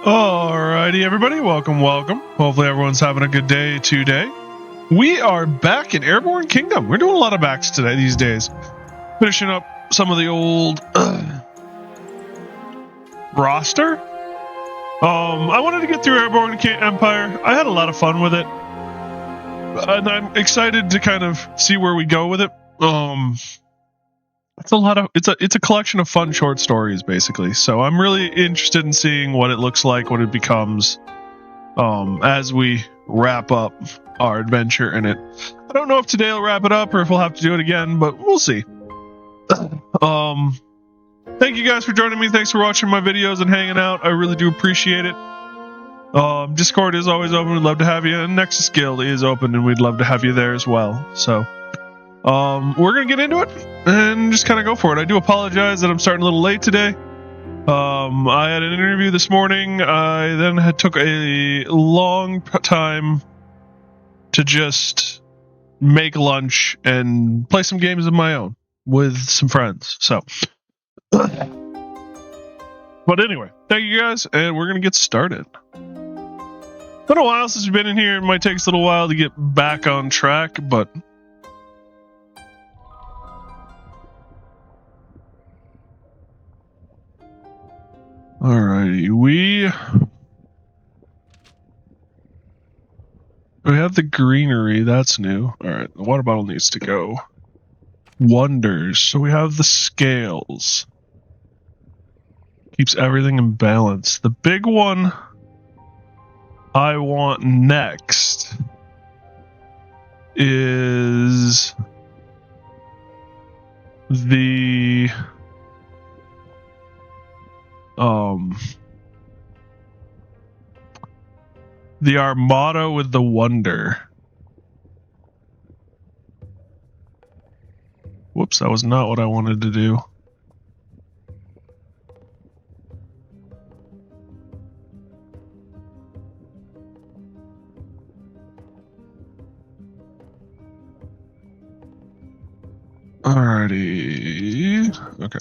Alrighty, everybody, welcome. Hopefully everyone's having a good day today. We are back in Airborne Kingdom. We're doing a lot of backs today these days. Finishing up some of the old roster. I wanted to get through Airborne Empire. I had a lot of fun with it. And I'm excited to kind of see where we go with it. It's a collection of fun short stories, basically. So I'm really interested in seeing what it looks like, what it becomes, as we wrap up our adventure in it. I don't know if today will wrap it up or if we'll have to do it again, but we'll see. Thank you guys for joining me. Thanks for watching my videos and hanging out. I really do appreciate it. Discord is always open. We'd love to have you. And Nexus Guild is open, and we'd love to have you there as well. So, we're gonna get into it and just kind of go for it. I do apologize that I'm starting a little late today. I had an interview this morning. I then took a long time to just make lunch and play some games of my own with some friends. So, but anyway, thank you guys, and we're gonna get started. Been a while since we've been in here. It might take us a little while to get back on track, but alrighty, we have the greenery. That's new. Alright, the water bottle needs to go. Wonders. So we have the scales. Keeps everything in balance. The big one I want next is the Armada with the Wonder. Whoops, that was not what I wanted to do. Alrighty. Okay.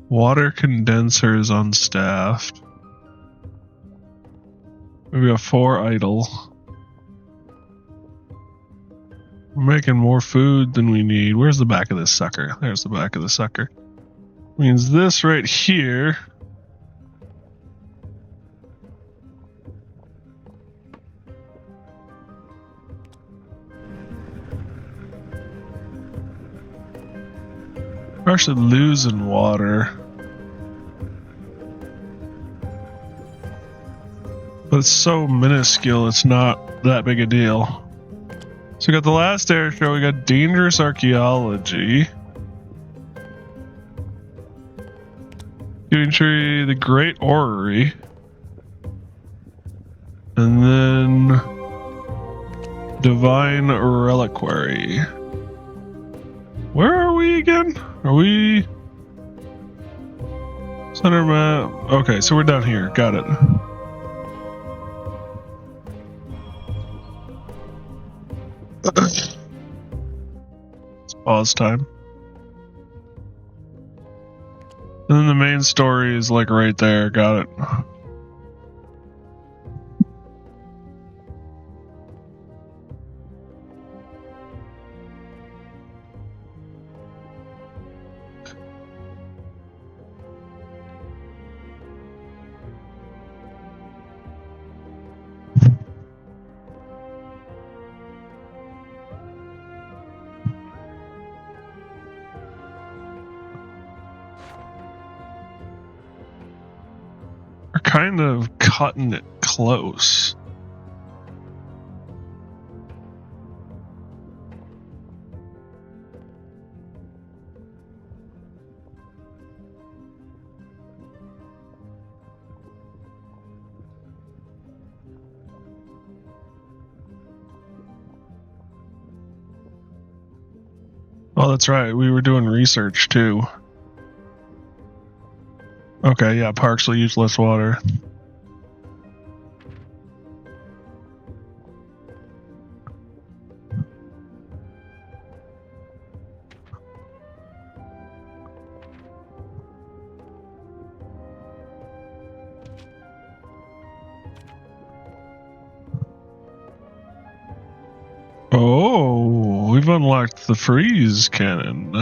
Water condensers unstaffed. We got 4 idle. We're making more food than we need. Where's the back of this sucker? There's the back of the sucker. Means this right here. We're actually losing water. But it's so minuscule, it's not that big a deal. So we got the last air show, we got dangerous archaeology. Shooting tree, the great orrery. And then divine reliquary. Where are we again? Are we center map? Okay, so we're down here. Got it. It's pause time. And then the main story is like right there. Got it. Kind of cutting it close. Oh, that's right. We were doing research too. Okay, yeah, parks will use less water. Oh, we've unlocked the freeze cannon.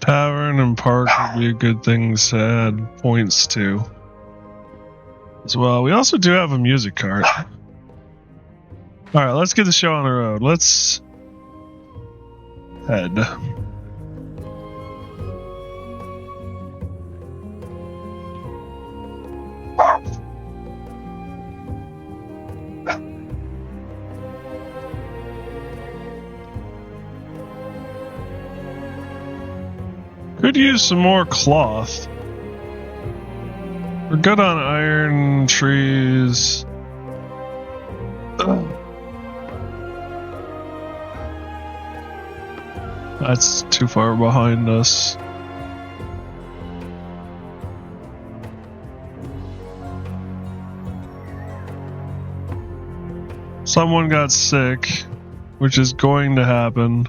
Tavern and park would be a good thing to add points to. As well, we also do have a music cart. Alright, let's get the show on the road. Let's head. Could use some more cloth. We're good on iron, trees. That's too far behind us. Someone got sick, which is going to happen.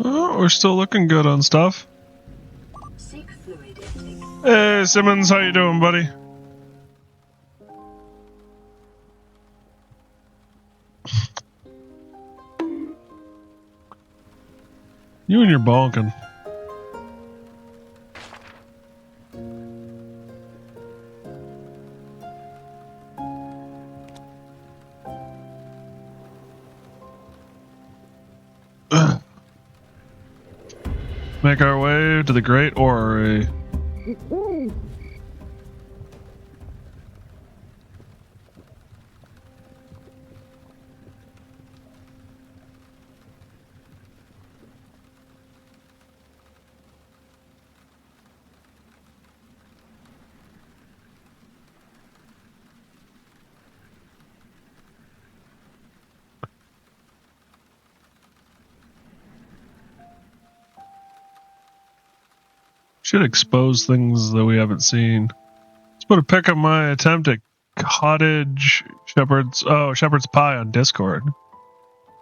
Oh, we're still looking good on stuff. Hey, Simmons, how you doing, buddy? You and your bonking. Make our way to the Great Orrery. Should expose things that we haven't seen. Let's put a pic of my attempt at cottage shepherd's pie on Discord.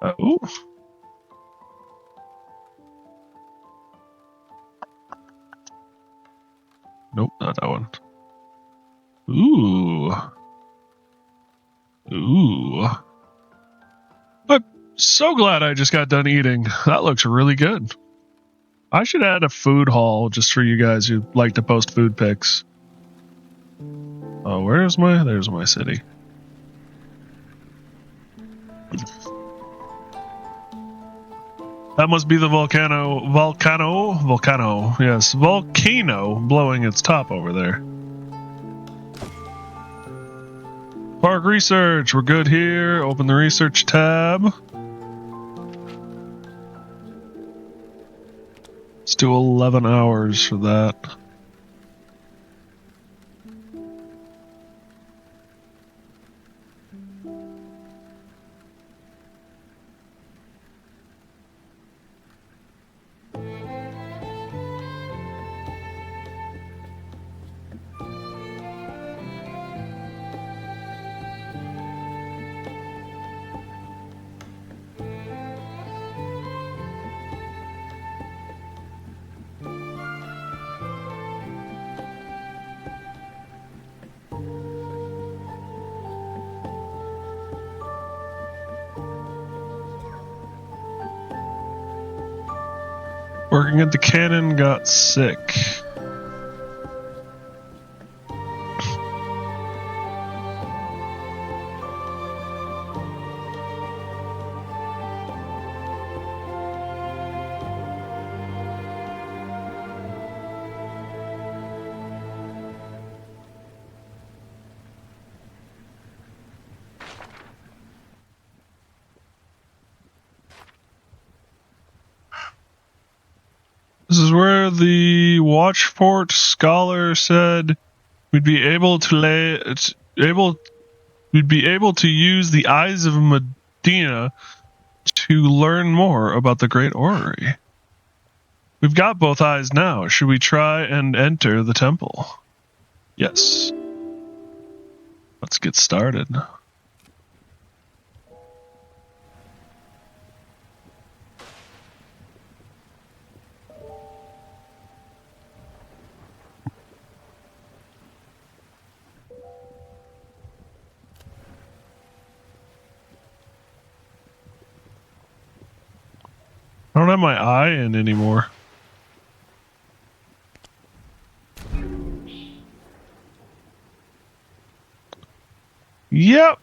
Ooh. Nope, not that one. Ooh. Ooh. I'm so glad I just got done eating. That looks really good. I should add a food haul just for you guys who like to post food pics. Oh, there's my city. That must be the volcano, yes, volcano blowing its top over there. Park research, we're good here. Open the research tab. Let's do 11 hours for that. Working at the cannon got sick. is where the Watchfort scholar said we'd be able to use the eyes of Medina to learn more about the Great Orrery. We've got both eyes now. Should we try and enter the temple? Yes. Let's get started. I don't have my eye in anymore. Yep.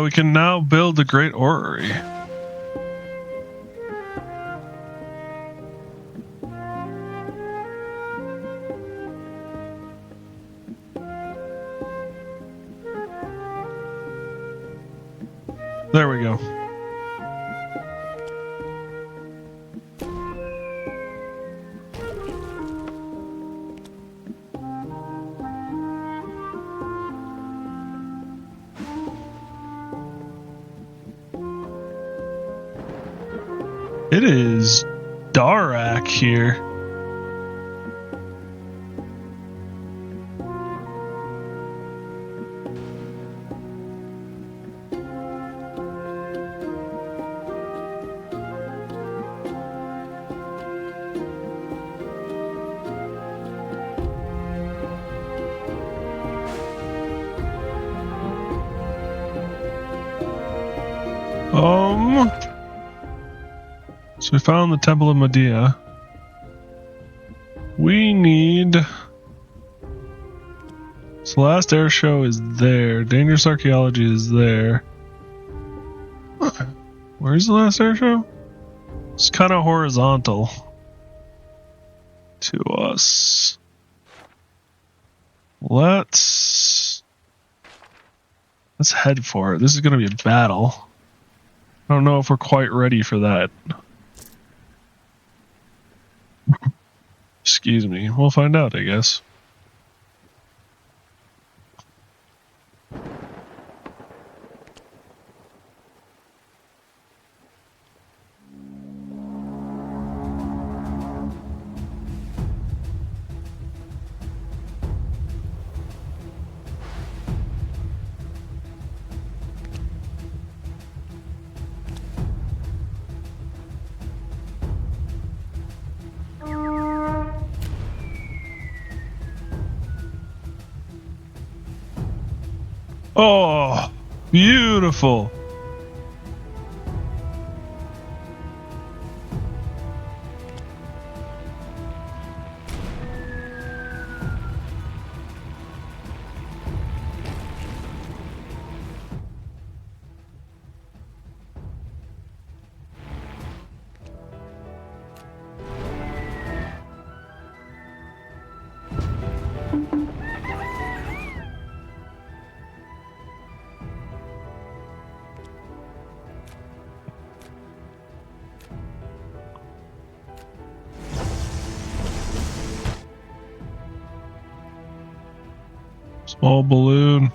We can now build the Great Orrery. There we go. It is Darak here. So we found the Temple of Medea. We need... So the last air show is there. Dangerous archaeology is there. Where's the last air show? It's kind of horizontal to us. Let's head for it. This is going to be a battle. I don't know if we're quite ready for that. Excuse me. We'll find out, I guess. Oh, beautiful. Small balloon.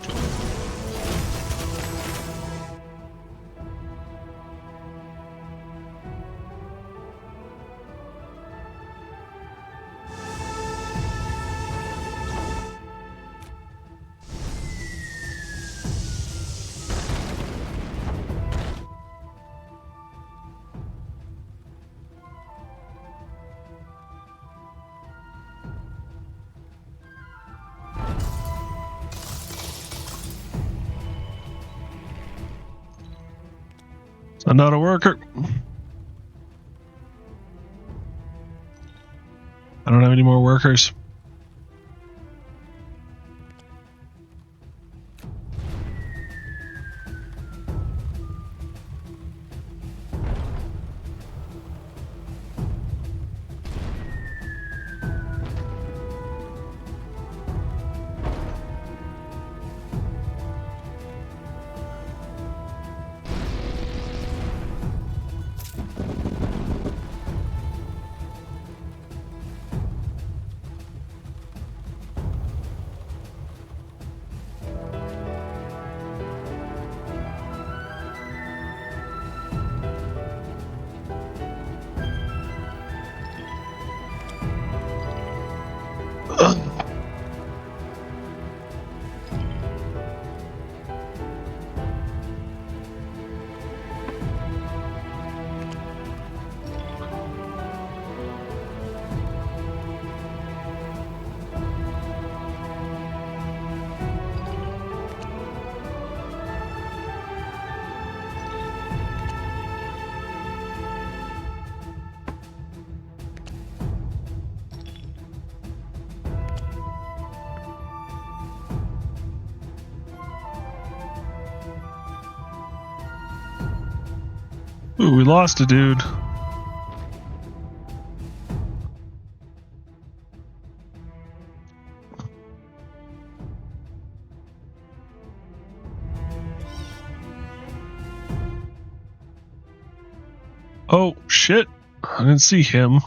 I'm not a worker. I don't have any more workers. Ooh, we lost a dude. Oh, shit. I didn't see him.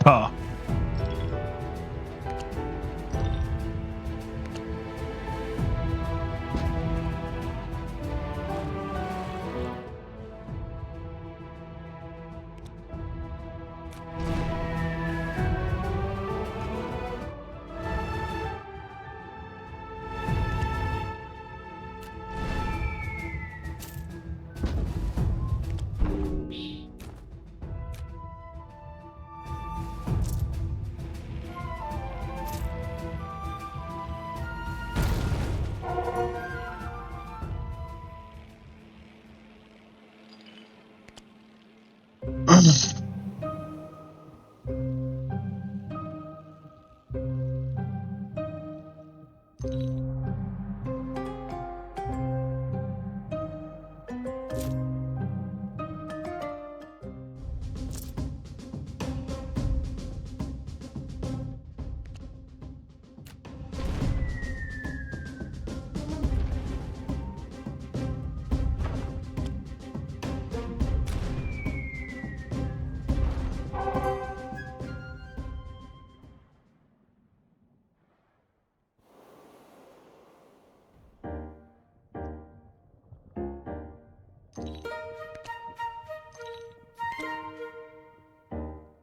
Huh.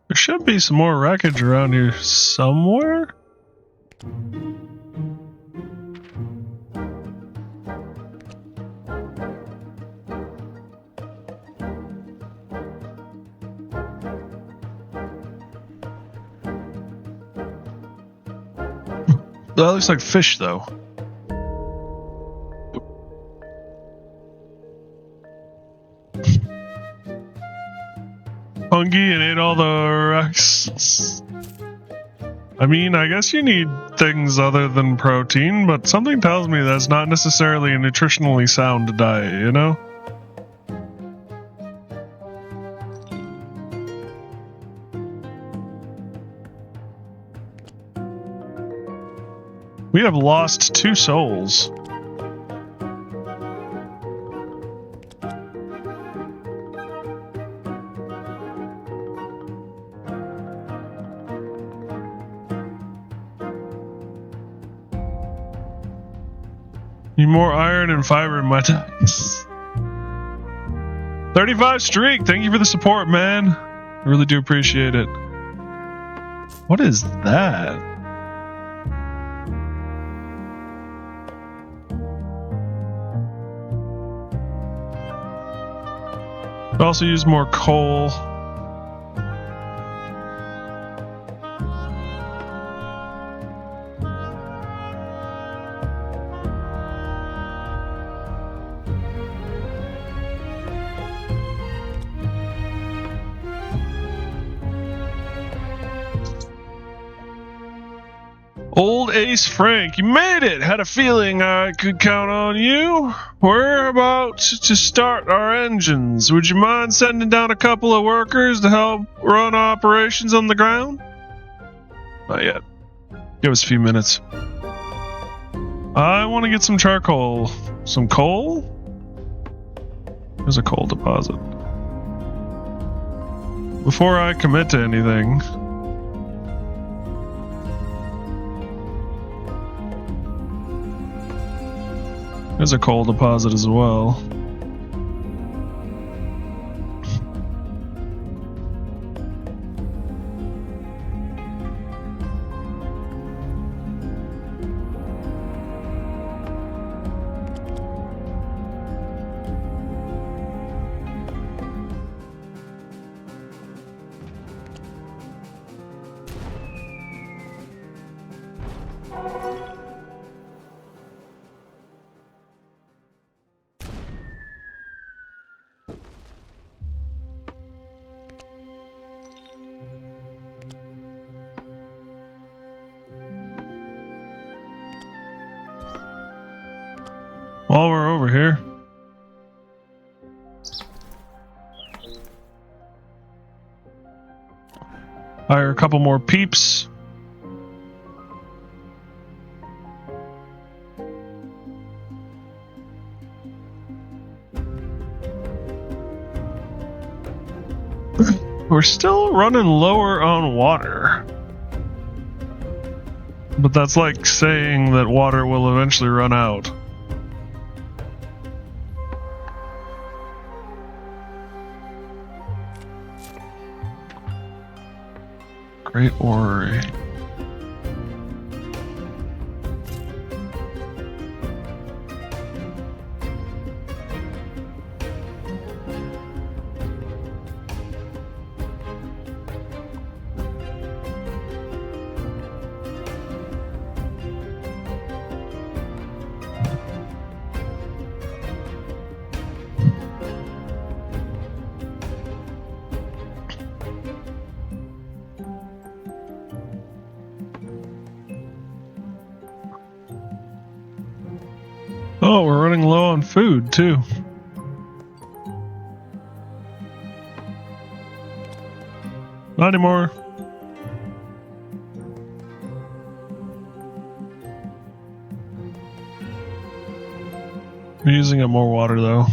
There should be some more wreckage around here somewhere. That looks like fish, though. Hungry and ate all the wrecks. I mean, I guess you need things other than protein, but something tells me that's not necessarily nutritionally sound diet, you know? We have lost 2 souls. Need more iron and fiber in my diets. 35 streak. Thank you for the support, man. I really do appreciate it. What is that? Could also use more coal. Old Ace Frank, you made it! Had a feeling I could count on you. We're about to start our engines. Would you mind sending down a couple of workers to help run operations on the ground? Not yet. Give us a few minutes. I want to get some charcoal. Some coal? There's a coal deposit. Before I commit to anything... There's a coal deposit as well. Hire a couple more peeps. We're still running lower on water. But that's like saying that water will eventually run out. Great Orrery. Oh, we're running low on food, too. Not anymore. We're using up more water, though.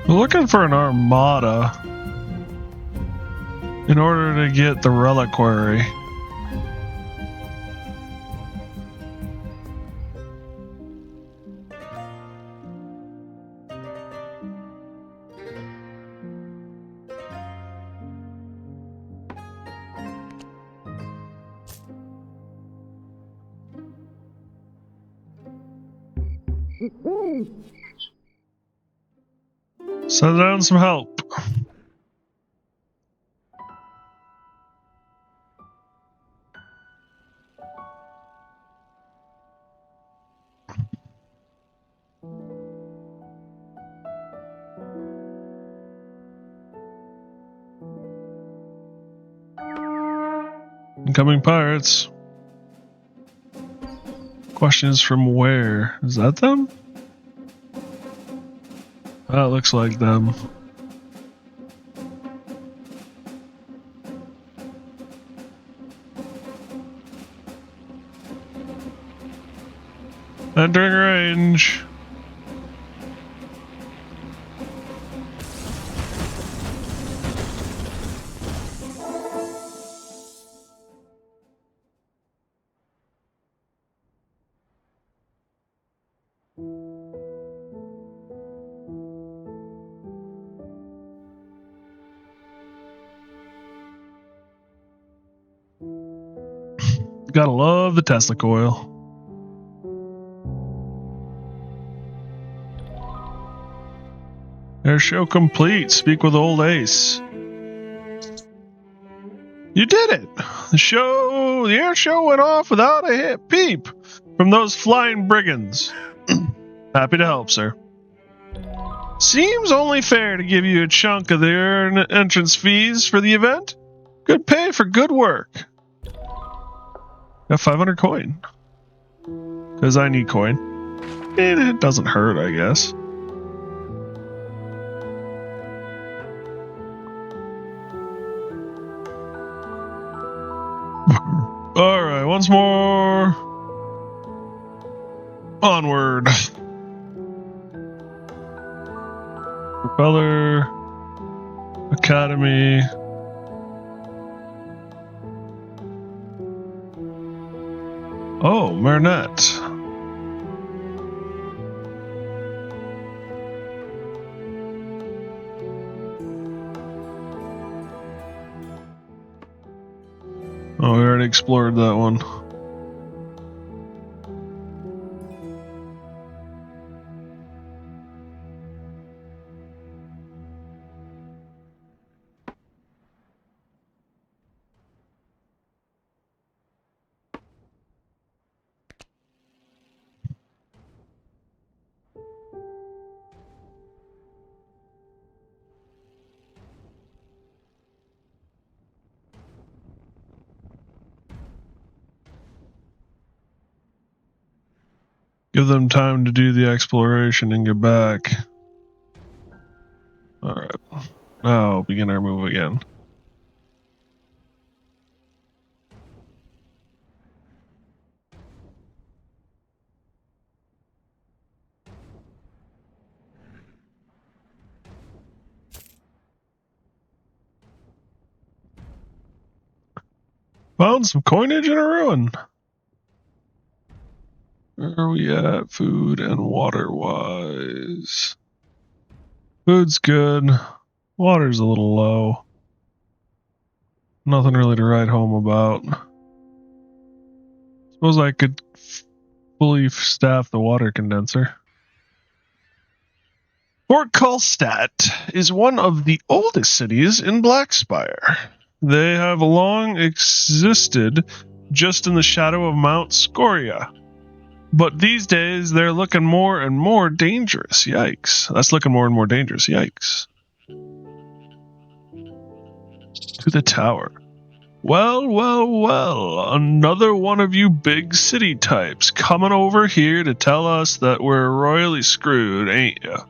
We're looking for an armada in order to get the reliquary. Send down some help. Incoming pirates. Question is from where? Is that them? That looks like them. Entering range. Gotta love the Tesla coil. Air show complete. Speak with old Ace. You did it! The air show went off without a hit peep from those flying brigands. Happy to help, sir. Seems only fair to give you a chunk of the entrance fees for the event. Good pay for good work. Got 500 coin. Because I need coin. And it doesn't hurt, I guess. Alright, once more. Onward. Propeller. Academy. Oh, Marinette. Oh, we already explored that one. Give them time to do the exploration and get back. Alright. Now begin our move again. Found some coinage in a ruin. Where are we at, food and water wise? Food's good. Water's a little low. Nothing really to write home about. Suppose I could fully staff the water condenser. Fort Kulstadt is one of the oldest cities in Blackspire. They have long existed just in the shadow of Mount Scoria. But these days, they're looking more and more dangerous. Yikes. That's looking more and more dangerous. Yikes. To the tower. Well, well, well. Another one of you big city types coming over here to tell us that we're royally screwed, ain't ya?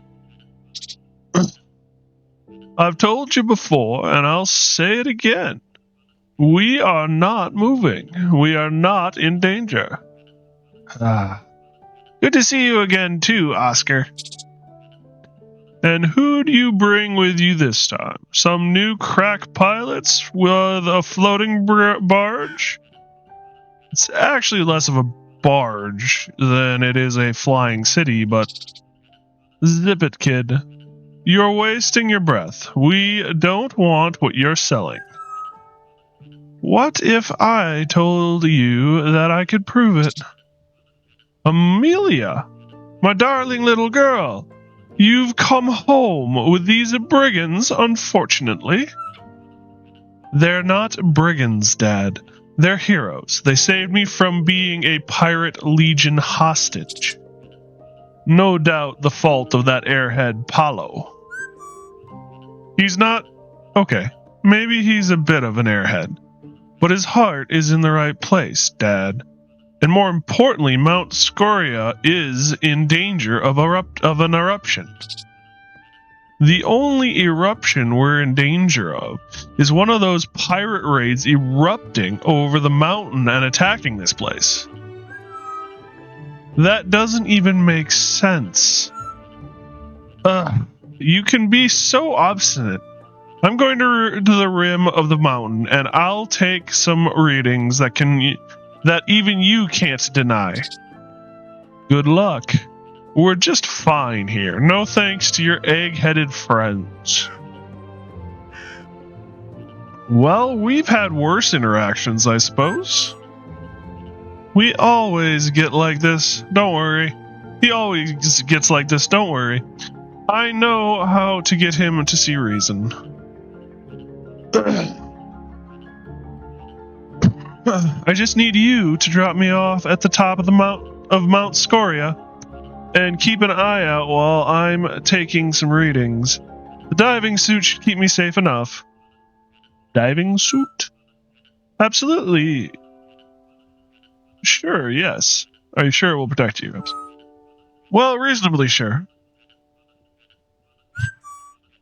I've told you before, and I'll say it again. We are not moving. We are not in danger. Good to see you again, too, Oscar. And who do you bring with you this time? Some new crack pilots with a floating barge? It's actually less of a barge than it is a flying city, but zip it, kid. You're wasting your breath. We don't want what you're selling. What if I told you that I could prove it? Amelia, my darling little girl, you've come home with these brigands, unfortunately. They're not brigands, Dad. They're heroes. They saved me from being a pirate legion hostage. No doubt the fault of that airhead Paulo. He's not... Okay, maybe he's a bit of an airhead. But his heart is in the right place, Dad. And more importantly, Mount Scoria is in danger of an eruption. The only eruption we're in danger of is one of those pirate raids erupting over the mountain and attacking this place. That doesn't even make sense. You can be so obstinate. I'm going to the rim of the mountain, and I'll take some readings that even you can't deny. Good luck. We're just fine here. No thanks to your egg-headed friends. Well, we've had worse interactions, I suppose. We always get like this. Don't worry. He always gets like this. Don't worry. I know how to get him to see reason. I just need you to drop me off at the top of Mount Scoria and keep an eye out while I'm taking some readings. The diving suit should keep me safe enough. Diving suit? Absolutely. Sure, yes. Are you sure it will protect you? Well, reasonably sure.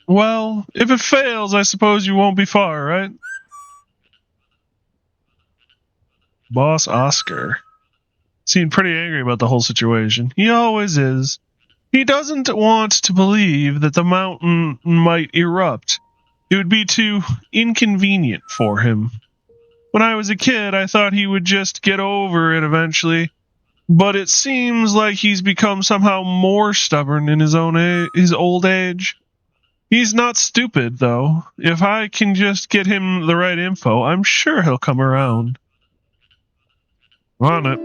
Well, if it fails, I suppose you won't be far, right? Boss Oscar seemed pretty angry about the whole situation. He always is. He doesn't want to believe that the mountain might erupt. It would be too inconvenient for him. When I was a kid, I thought he would just get over it eventually, but it seems like he's become somehow more stubborn in his old age. He's not stupid, though. If I can just get him the right info, I'm sure he'll come around. On it.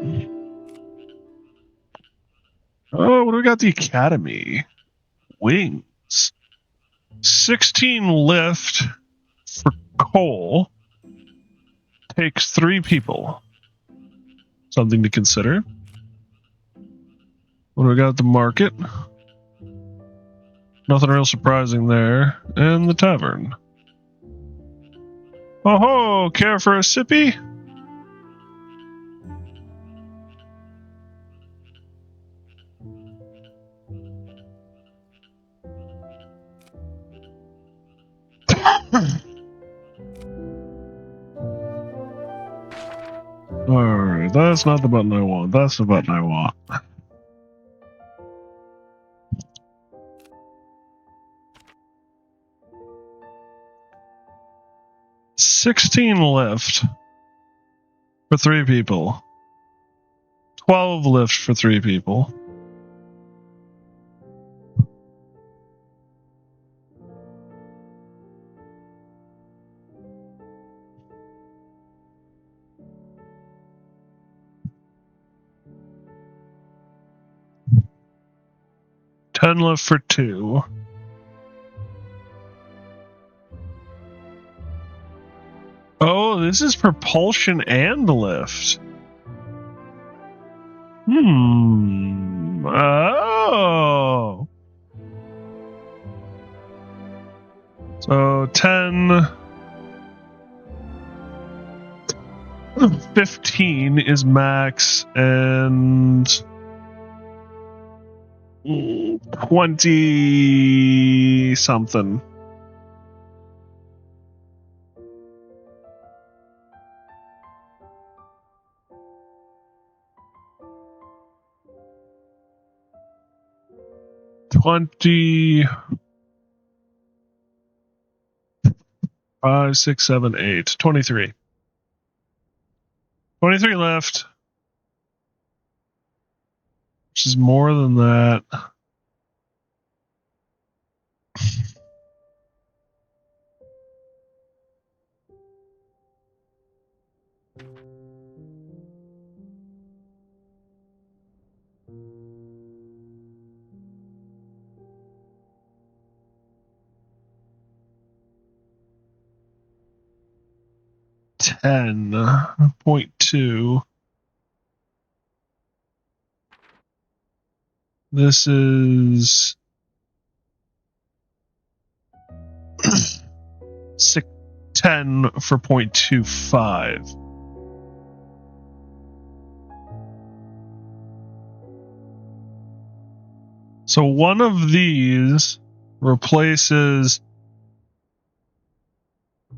Oh, what do we got? The Academy. Wings. 16 lift for coal. Takes 3 people. Something to consider. What do we got at the market? Nothing real surprising there. And the tavern. Oh ho! Care for a sippy? Alright, that's not the button I want. That's the button I want. $16 lift for 3 people. 12 lift for 3 people. $10 lift for 2. Oh, this is propulsion and lift. Oh. So 10. 15 is max, and 20 something. Five, 6, 7, 8. 23. 23 left. Which is more than that. $10.2. This is 10 for 0.25. So one of these replaces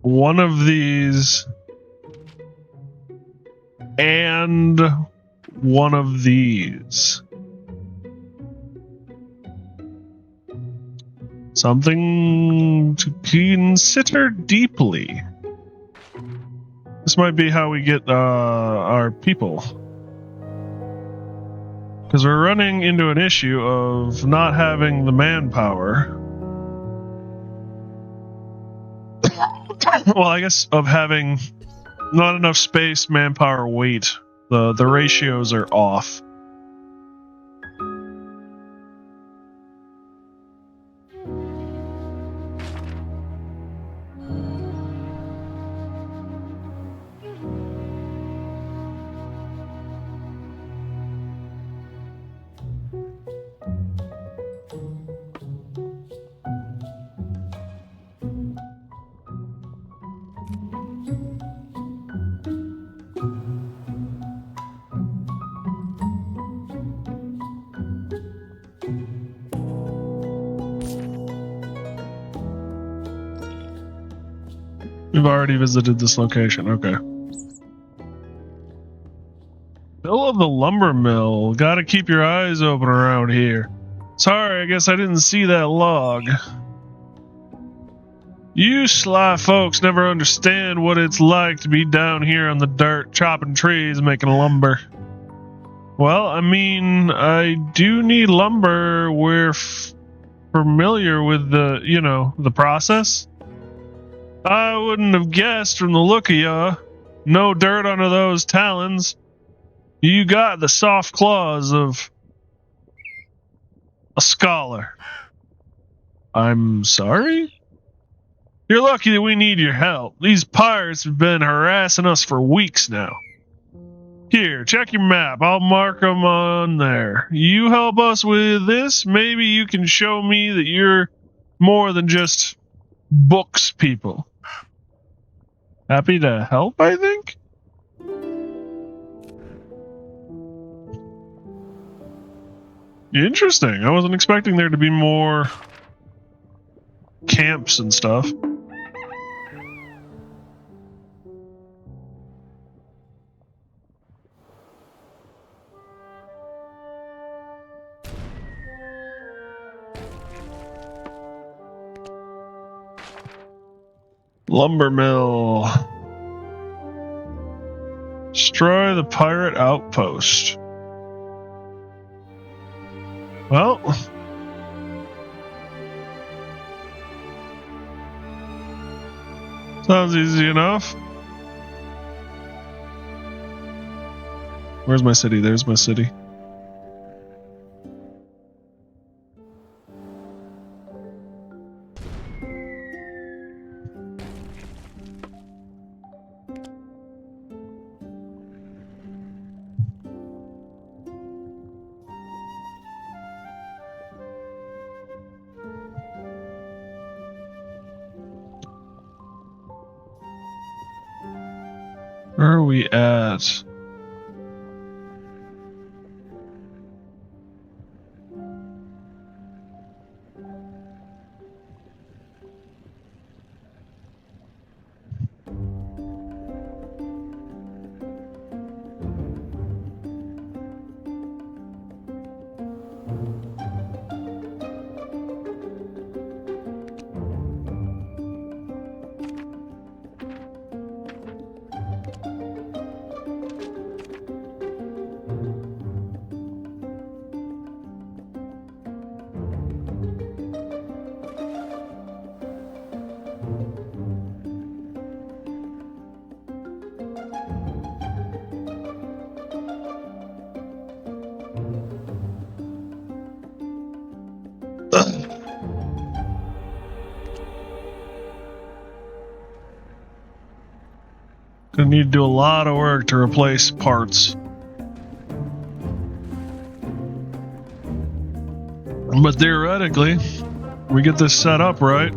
one of these and one of these. Something to consider deeply. This might be how we get our people. Because we're running into an issue of not having the manpower. Well, I guess of having not enough space, manpower, weight. The ratios are off. We've already visited this location. Okay. Bill of the lumber mill. Gotta keep your eyes open around here. Sorry, I guess I didn't see that log. You sly folks never understand what it's like to be down here on the dirt, chopping trees, making lumber. Well, I mean, I do need lumber. We're familiar with the process. I wouldn't have guessed from the look of ya. No dirt under those talons. You got the soft claws of a scholar. I'm sorry? You're lucky that we need your help. These pirates have been harassing us for weeks now. Here, check your map. I'll mark them on there. You help us with this, maybe you can show me that you're more than just books people. Happy to help, I think? Interesting. I wasn't expecting there to be more camps and stuff. Lumber mill. Destroy the pirate outpost. Well, sounds easy enough. Where's my city? There's my city. Where are we at? Gonna need to do a lot of work to replace parts. But theoretically, we get this set up right.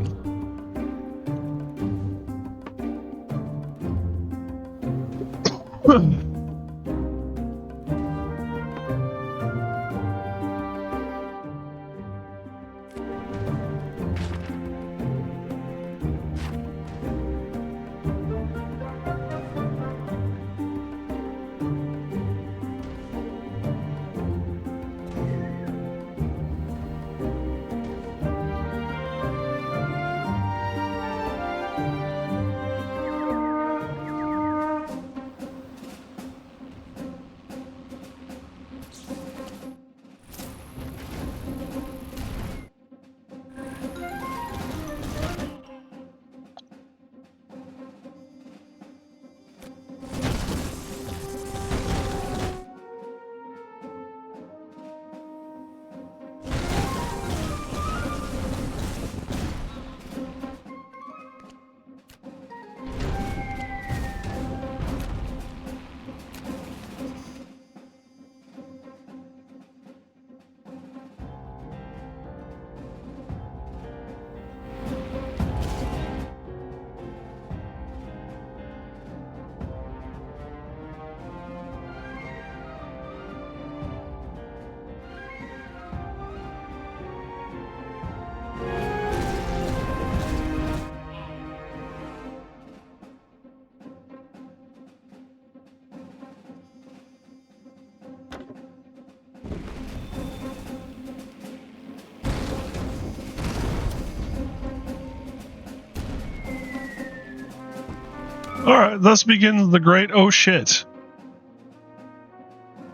Alright, thus begins the great oh shit.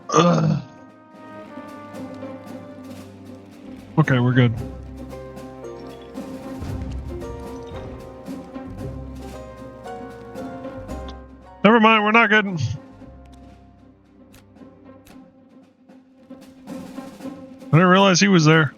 Ugh. Okay, we're good. Never mind, we're not good. I didn't realize he was there.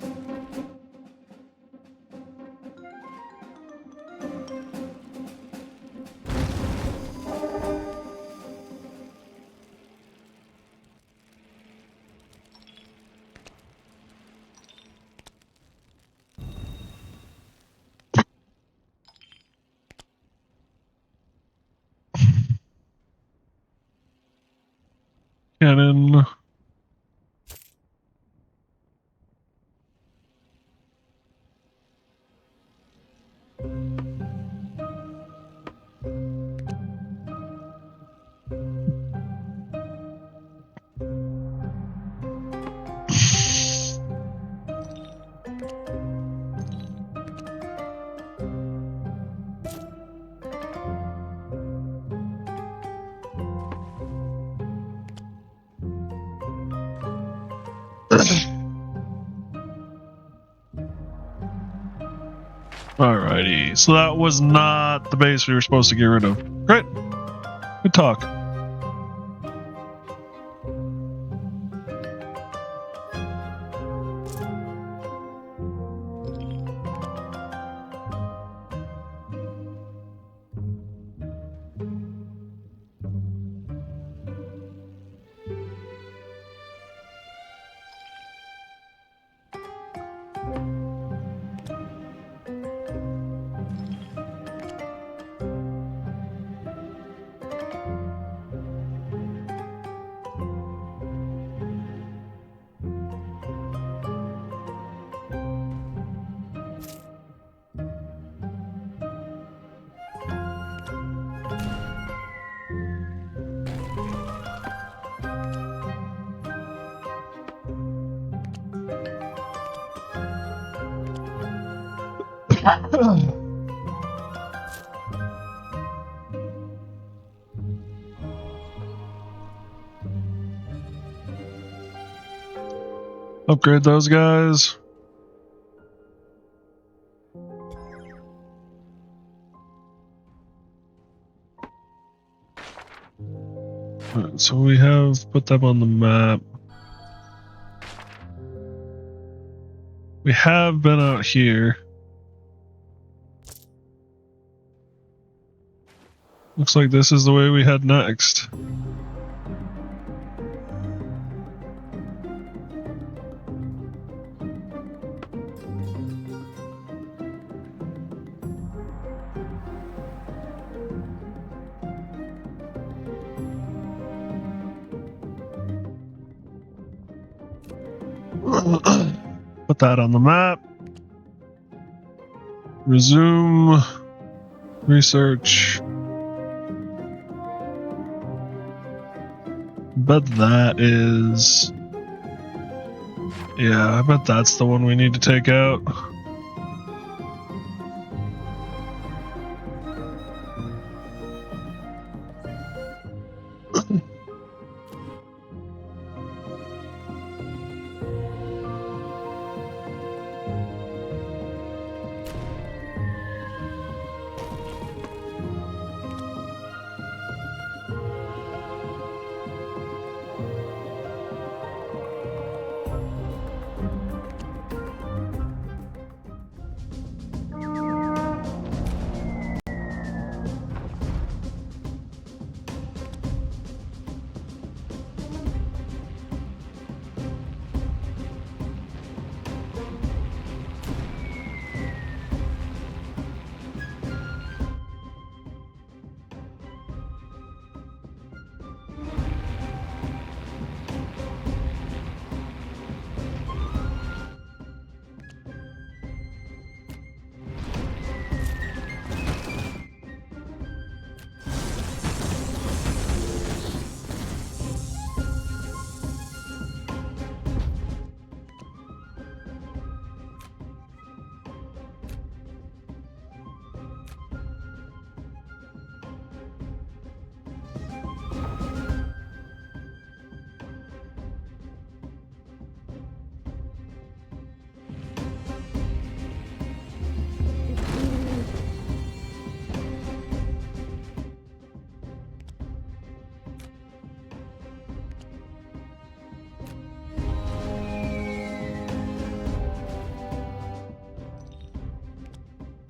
Cannon. Alrighty, so that was not the base we were supposed to get rid of. Great. Good talk. Upgrade those guys. Alright, so we have put them on the map. We have been out here. Looks like this is the way we head next. Put that on the map. Resume research. Bet that is... Yeah, I bet that's the one we need to take out.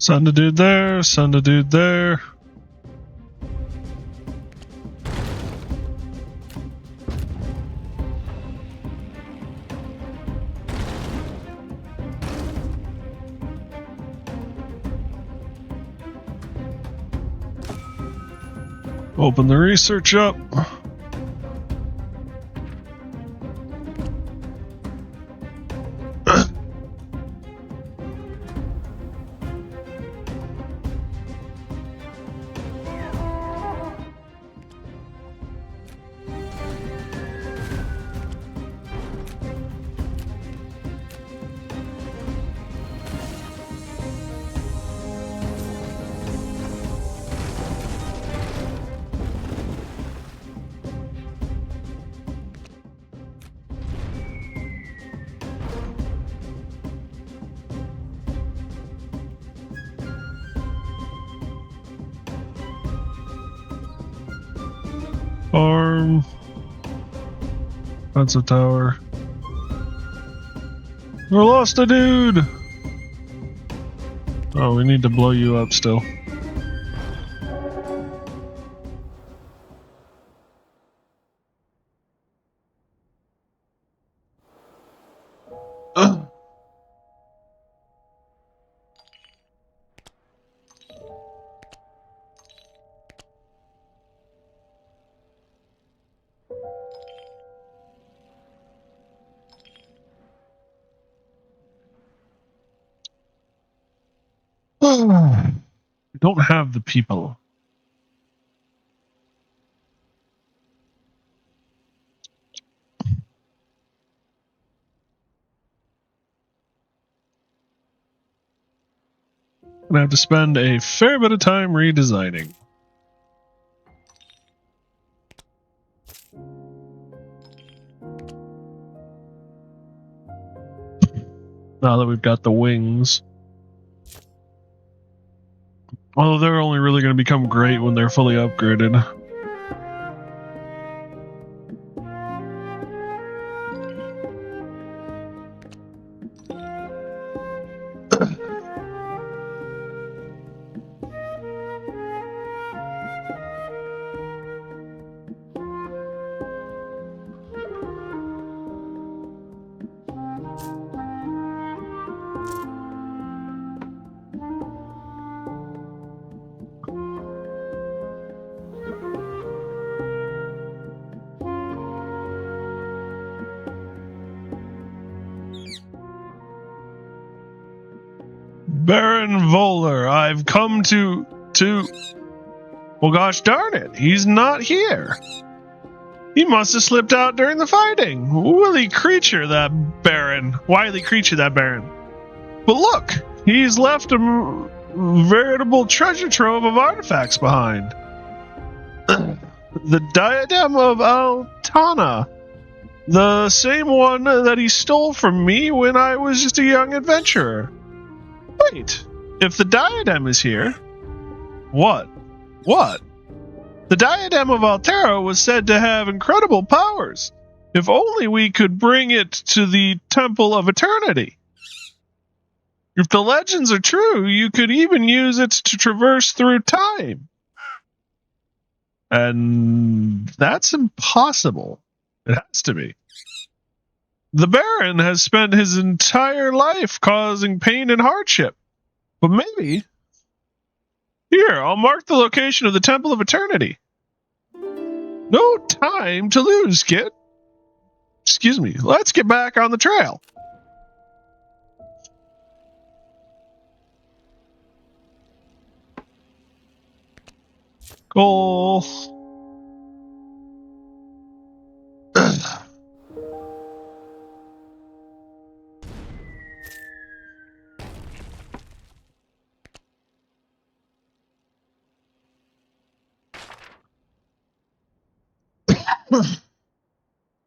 Send a dude there, send a dude there. Open the research up. Farm. That's a tower. We lost a dude! Oh, we need to blow you up still. We don't have the people. Gonna have to spend a fair bit of time redesigning. Now that we've got the wings. Although they're only really going to become great when they're fully upgraded. Baron Voller, I've come to... Well, gosh darn it, he's not here. He must have slipped out during the fighting. Wily creature, that Baron. But look, he's left a veritable treasure trove of artifacts behind. The diadem of Altana. The same one that he stole from me when I was just a young adventurer. Wait, if the diadem is here... What? The diadem of Altera was said to have incredible powers. If only we could bring it to the Temple of Eternity. If the legends are true, you could even use it to traverse through time. And that's impossible. It has to be. The Baron has spent his entire life causing pain and hardship. But maybe... Here, I'll mark the location of the Temple of Eternity. No time to lose, kid. Excuse me. Let's get back on the trail. Goal.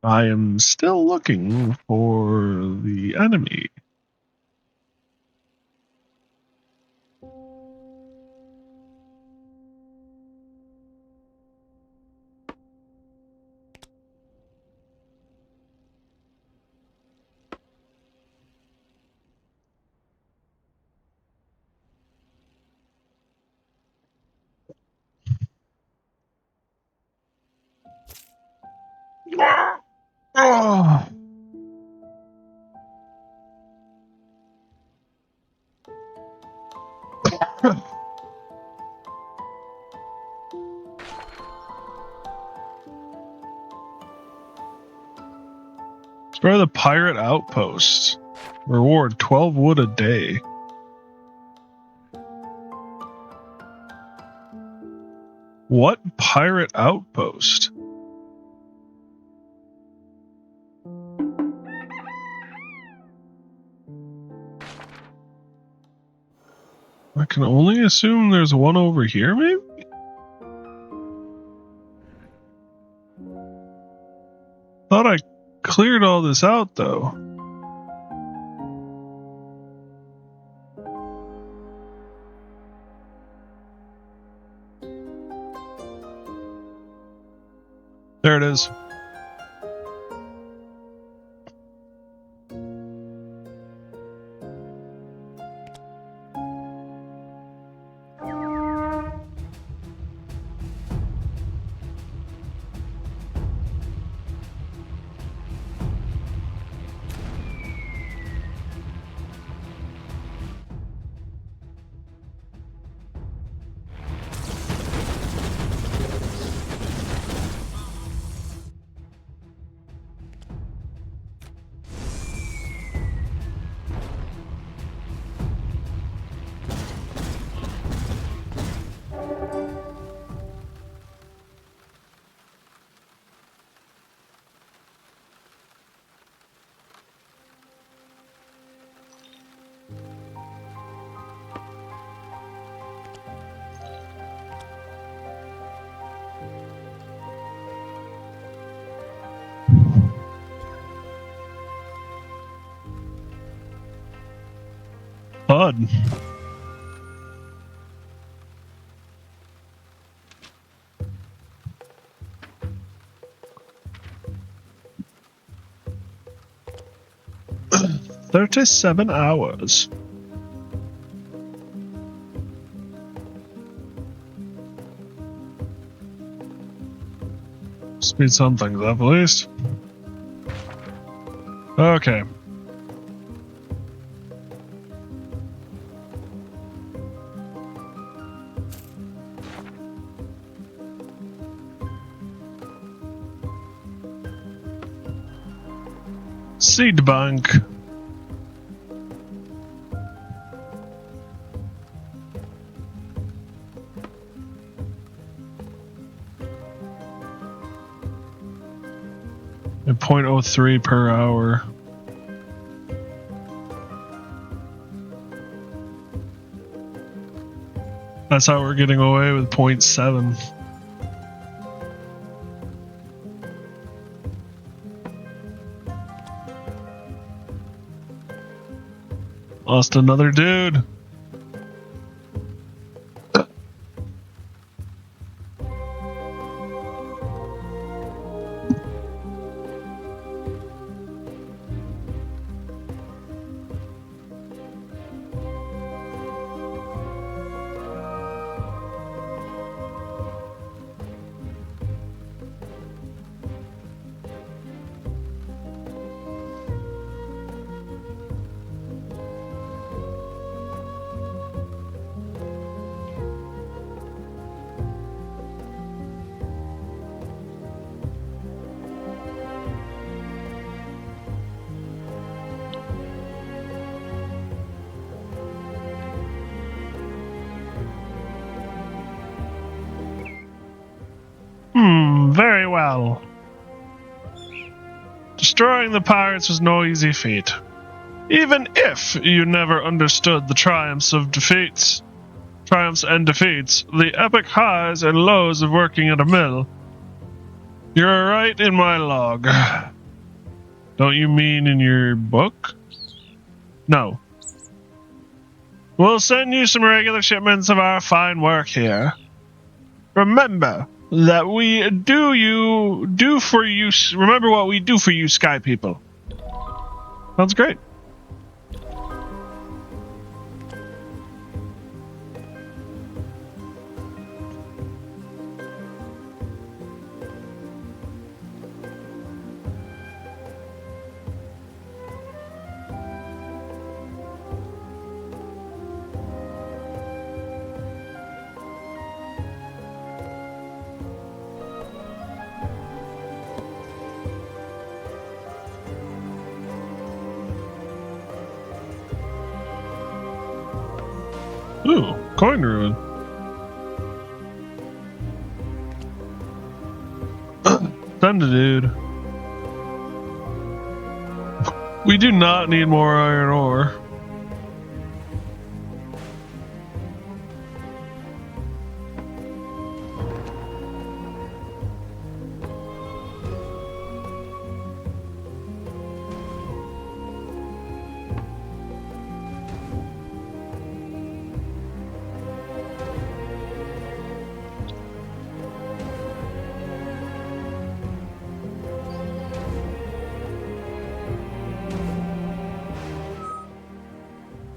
I am still looking for the enemy. Oh. Destroy the pirate outpost. Reward 12 wood a day. What pirate outpost? I can only assume there's one over here, maybe? Thought I cleared all this out, though. There it is. Odd. "37 hours. Speed some things up, at least. Okay. Seed bank. At 0.03 per hour. That's how we're getting away with 0.7. Lost another dude. Very well. Destroying the pirates was no easy feat. Even if you never understood the triumphs and defeats, the epic highs and lows of working at a mill, you're right in my log. Don't you mean in your book? No. We'll send you some regular shipments of our fine work here. Remember that we do for you. Remember what we do for you, Sky people. Sounds great. Ooh, coin ruin. Send a dude. We do not need more iron ore.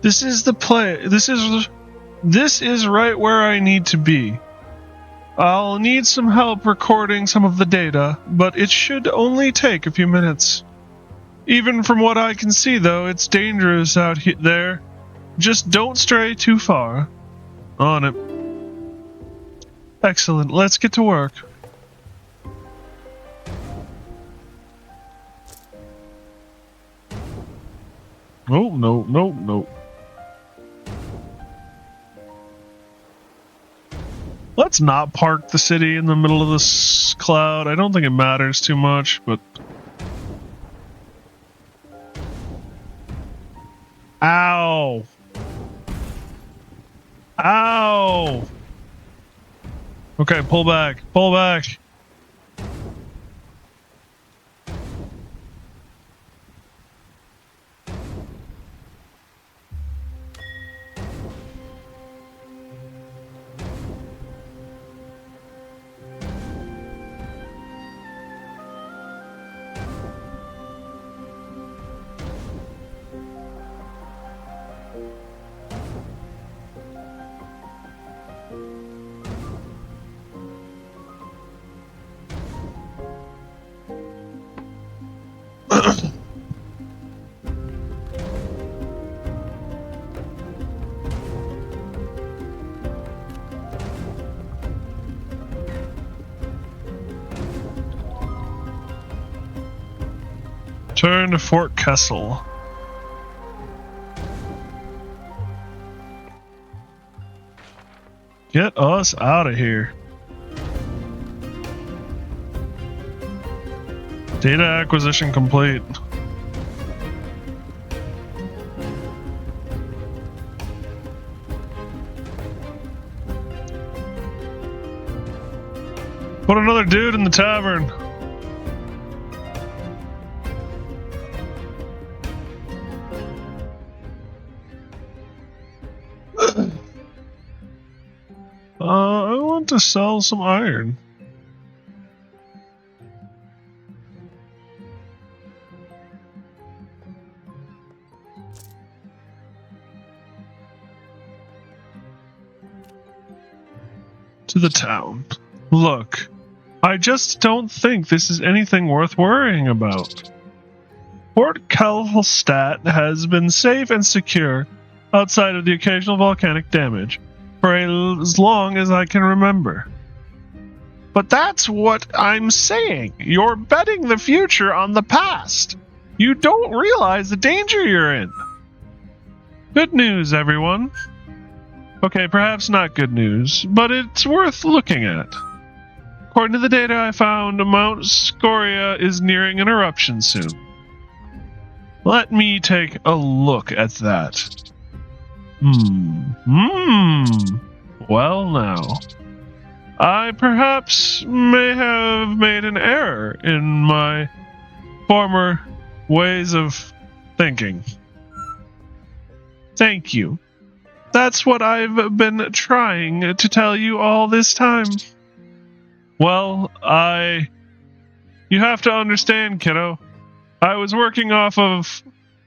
This is the play. This is right where I need to be. I'll need some help recording some of the data, but it should only take a few minutes. Even from what I can see, though, it's dangerous out there. Just don't stray too far. On it. Excellent. Let's get to work. Oh, no. Let's not park the city in the middle of this cloud. I don't think it matters too much, but... Ow! Ow! Okay, pull back. Pull back. Turn to Fort Kessel. Get us out of here. Data acquisition complete. Put another dude in the tavern. I want to sell some iron. To the town. Look, I just don't think this is anything worth worrying about. Fort Kelstadt has been safe and secure outside of the occasional volcanic damage for as long as I can remember. But that's what I'm saying. You're betting the future on the past. You don't realize the danger you're in. Good news, everyone. Okay, perhaps not good news, but it's worth looking at. According to the data I found, Mount Scoria is nearing an eruption soon. Let me take a look at that. Well now, I perhaps may have made an error in my former ways of thinking. Thank you. That's what I've been trying to tell you all this time. Well, you have to understand, kiddo. I was working off of...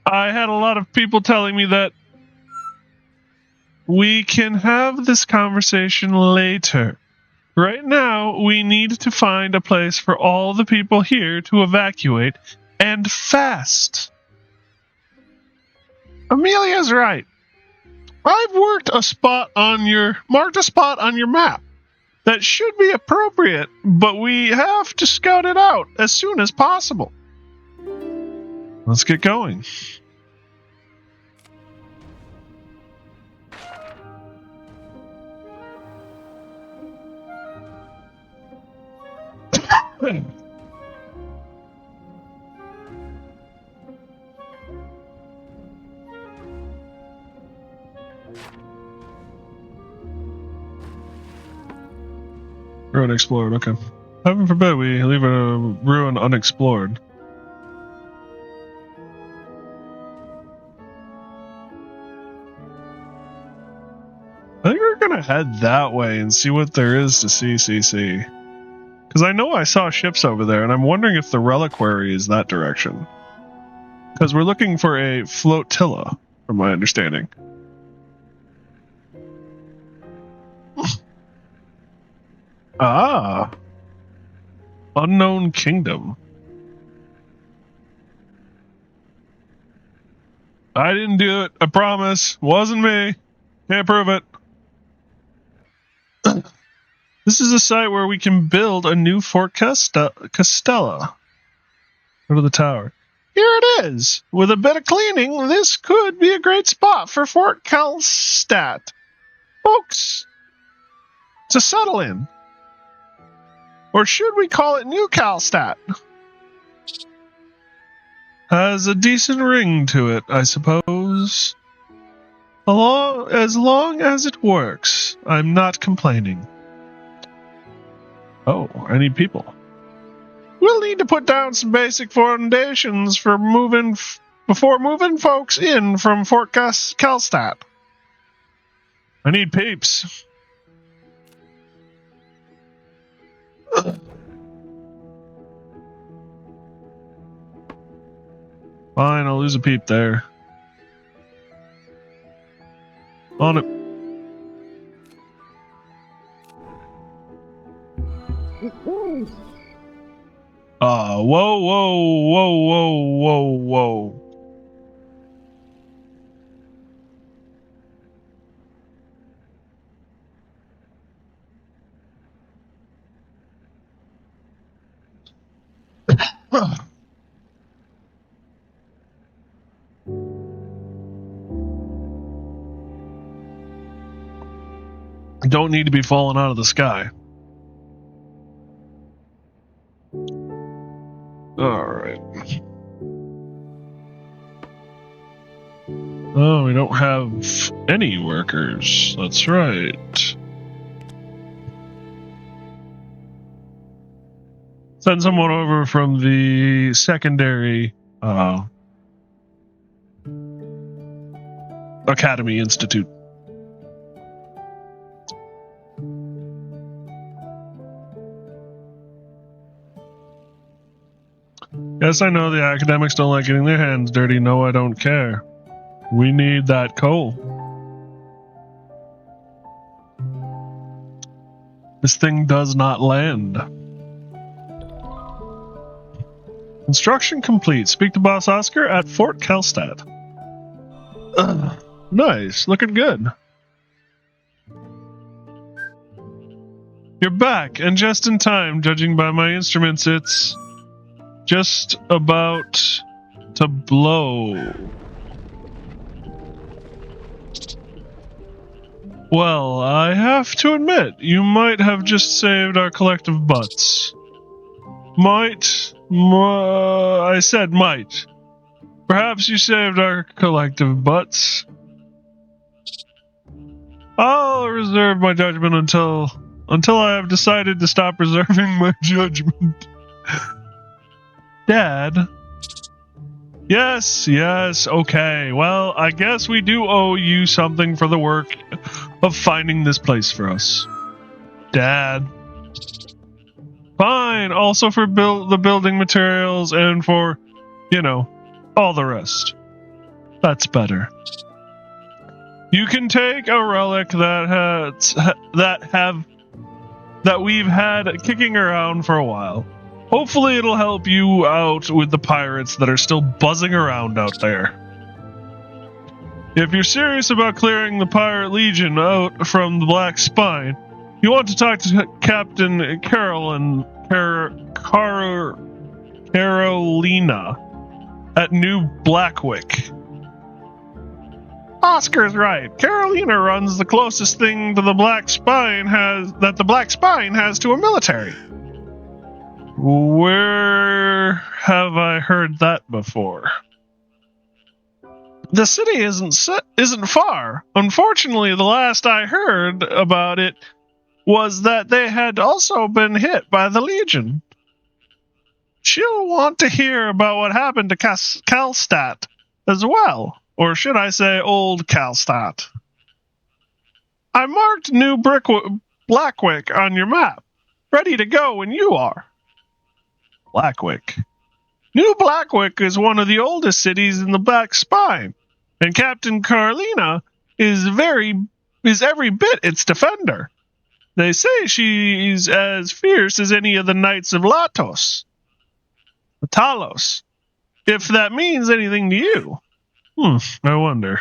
I had a lot of people telling me that we can have this conversation later. Right now, we need to find a place for all the people here to evacuate, and fast. Amelia's right. I've marked a spot on your map. That should be appropriate, but we have to scout it out as soon as possible. Let's get going. Ruin explored, okay. Heaven forbid we leave a ruin unexplored. I think we're gonna head that way and see what there is to see. Because I know I saw ships over there, and I'm wondering if the reliquary is that direction. Because we're looking for a flotilla. from my understanding. Ah. Unknown Kingdom. I didn't do it. I promise. Wasn't me. Can't prove it. This is a site where we can build a new Fort Castella. Go to the tower. Here it is. With a bit of cleaning, this could be a great spot for Fort Kalstadt. Folks, to settle in. Or should we call it New Kalstadt? Has a decent ring to it, I suppose. As long as it works, I'm not complaining. Oh, I need people. We'll need to put down some basic foundations for before moving folks in from Fort Kalstadt. I need peeps. Fine, I'll lose a peep there. On it. Whoa. Don't need to be falling out of the sky. Alright. Oh, we don't have any workers. That's right. Send someone over from the secondary Academy Institute. Yes, I know the academics don't like getting their hands dirty. No, I don't care. We need that coal. This thing does not land. Construction complete. Speak to Boss Oscar at Fort Kalstadt. Nice. Looking good. You're back, and just in time, judging by my instruments, it's just about to blow. Well, I have to admit, you might have just saved our collective butts. I said might. Perhaps you saved our collective butts. I'll reserve my judgment until I have decided to stop reserving my judgment. Dad? Yes, okay. Well, I guess we do owe you something for the work of finding this place for us. Dad. Fine, also for the building materials and for, all the rest. That's better. You can take a relic that we've had kicking around for a while. Hopefully it'll help you out with the pirates that are still buzzing around out there. If you're serious about clearing the Pirate Legion out from the Black Spine, you want to talk to Captain Carolina at New Blackwick. Oscar's right. Carolina runs the closest thing to the Black Spine that the Black Spine has to a military. Where have I heard that before? The city isn't far. Unfortunately, the last I heard about it was that they had also been hit by the Legion. She'll want to hear about what happened to Kalstadt as well. Or should I say Old Kalstadt? I marked New Blackwick on your map. Ready to go when you are. Blackwick. New Blackwick is one of the oldest cities in the Black Spine. And Captain Carlina is every bit its defender. They say she's as fierce as any of the knights of Talos. If that means anything to you. I wonder.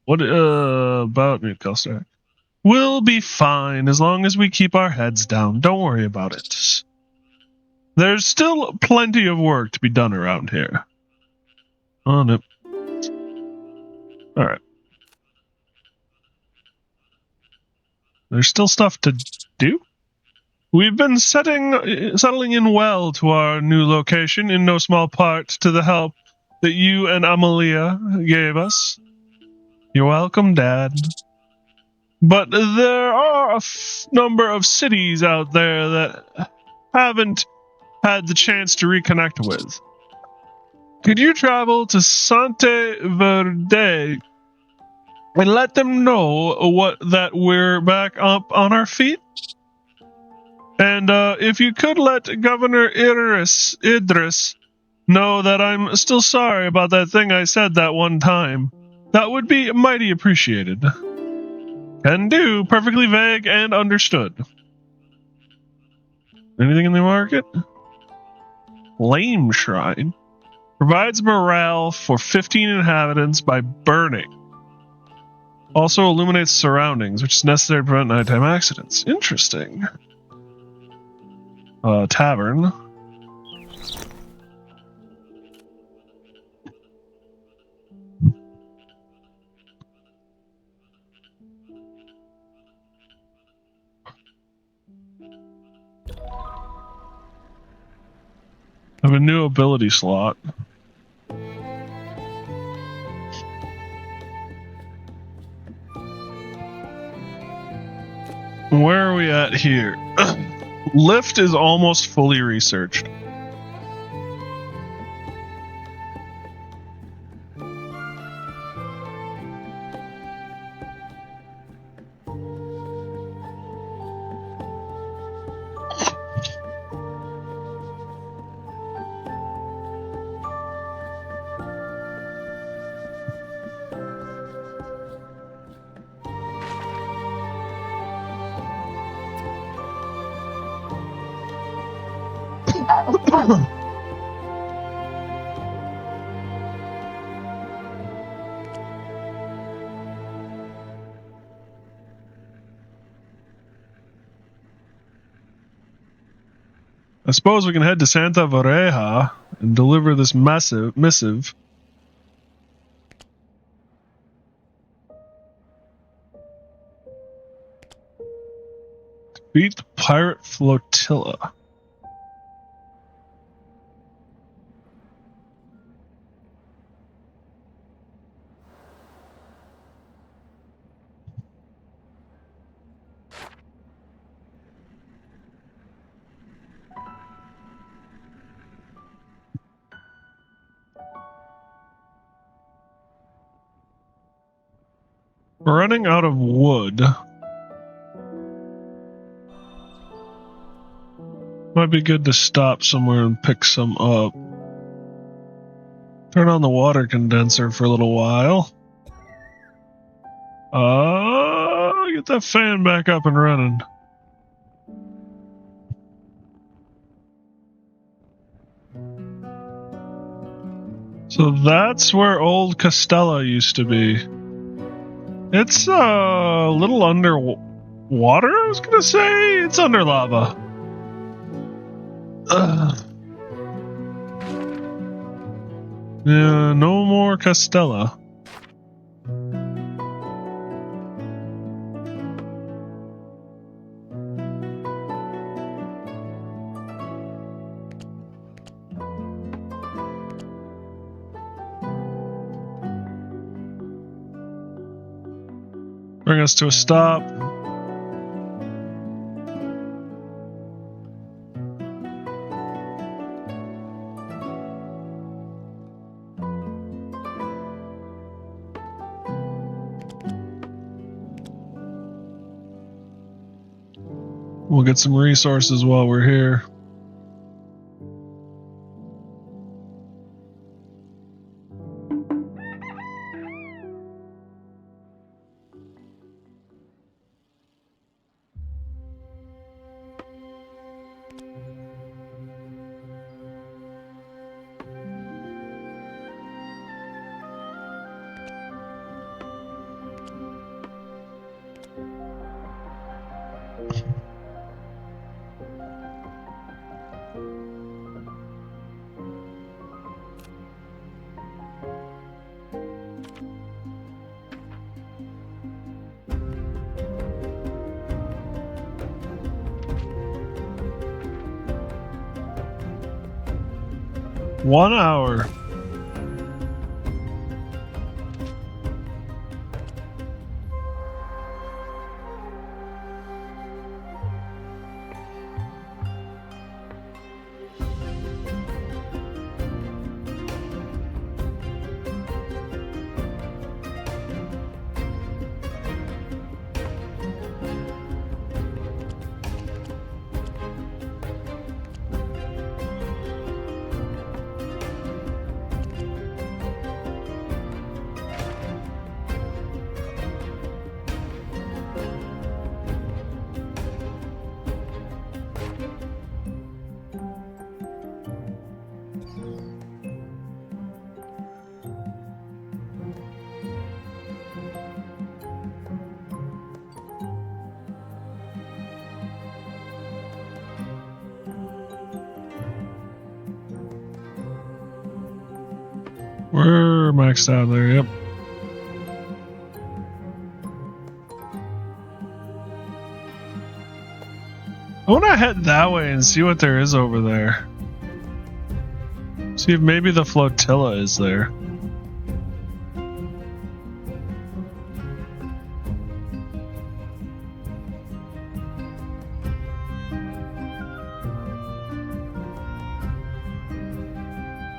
What about Newcastle? We'll be fine as long as we keep our heads down. Don't worry about it. There's still plenty of work to be done around here. On it. Alright. There's still stuff to do? We've been settling in well to our new location, in no small part to the help that you and Amalia gave us. You're welcome, Dad. But there are a number of cities out there that haven't had the chance to reconnect with. Could you travel to Sante Verde and let them know that we're back up on our feet? And if you could let Governor Idris know that I'm still sorry about that thing I said that one time, that would be mighty appreciated. Can do. Perfectly vague and understood. Anything in the market? Flame Shrine. Provides morale for 15 inhabitants by burning. Also illuminates surroundings, which is necessary to prevent nighttime accidents. Interesting. Tavern. I have a new ability slot. Where are we at here? Lift is almost fully researched. I suppose we can head to Santa Vareja and deliver this missive. Defeat the pirate flotilla. We're running out of wood. Might be good to stop somewhere and pick some up. Turn on the water condenser for a little while. Get that fan back up and running. So that's where old Castella used to be. It's a little under water, I was gonna say. It's under lava. Yeah, no more Castella. Bring us to a stop. We'll get some resources while we're here. 1 hour. We're maxed out there, yep. I want to head that way and see what there is over there. See if maybe the flotilla is there.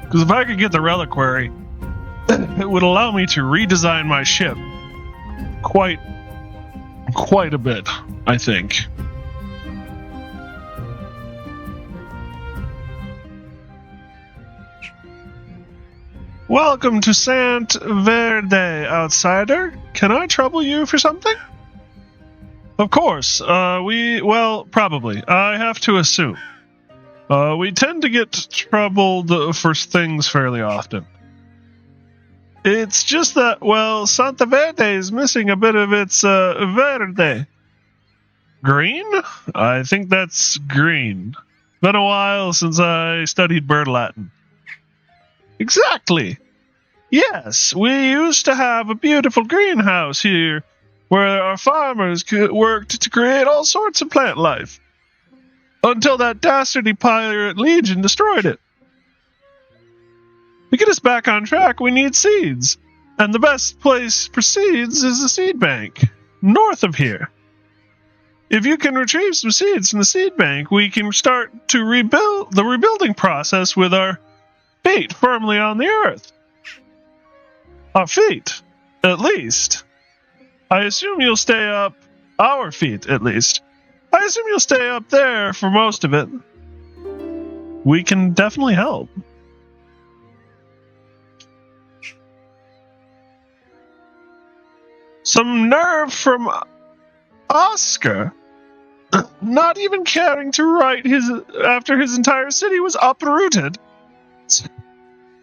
Because if I could get the reliquary, it would allow me to redesign my ship quite a bit, I think. Welcome to Sant Verde, outsider. Can I trouble you for something? Of course. Well, probably. I have to assume. We tend to get troubled for things fairly often. It's just that, well, Santa Verde is missing a bit of its verde. Green? I think that's green. Been a while since I studied bird Latin. Exactly. Yes, we used to have a beautiful greenhouse here where our farmers worked to create all sorts of plant life. Until that dastardly pirate legion destroyed it. To get us back on track, we need seeds. And the best place for seeds is the seed bank, north of here. If you can retrieve some seeds from the seed bank, we can start to rebuild the rebuilding process with our feet firmly on the earth. Our feet, at least. I assume you'll stay up, our feet at least. I assume you'll stay up there for most of it. We can definitely help. Some nerve from Oscar. Not even caring to write after his entire city was uprooted.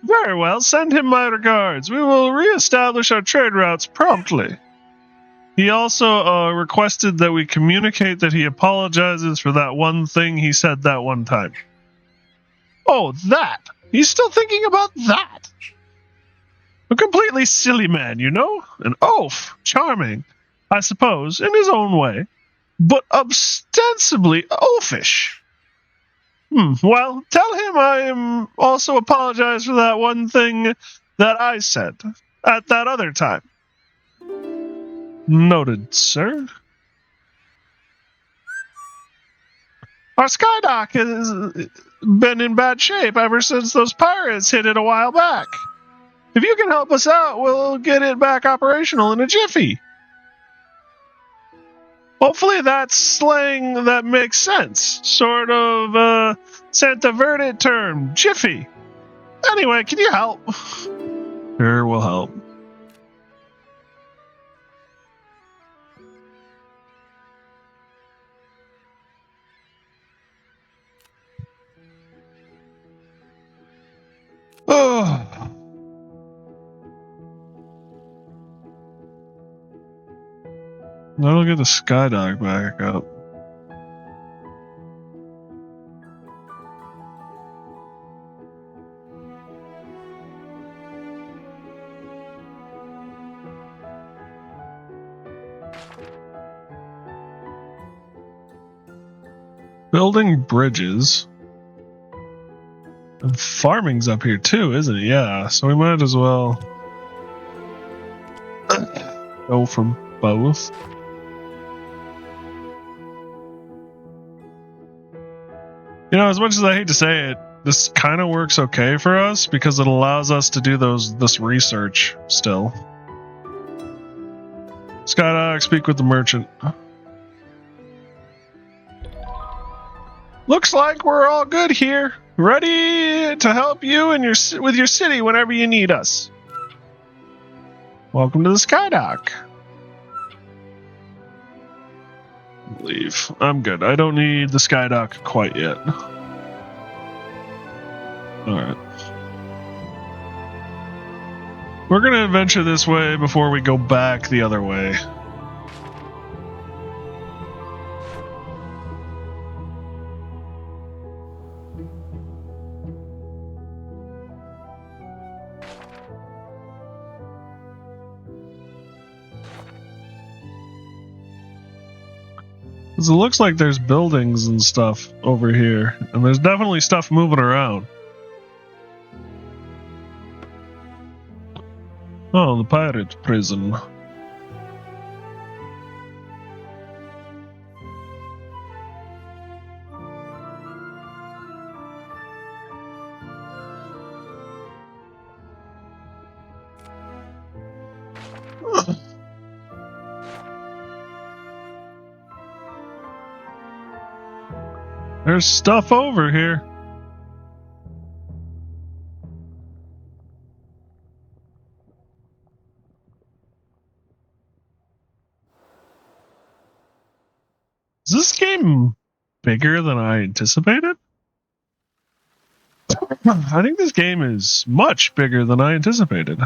Very well, send him my regards. We will reestablish our trade routes promptly. He also requested that we communicate that he apologizes for that one thing he said that one time. Oh, that! He's still thinking about that! A completely silly man, you know? An oaf. Charming, I suppose, in his own way. But ostensibly oafish. Well, tell him I am also apologize for that one thing that I said at that other time. Noted, sir. Our skydock has been in bad shape ever since those pirates hit it a while back. If you can help us out, we'll get it back operational in a jiffy. Hopefully that's slang that makes sense. Sort of Santa Verde term, jiffy. Anyway, can you help? Sure, we'll help. Oh. That'll get the skydog back up. Building bridges. And farming's up here too, isn't it? Yeah, so we might as well go from both. You know, as much as I hate to say it, this kind of works okay for us because it allows us to do this research still. Skydog, speak with the merchant. Looks like we're all good here. Ready to help you and with your city whenever you need us. Welcome to the Skydock. Leave. I'm good. I don't need the Skydock quite yet. Alright. We're gonna adventure this way before we go back the other way. Because it looks like there's buildings and stuff over here, and there's definitely stuff moving around. Oh, the pirate prison. There's stuff over here. Is this game bigger than I anticipated? I think this game is much bigger than I anticipated.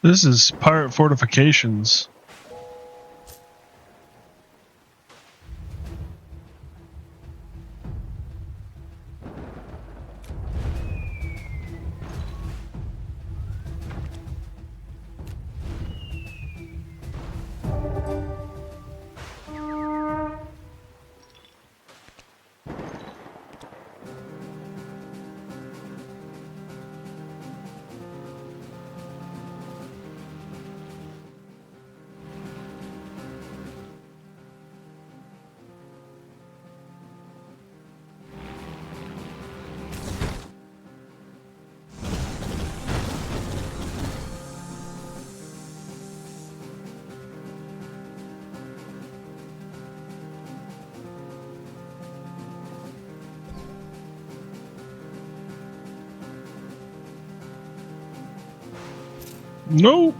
This is pirate fortifications. Nope.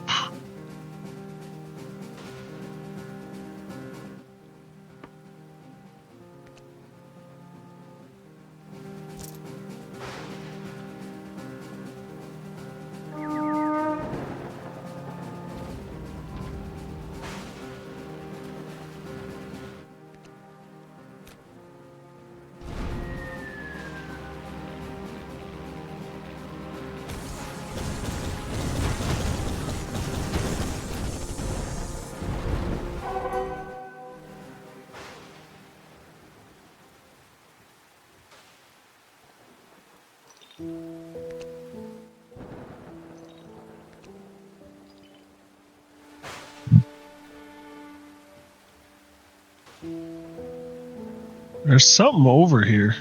There's something over here.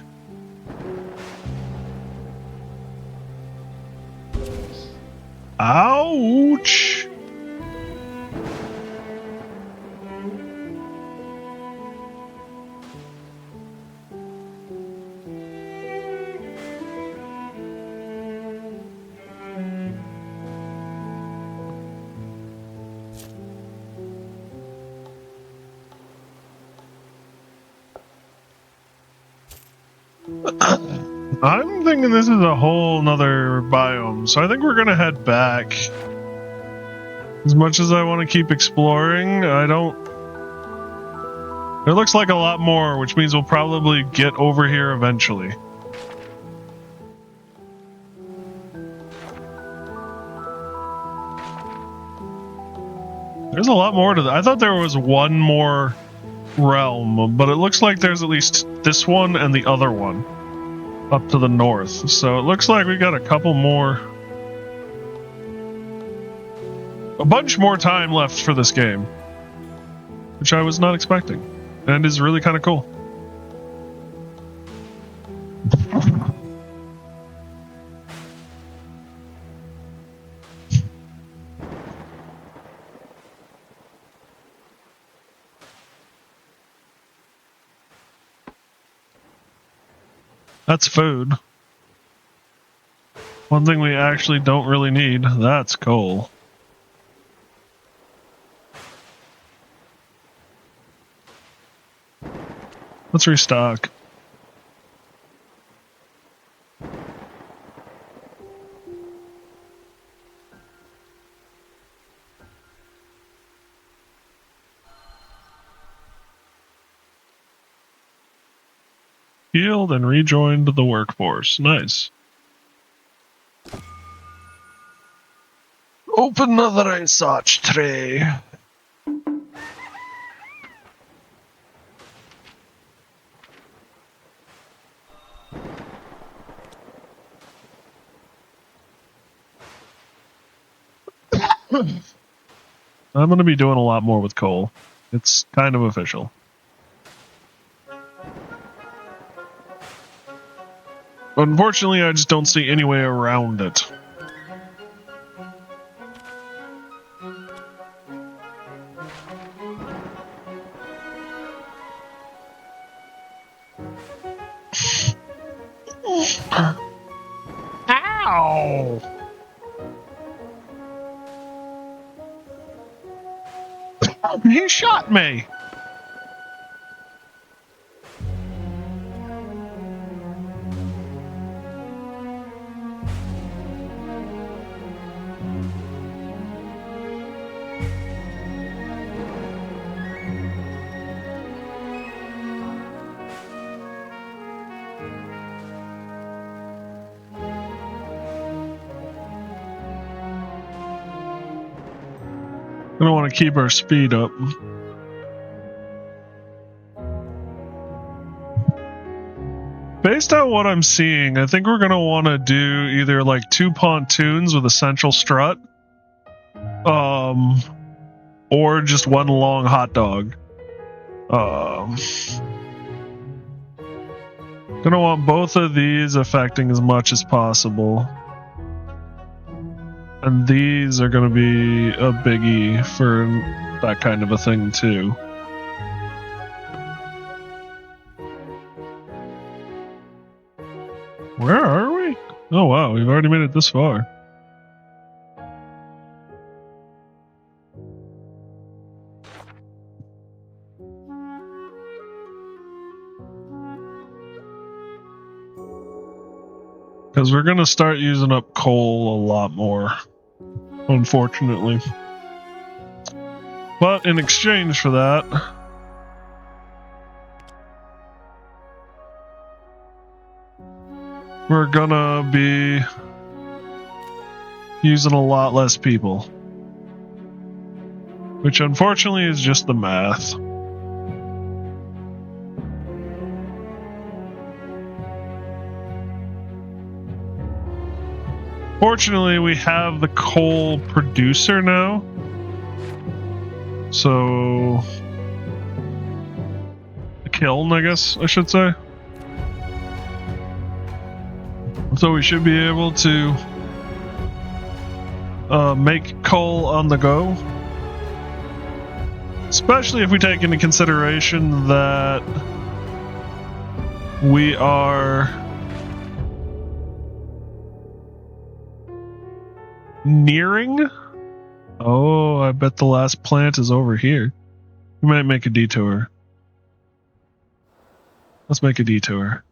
Ouch! I'm thinking this is a whole nother biome, so I think we're gonna head back. As much as I want to keep exploring, I don't... It looks like a lot more, which means we'll probably get over here eventually. There's a lot more to that. I thought there was one more realm, but it looks like there's at least this one and the other one up to the north. So it looks like we got a couple more... A bunch more time left for this game, which I was not expecting, and is really kind of cool. That's food. One thing we actually don't really need, that's coal. Let's restock. Healed and rejoined the workforce. Nice. Open another research tray. I'm going to be doing a lot more with coal. It's kind of official. Unfortunately, I just don't see any way around it. Ow! He shot me! I don't want to keep our speed up. Based on what I'm seeing, I think we're going to want to do either like 2 pontoons with a central strut, or just one long hot dog. Gonna want both of these affecting as much as possible. And these are going to be a biggie for that kind of a thing, too. Where are we? Oh, wow. We've already made it this far. Because we're going to start using up coal a lot more. Unfortunately. But in exchange for that, we're gonna be using a lot less people. Which unfortunately is just the math. Fortunately, we have the coal producer now. So... the kiln, I guess I should say. So we should be able to make coal on the go. Especially if we take into consideration that we are... nearing? Oh, I bet the last plant is over here. We might make a detour. Let's make a detour.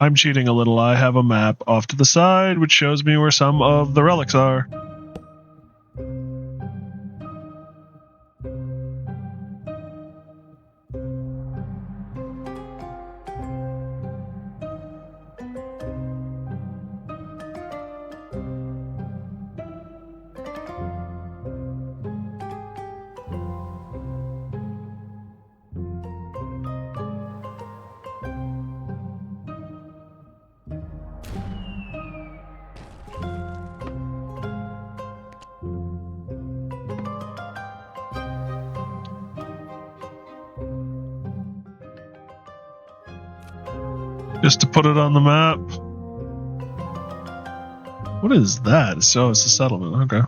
I'm cheating a little. I have a map off to the side, which shows me where some of the relics are. Just to put it on the map. What is that? So it's a settlement. Okay.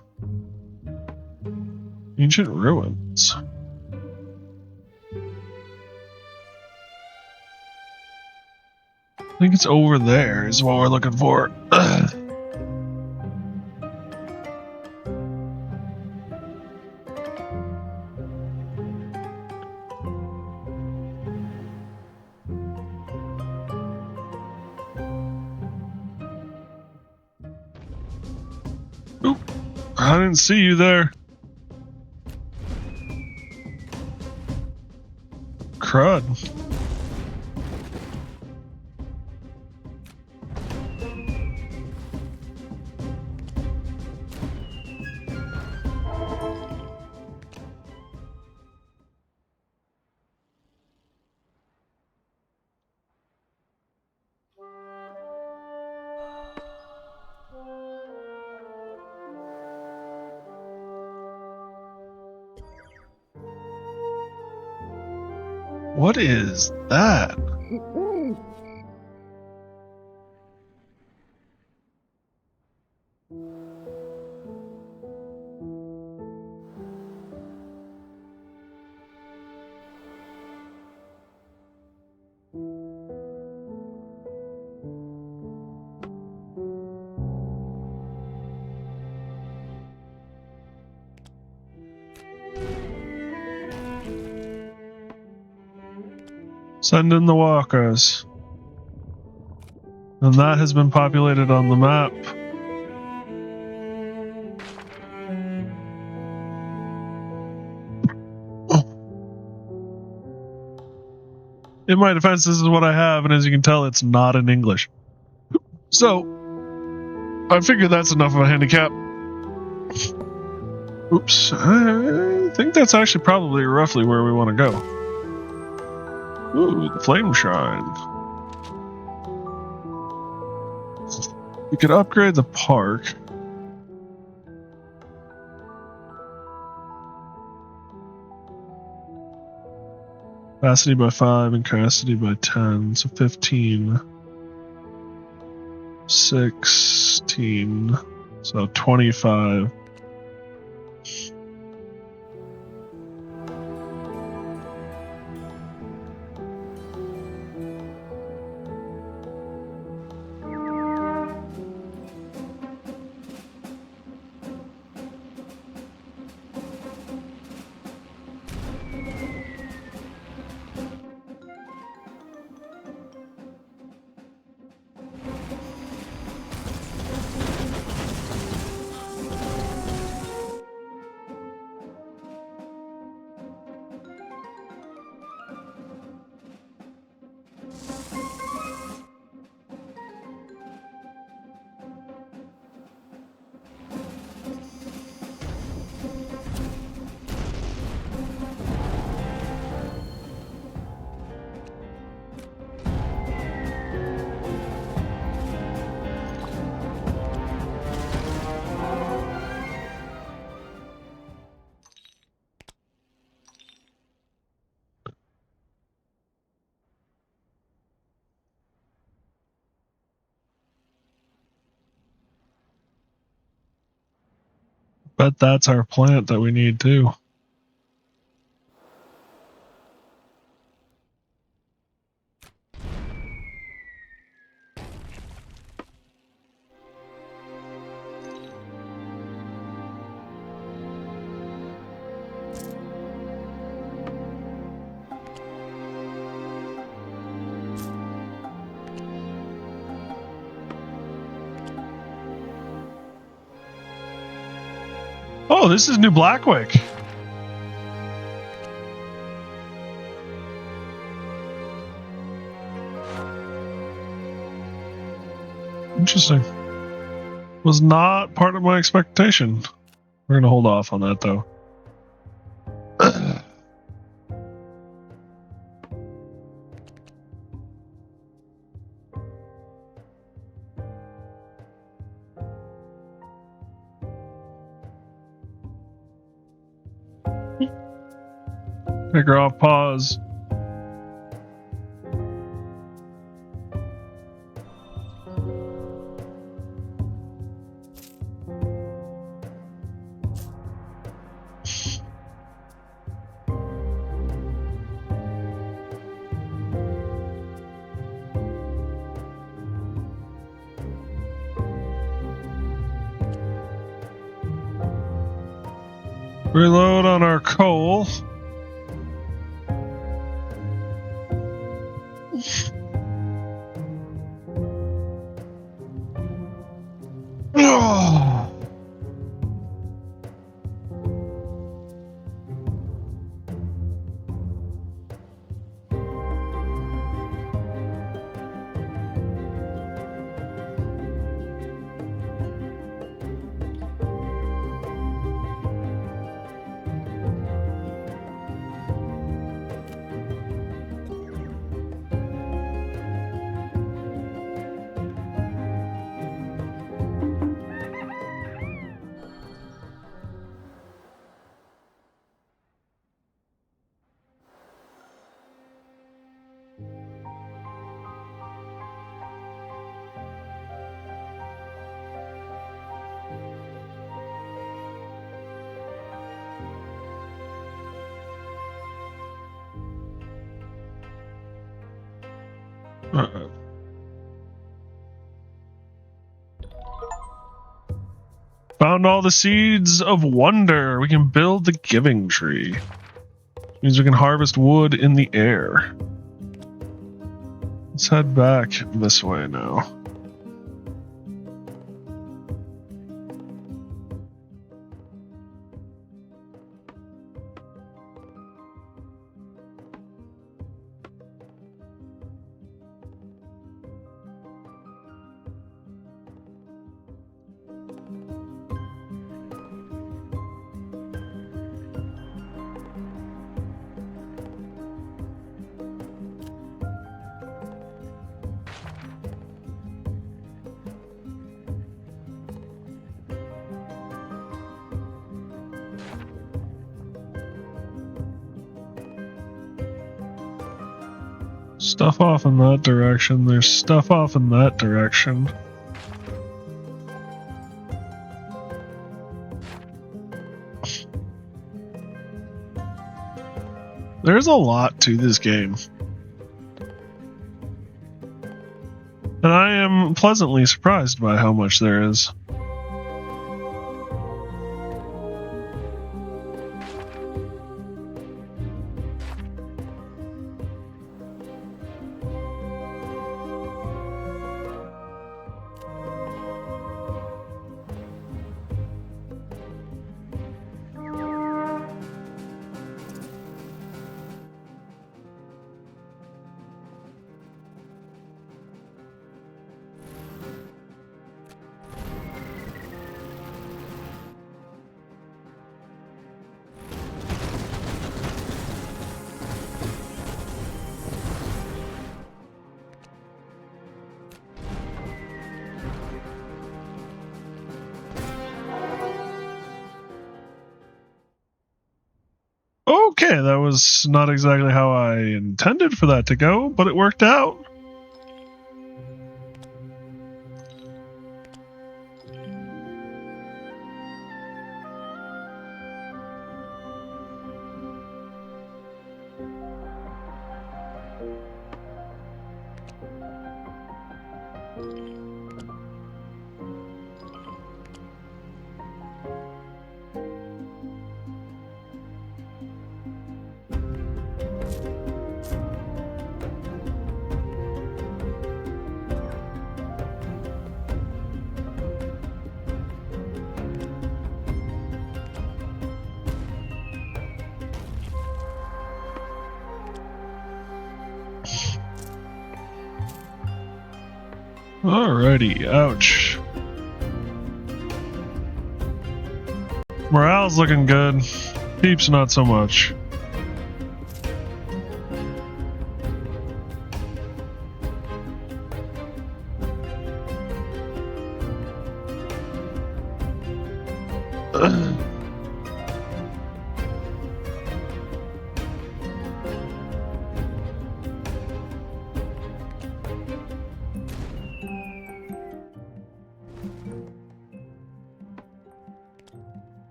Ancient ruins. I think it's over there is what we're looking for. Oop, I didn't see you there. Crud. What is that? Send in the walkers. And that has been populated on the map. In my defense, this is what I have, and as you can tell, it's not in English. So, I figured that's enough of a handicap. Oops. I think that's actually probably roughly where we want to go. Ooh, the Flame Shrine. We could upgrade the park. Capacity by 5 and capacity by 10, so 15. 16, so 25. Bet that's our plant that we need too. Oh, this is New Blackwick. Interesting. Was not part of my expectation. We're gonna hold off on that though. Take her off pause. Reload on our coal. Found all the seeds of wonder. We can build the giving tree. Means we can harvest wood in the air. Let's head back this way now. Stuff off in that direction. There's stuff off in that direction. There's a lot to this game. And I am pleasantly surprised by how much there is. Okay, that was not exactly how I intended for that to go, but it worked out. Alrighty, ouch. Morale's looking good. Peeps not so much.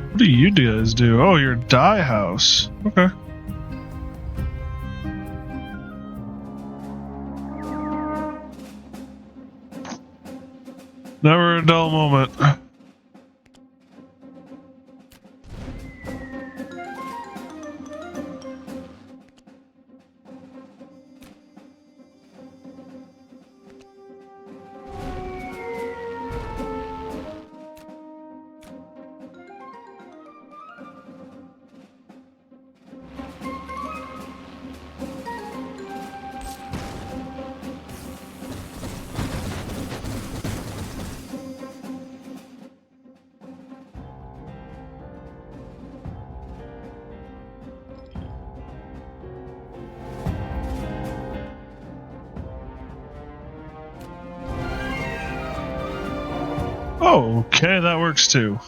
What do you guys do? Oh, you're a dye house. Okay. Never a dull moment. Oh, okay, that works too.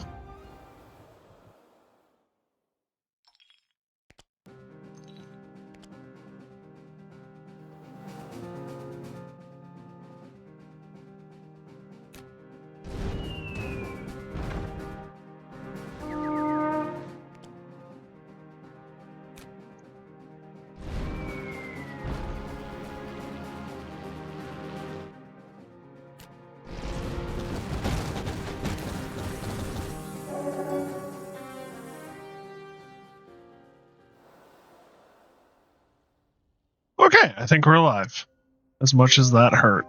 Okay, I think we're alive. As much as that hurt.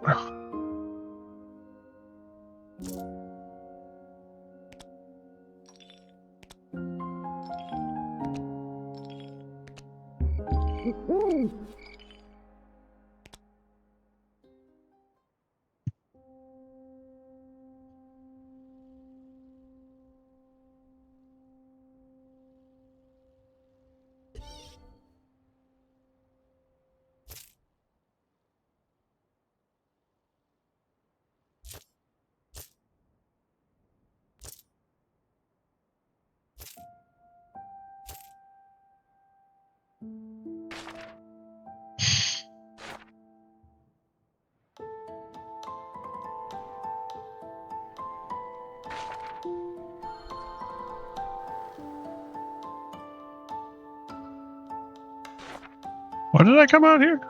Why did I come out here?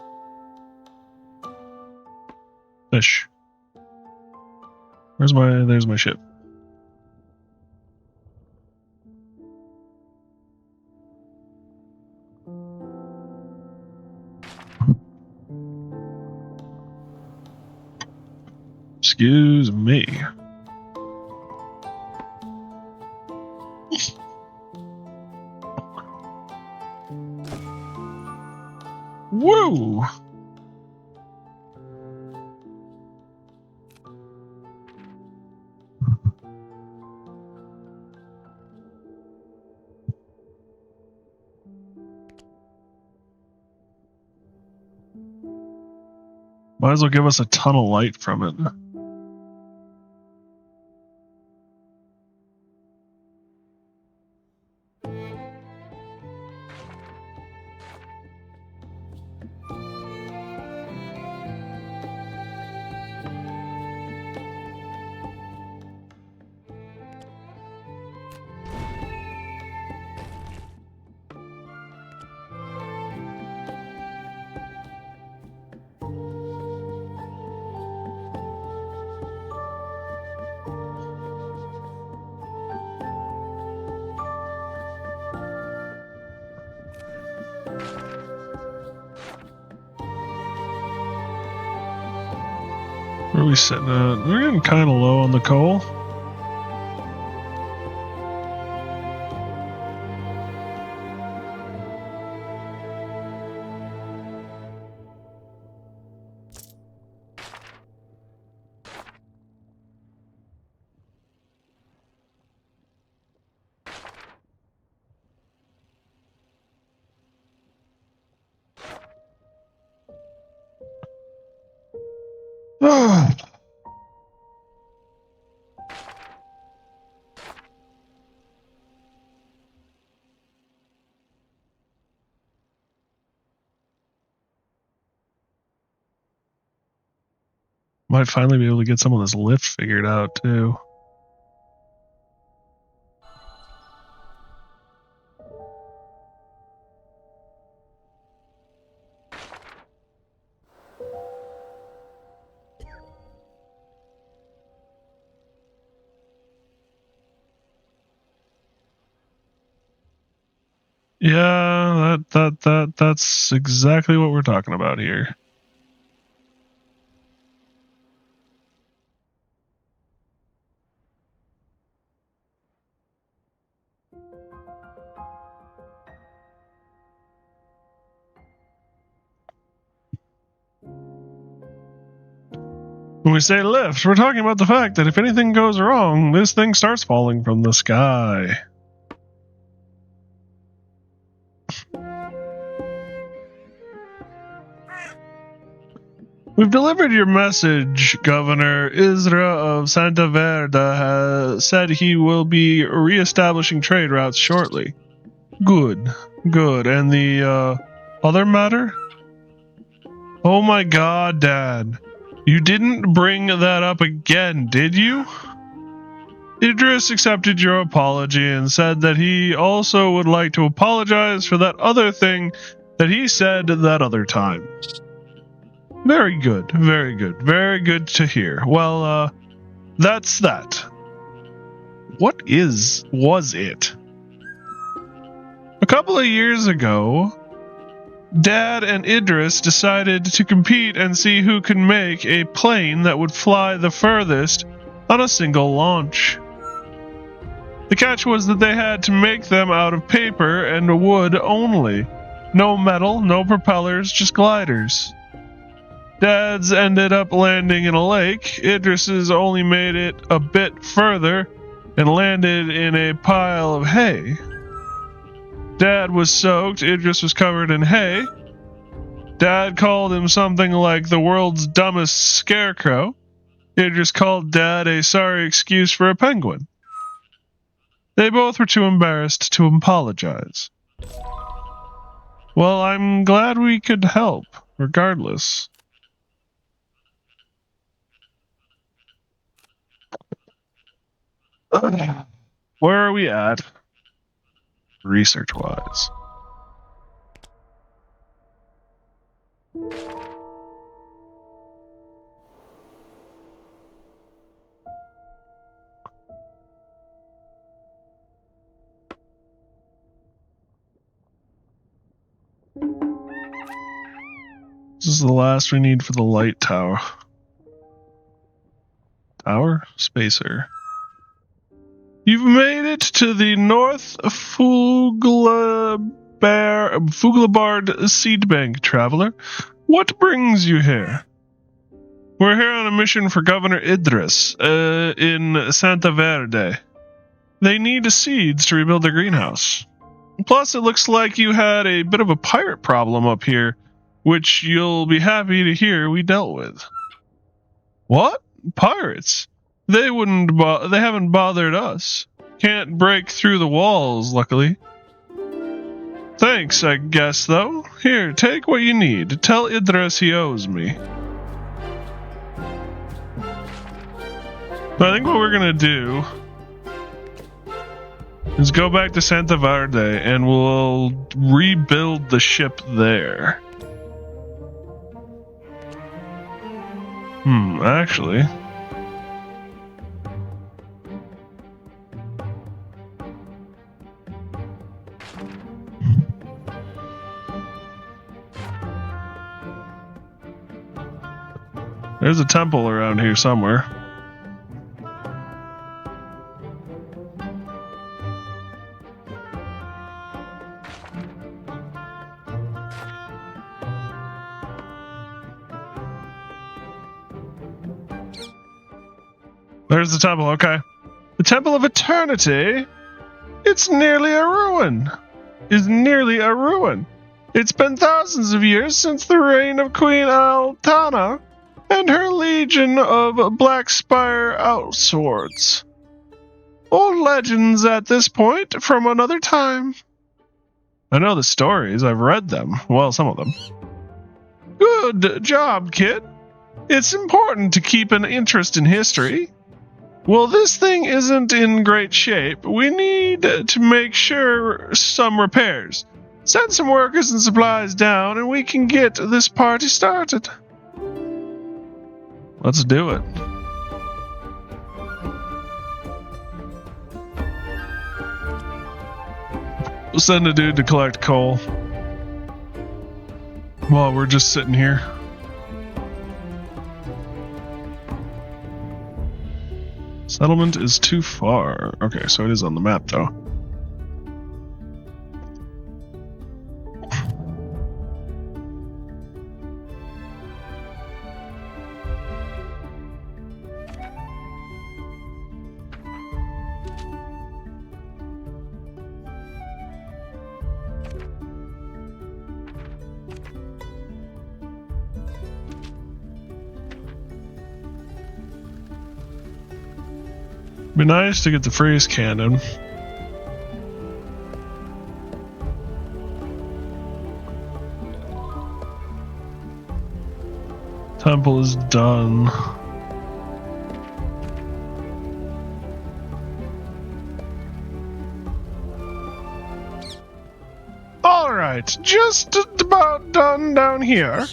Fish. There's my ship. Excuse me. Woo! Might as well give us a ton of light from it. Where are we sitting at? We're getting kind of low on the coal. Might finally be able to get some of this lift figured out too. Yeah, that's exactly what we're talking about here. When we say lift, we're talking about the fact that if anything goes wrong, this thing starts falling from the sky. We've delivered your message. Governor Isra of Santa Verda has said he will be re-establishing trade routes shortly. Good. And the other matter? Oh my god, Dad. You didn't bring that up again, did you? Idris accepted your apology and said that he also would like to apologize for that other thing that he said that other time. Very good to hear. Well, that's that. What was it? A couple of years ago, Dad and Idris decided to compete and see who could make a plane that would fly the furthest on a single launch. The catch was that they had to make them out of paper and wood only. No metal, no propellers, just gliders. Dad's ended up landing in a lake. Idris's only made it a bit further and landed in a pile of hay. Dad was soaked. Idris was covered in hay. Dad called him something like the world's dumbest scarecrow. Idris called Dad a sorry excuse for a penguin. They both were too embarrassed to apologize. Well, I'm glad we could help, regardless. Where are we at, research-wise? This is the last we need for the light tower. Tower? Spacer. You've made it to the North Fuglabard seed bank, traveler. What brings you here? We're here on a mission for Governor Idris in Santa Verde. They need seeds to rebuild their greenhouse. Plus, it looks like you had a bit of a pirate problem up here, which you'll be happy to hear we dealt with. What? Pirates? They haven't bothered us. Can't break through the walls, luckily. Thanks, I guess, though. Here, take what you need. Tell Idris he owes me. I think what we're gonna do is go back to Santa Verde and we'll rebuild the ship there. Actually. There's a temple around here somewhere. There's the temple, okay. The Temple of Eternity? It's nearly a ruin. It's been thousands of years since the reign of Queen Altana and her legion of Black Spire outswords. Old legends at this point from another time. I know the stories, I've read them. Well, some of them. Good job, kid. It's important to keep an interest in history. Well, this thing isn't in great shape. We need to make sure some repairs. Send some workers and supplies down and we can get this party started. Let's do it. We'll send a dude to collect coal. While we're just sitting here. Settlement is too far. Okay, so it is on the map, though. Be nice to get the freeze cannon. Temple is done. Alright, just about done down here.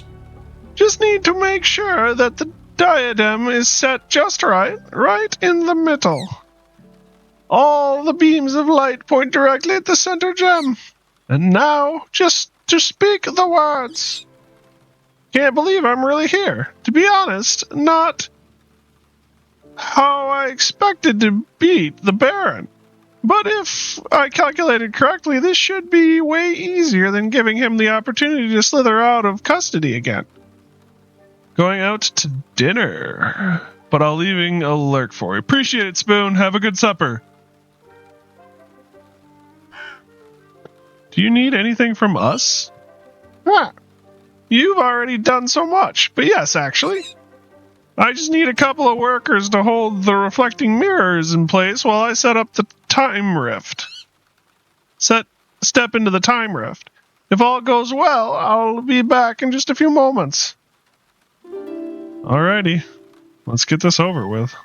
Just need to make sure that the diadem is set just right in the middle. All the beams of light point directly at the center gem. And now, just to speak the words. Can't believe I'm really here. To be honest, not how I expected to beat the Baron. But if I calculated correctly, this should be way easier than giving him the opportunity to slither out of custody again. Going out to dinner. But I'll leaving a alert for you. Appreciate it, Spoon. Have a good supper. Do you need anything from us? Huh. You've already done so much. But yes, actually. I just need a couple of workers to hold the reflecting mirrors in place while I set up the time rift. Step into the time rift. If all goes well, I'll be back in just a few moments. Alrighty, let's get this over with.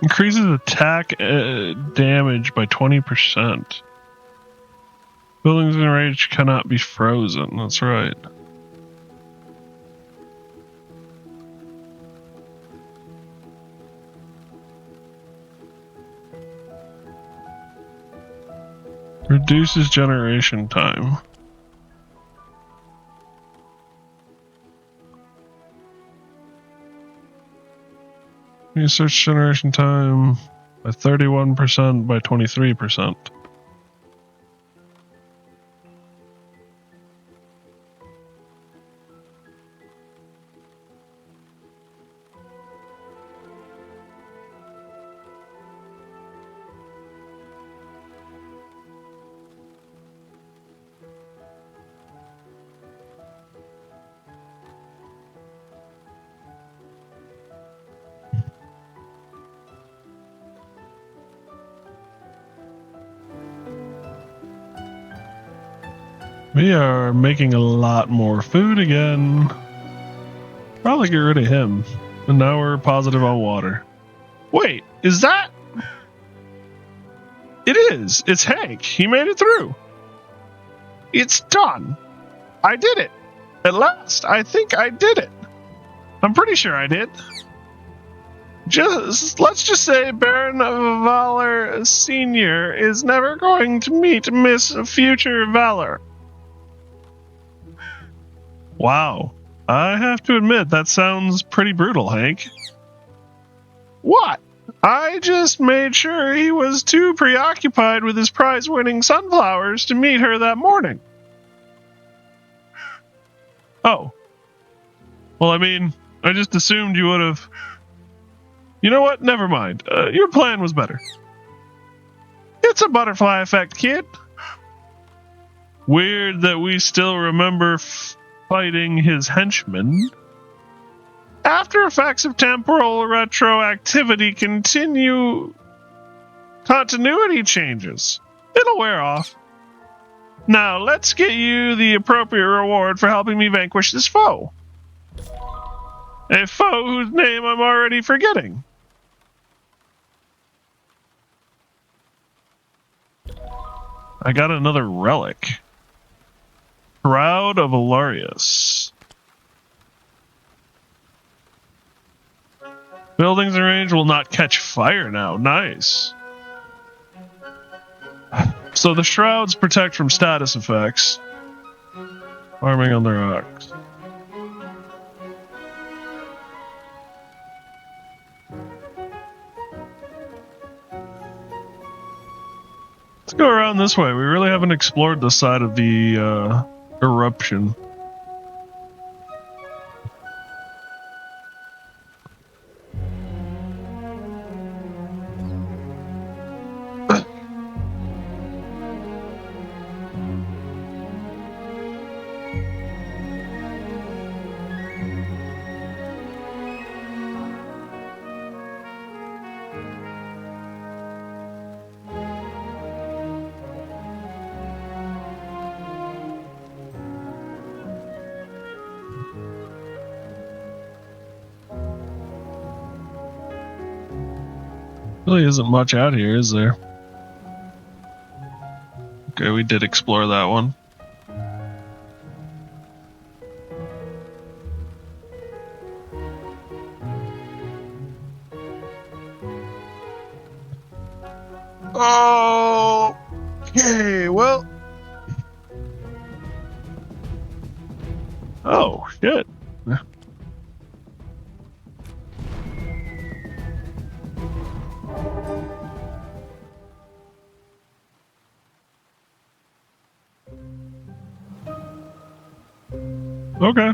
Increases attack damage by 20%. Buildings in range cannot be frozen. That's right. Reduces generation time. Research generation time by 31% by 23%. We are making a lot more food again. Probably get rid of him. And now we're positive on water. Wait, is that... It is. It's Hank. He made it through. It's done. I did it. At last. I think I did it. I'm pretty sure I did. Let's just say Baron Valor Sr. is never going to meet Miss Future Valor. Wow. I have to admit, that sounds pretty brutal, Hank. What? I just made sure he was too preoccupied with his prize-winning sunflowers to meet her that morning. Oh. Well, I mean, I just assumed you would have... You know what? Never mind. Your plan was better. It's a butterfly effect, kid. Weird that we still remember fighting his henchmen. After effects of temporal retroactivity continuity changes. It'll wear off. Now, let's get you the appropriate reward for helping me vanquish this foe. A foe whose name I'm already forgetting. I got another relic. Shroud of Alarius. Buildings and range will not catch fire now. Nice. So the shrouds protect from status effects. Farming on the rocks. Let's go around this way. We really haven't explored the side of the eruption. Really isn't much out here, is there? Okay, we did explore that one. Oh, okay, well. Oh, shit. Okay.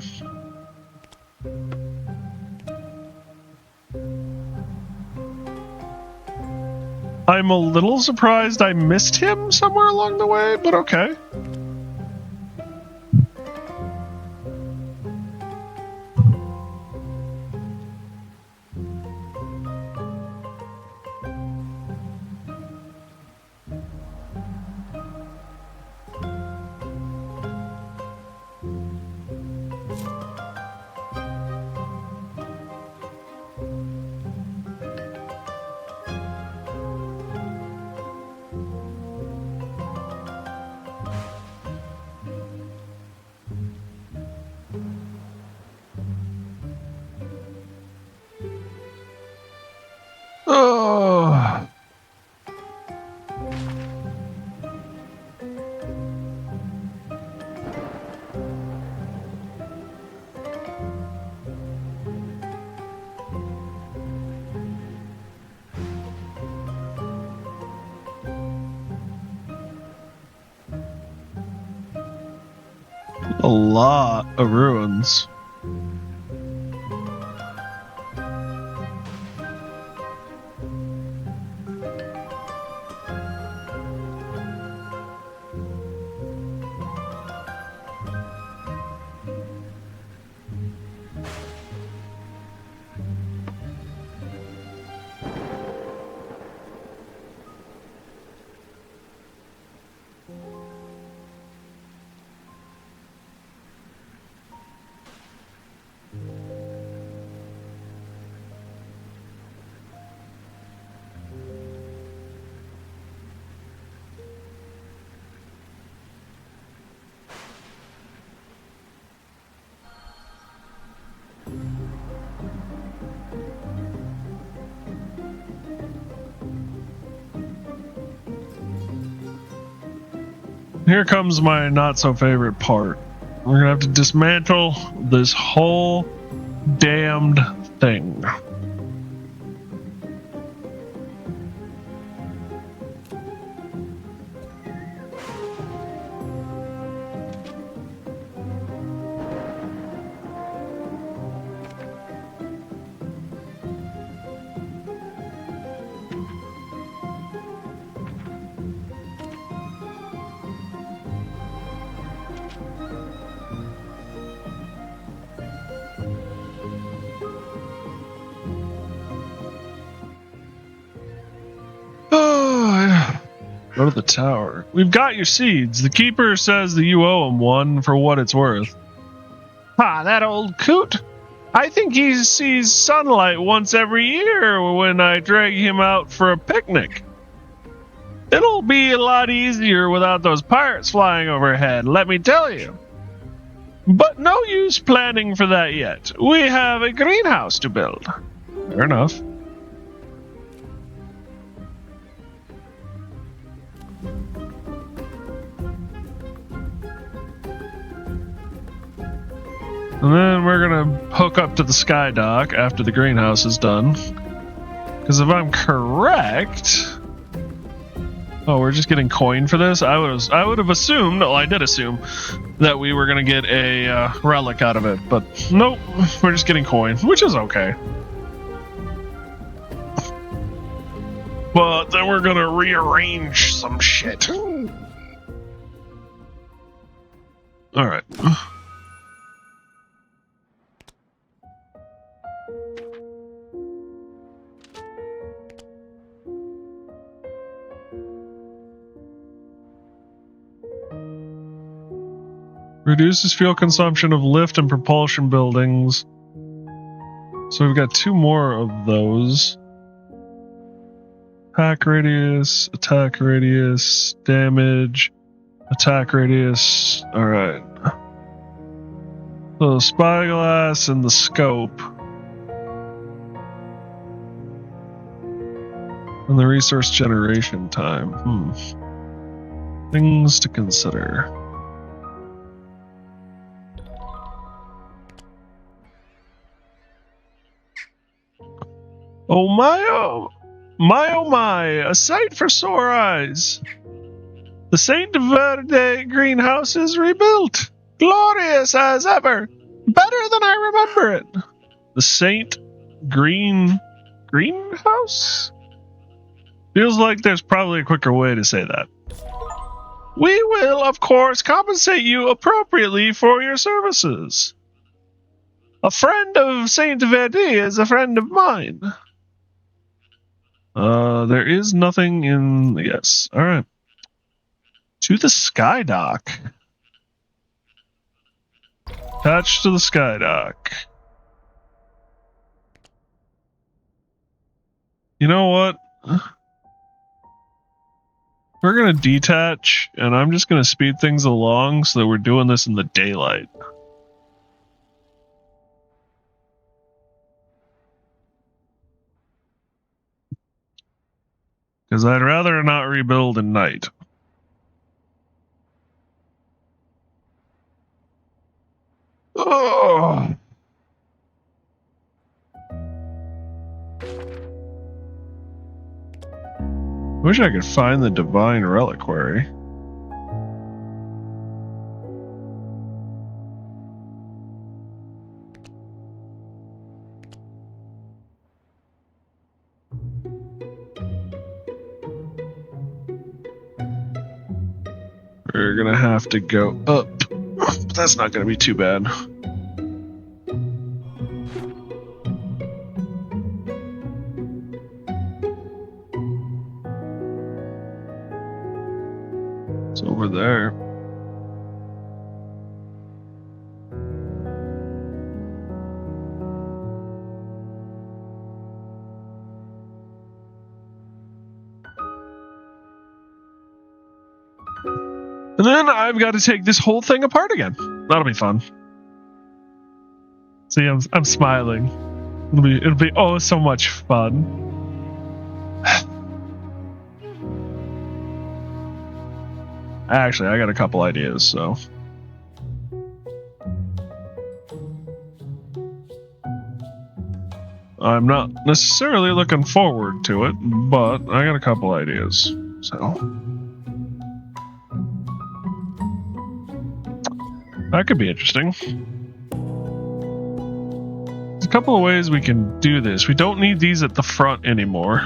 I'm a little surprised I missed him somewhere along the way, but okay. Oh. A lot of ruins. Here comes my not so favorite part. We're gonna have to dismantle this whole damned thing. Go to the tower. We've got your seeds. The keeper says that you owe him one for what it's worth. Ha, that old coot. I think he sees sunlight once every year when I drag him out for a picnic. It'll be a lot easier without those pirates flying overhead, let me tell you. But no use planning for that yet. We have a greenhouse to build. Fair enough. And then we're gonna hook up to the sky dock after the greenhouse is done. Because if I'm correct... Oh, we're just getting coin for this? I would have assumed, well, I did assume, that we were gonna get a relic out of it. But nope, we're just getting coin, which is okay. But then we're gonna rearrange some shit. Alright. Reduces fuel consumption of lift and propulsion buildings. So we've got 2 more of those. Attack radius, damage, attack radius. Alright. So spyglass and the scope. And the resource generation time. Things to consider. Oh my, a sight for sore eyes. The Saint Verde greenhouse is rebuilt. Glorious as ever. Better than I remember it. The Saint Greenhouse? Feels like there's probably a quicker way to say that. We will, of course, compensate you appropriately for your services. A friend of Saint Verde is a friend of mine. There is nothing in... Yes, alright. To the sky dock. Attached to the sky dock. You know what? We're gonna detach, and I'm just gonna speed things along so that we're doing this in the daylight. Because I'd rather not rebuild at night. Oh. Wish I could find the divine reliquary. We're gonna have to go up, but that's not gonna be too bad. It's over there. And then I've got to take this whole thing apart again. That'll be fun. See, I'm smiling. It'll be oh so much fun. Actually, I got a couple ideas, so. I'm not necessarily looking forward to it, but I got a couple ideas, so. That could be interesting. There's a couple of ways we can do this. We don't need these at the front anymore.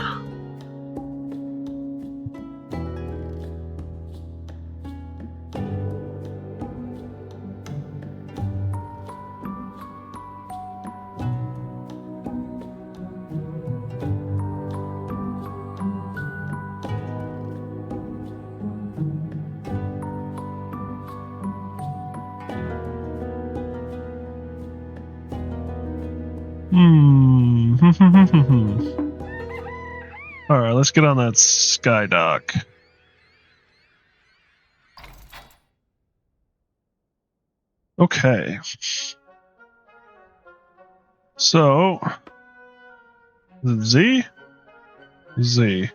Alright, let's get on that sky dock. Okay. So, Z? Z.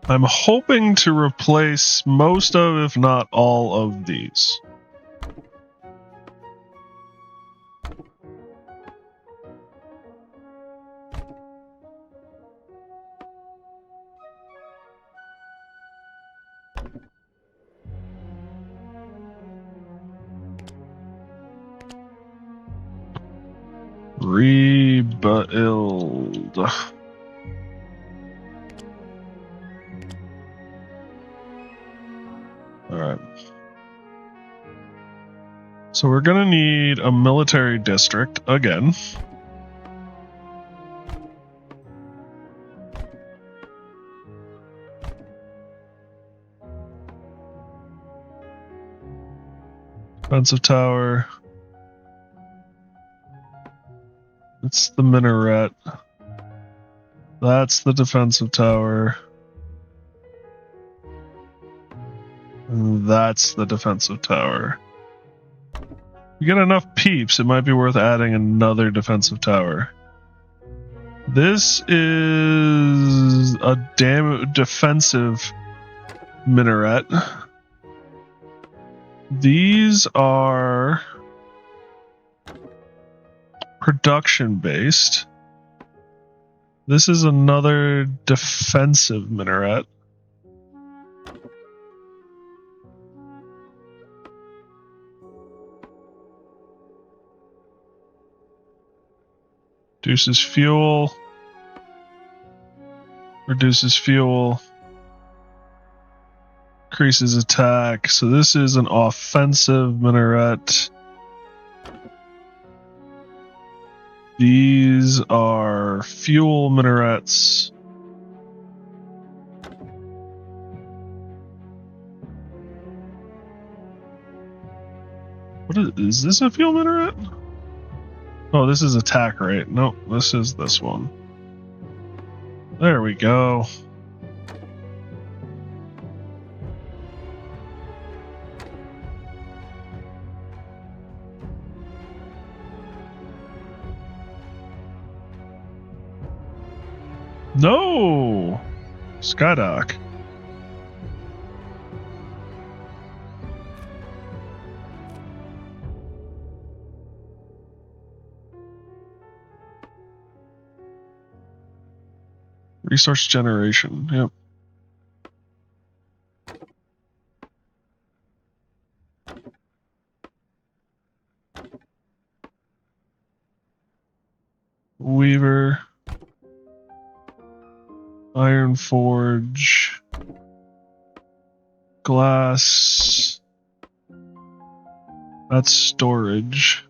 I'm hoping to replace most of, if not all of these. Rebuild. Alright. So we're gonna need a military district again. Defensive tower. It's the minaret. That's the defensive tower. And that's the defensive tower. If you get enough peeps, it might be worth adding another defensive tower. This is a defensive minaret. These are production based. This is another defensive minaret. Reduces fuel. Reduces fuel. Increases attack. So this is an offensive minaret. These are fuel minarets. What is this a fuel minaret? Oh, this is attack rate. Nope, this is this one. There we go. No! Skydock. Resource generation, yep. Weaver. Iron forge. Glass. That's storage.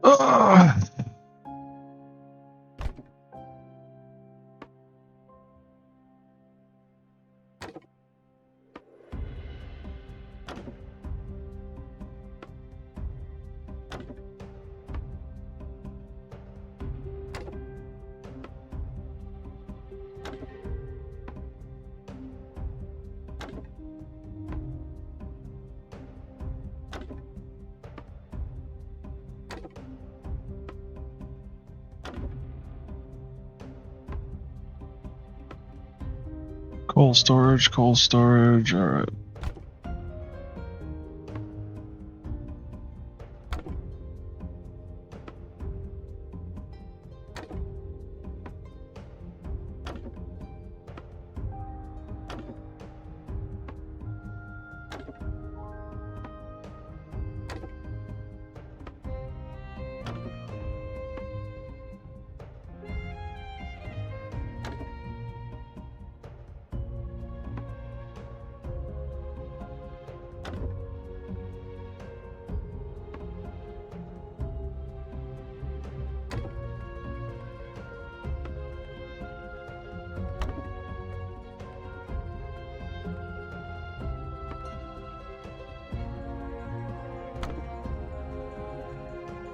Ugh. Coal storage, coal storage. All right.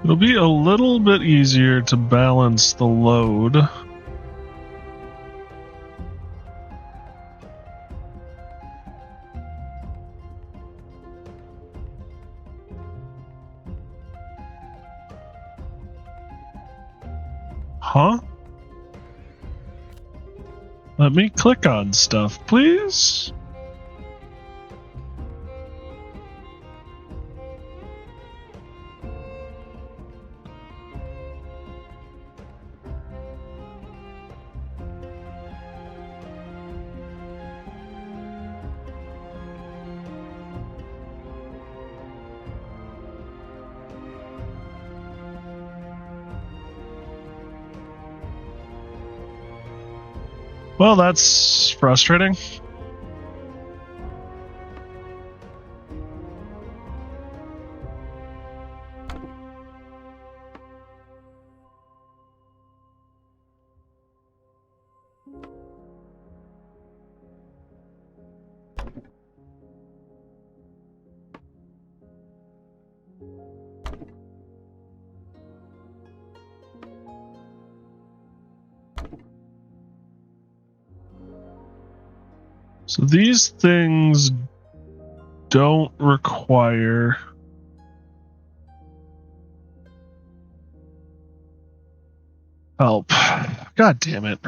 It'll be a little bit easier to balance the load. Huh? Let me click on stuff, please. Well, that's frustrating. So these things don't require help. God damn it.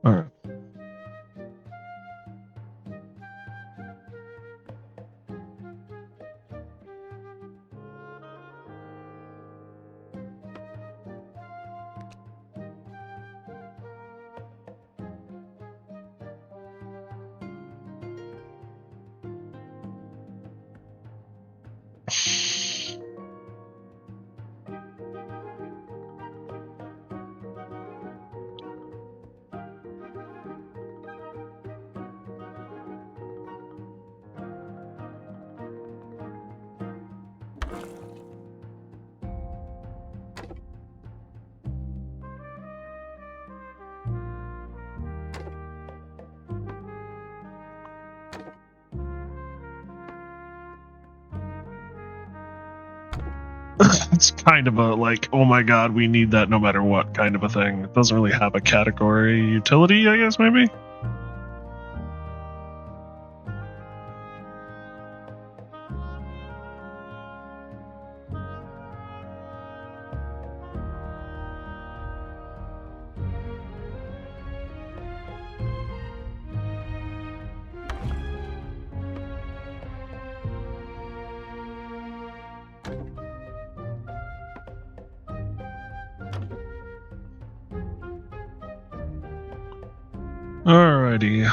All right. It's kind of a like, oh my god, we need that no matter what kind of a thing. It doesn't really have a category utility, I guess, maybe? Alrighty.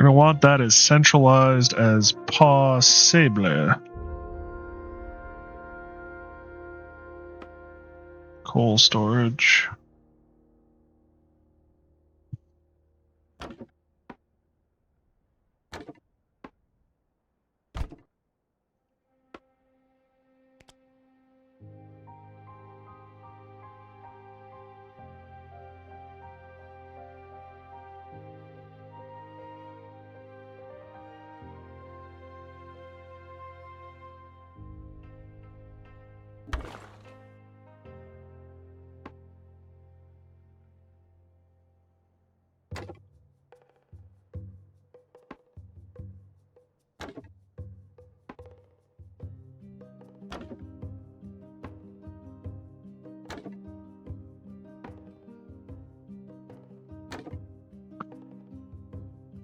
going to want that as centralized as possible. Coal storage.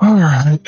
All right.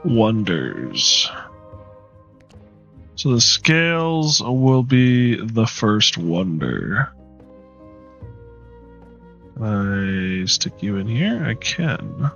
Wonders. So the scales will be the first wonder. Can I stick you in here? I can.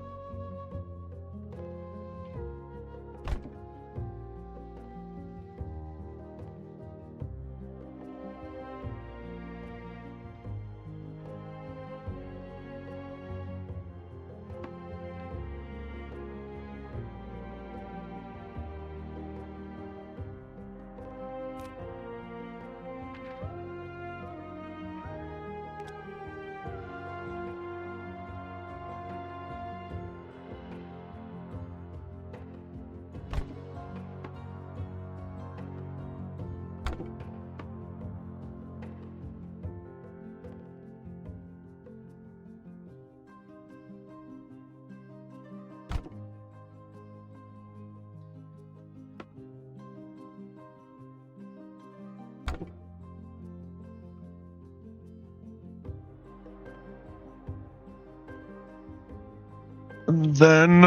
And then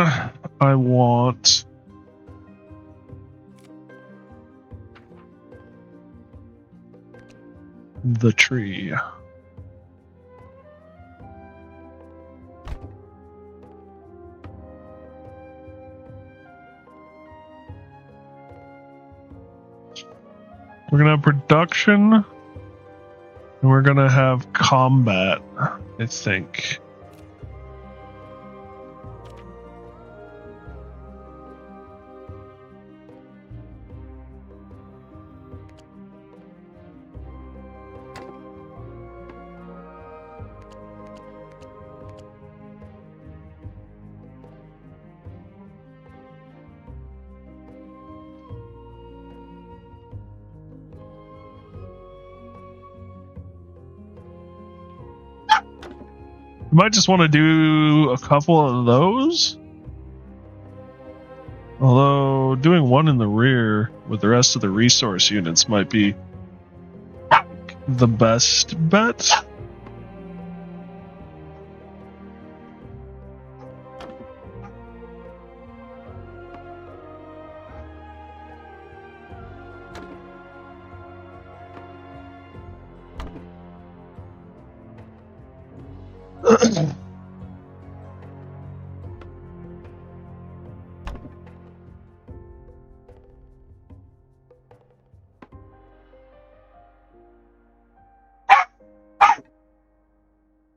I want the tree. We're gonna have production, and we're gonna have combat, I think. You might just want to do a couple of those. Although doing one in the rear with the rest of the resource units might be the best bet.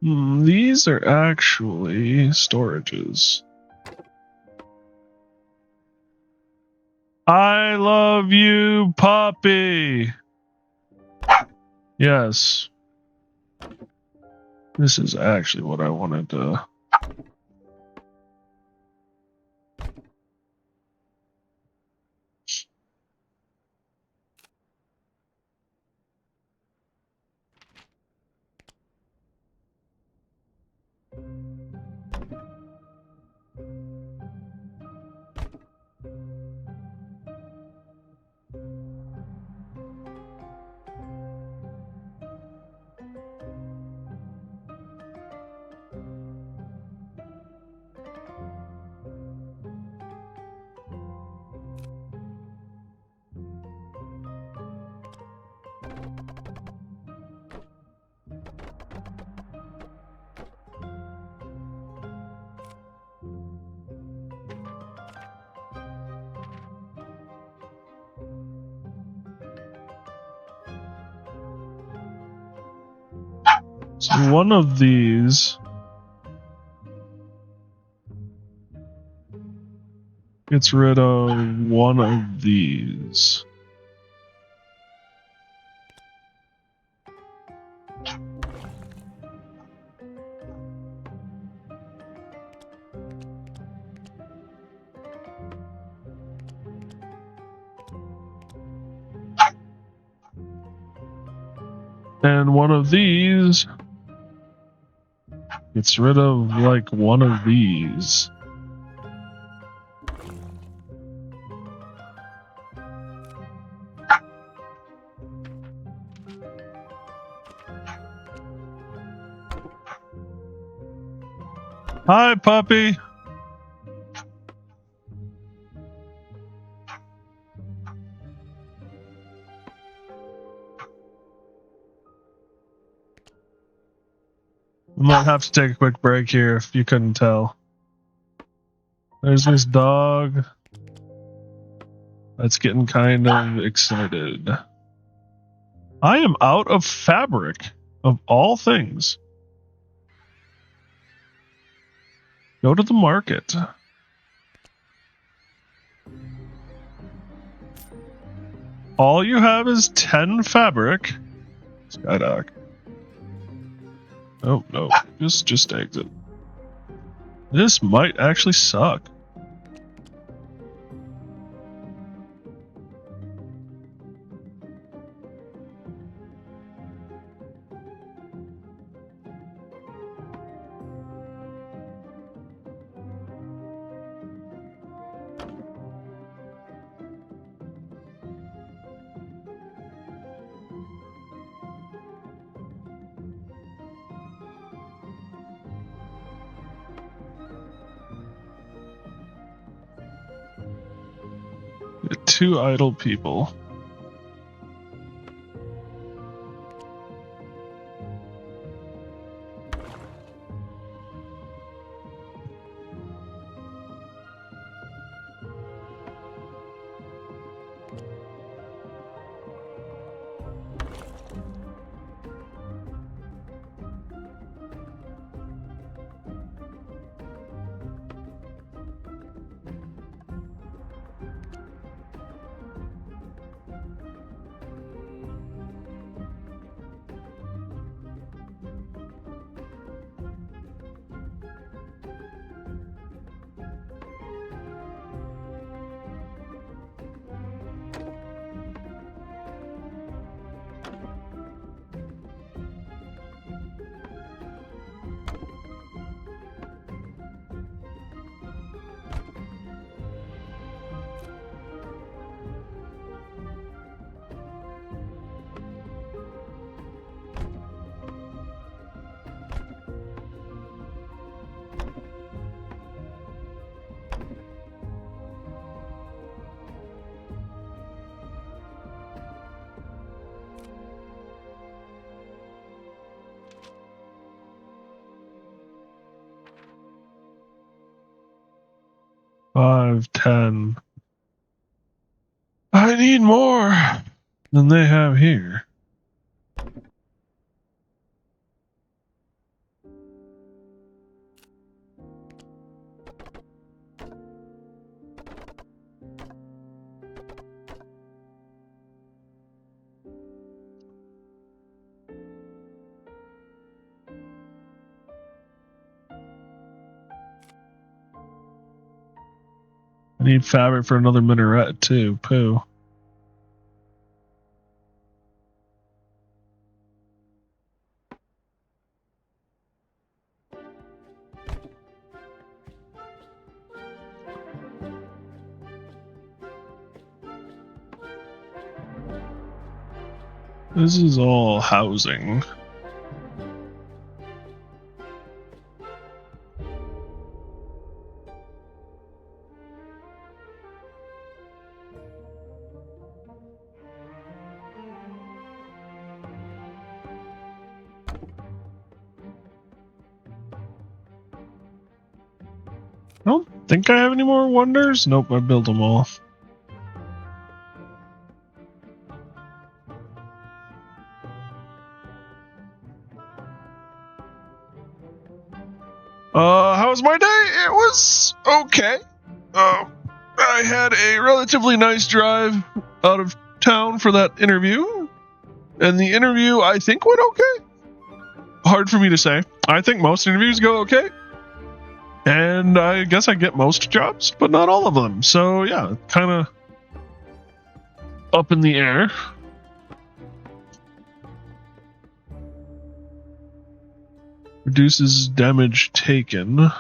These are actually storages. I love you, puppy. Yes. This is actually what I wanted to... So one of these gets rid of one of these. And one of these gets rid of, like, one of these. Hi, puppy. I might have to take a quick break here if you couldn't tell. There's this dog that's getting kind of excited. I am out of fabric, of all things. Go to the market. All you have is 10 fabric. Skydock. Oh, no. Just exit. This might actually suck. Two idle people. Five, 10. I need more than they have here. Need fabric for another minaret too. Poo. This is all housing. I don't think I have any more wonders. Nope, I built them all. How was my day? It was okay. I had a relatively nice drive out of town for that interview. And the interview, I think, went okay. Hard for me to say. I think most interviews go okay. And I guess I get most jobs, but not all of them. So, yeah, kind of up in the air. Reduces damage taken.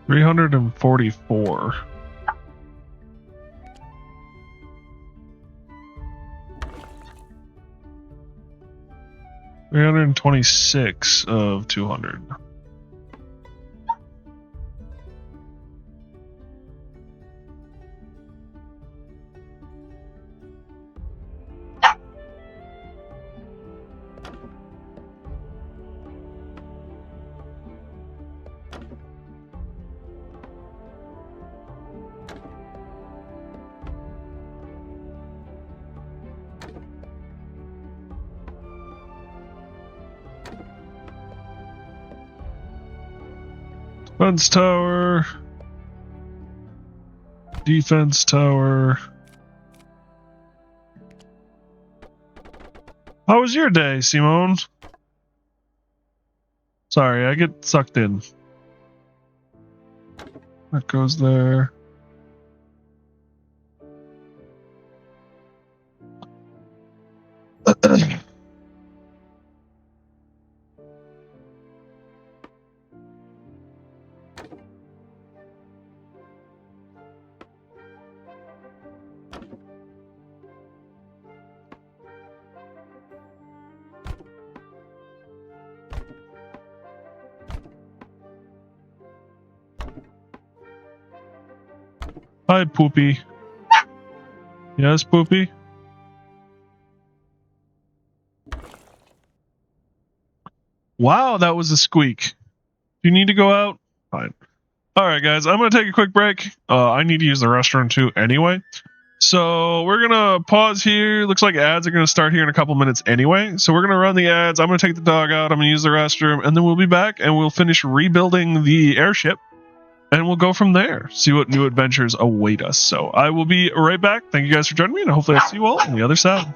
$344. $326 of 200. Defense tower. Defense tower. How was your day, Simone? Sorry, I get sucked in. That goes there. Hi, Poopy. Yes, Poopy? Wow, that was a squeak. Do you need to go out? Fine. Alright, guys, I'm going to take a quick break. I need to use the restroom too anyway. So we're going to pause here. Looks like ads are going to start here in a couple minutes anyway. So we're going to run the ads. I'm going to take the dog out. I'm going to use the restroom. And then we'll be back and we'll finish rebuilding the airship. And we'll go from there. See what new adventures await us. So I will be right back. Thank you guys for joining me. And hopefully I'll see you all on the other side.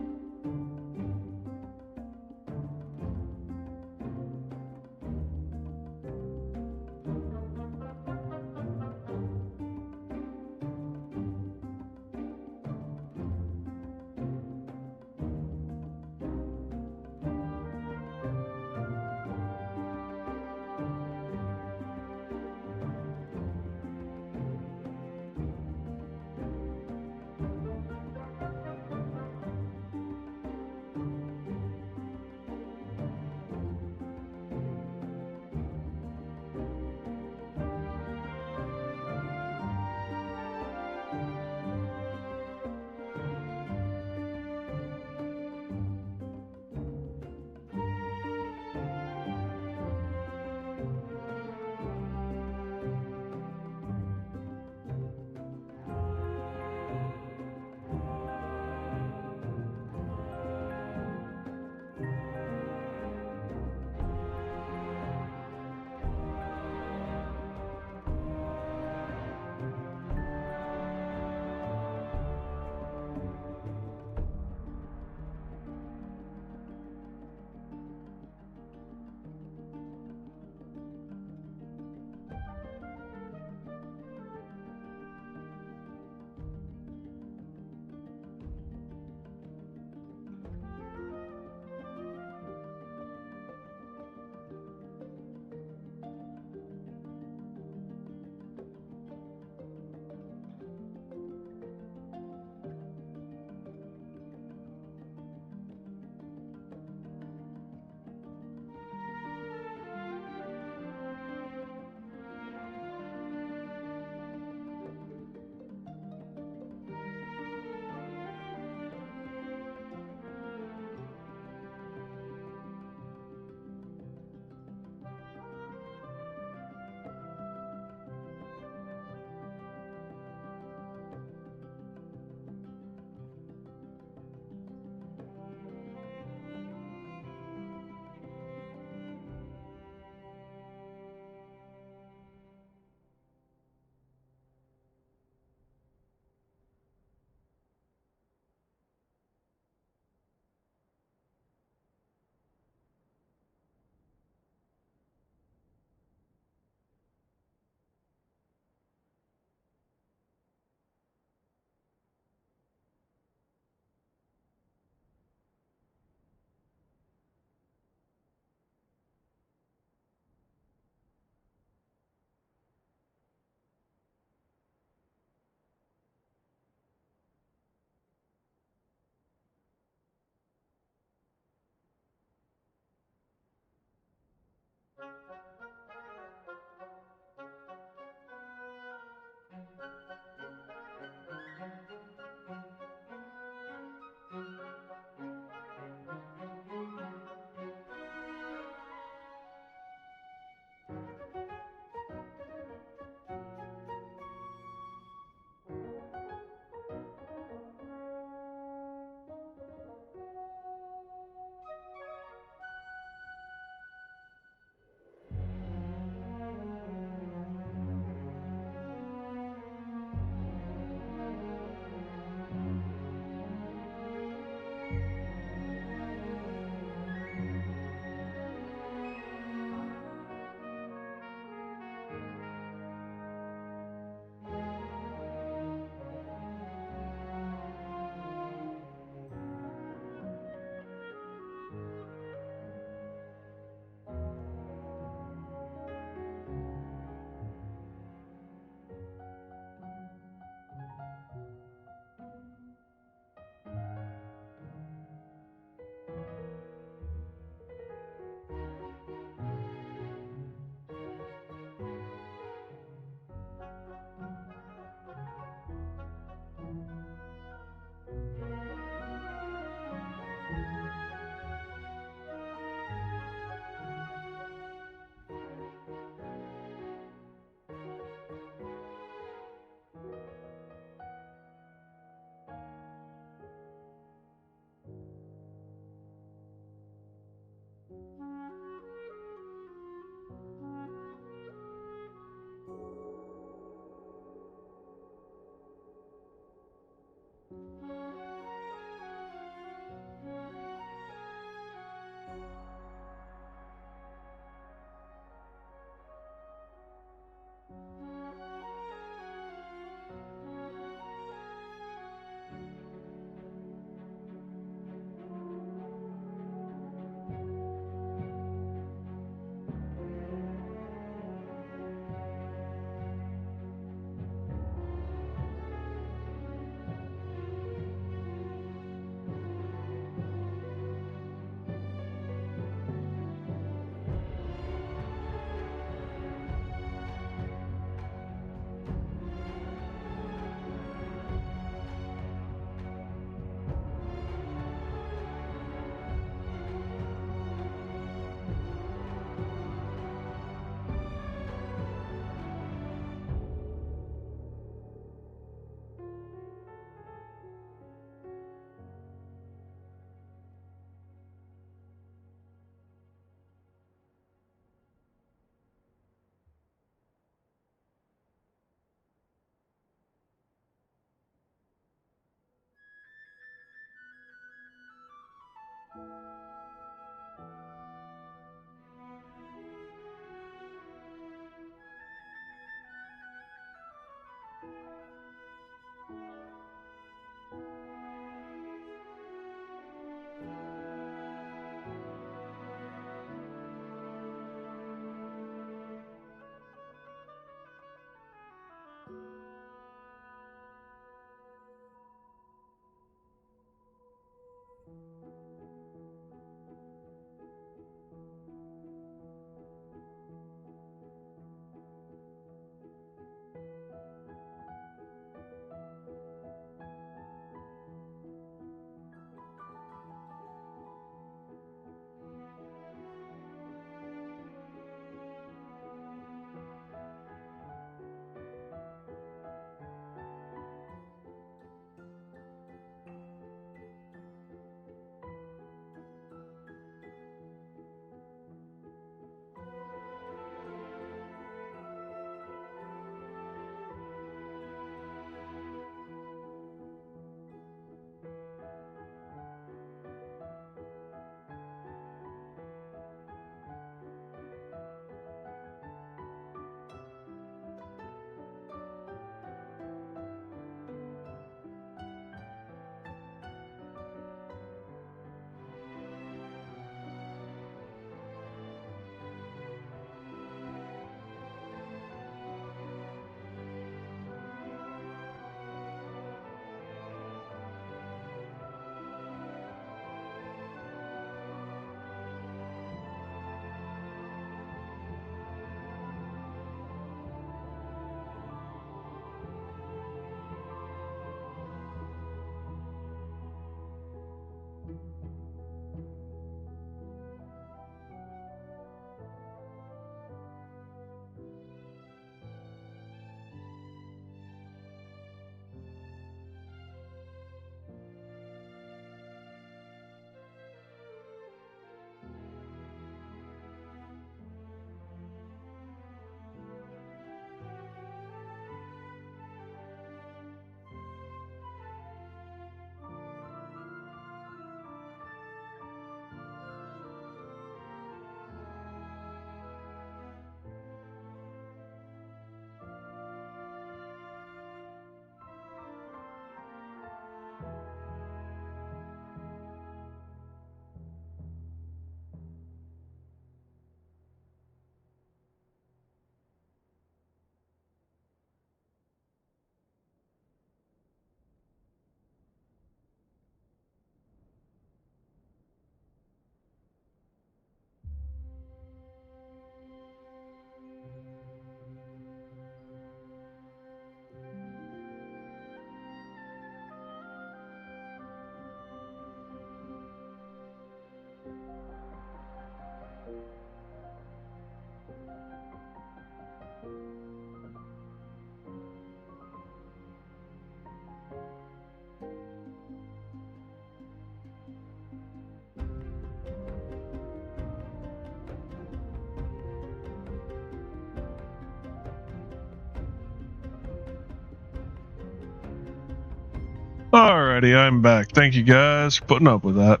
Alrighty, I'm back. Thank you guys for putting up with that.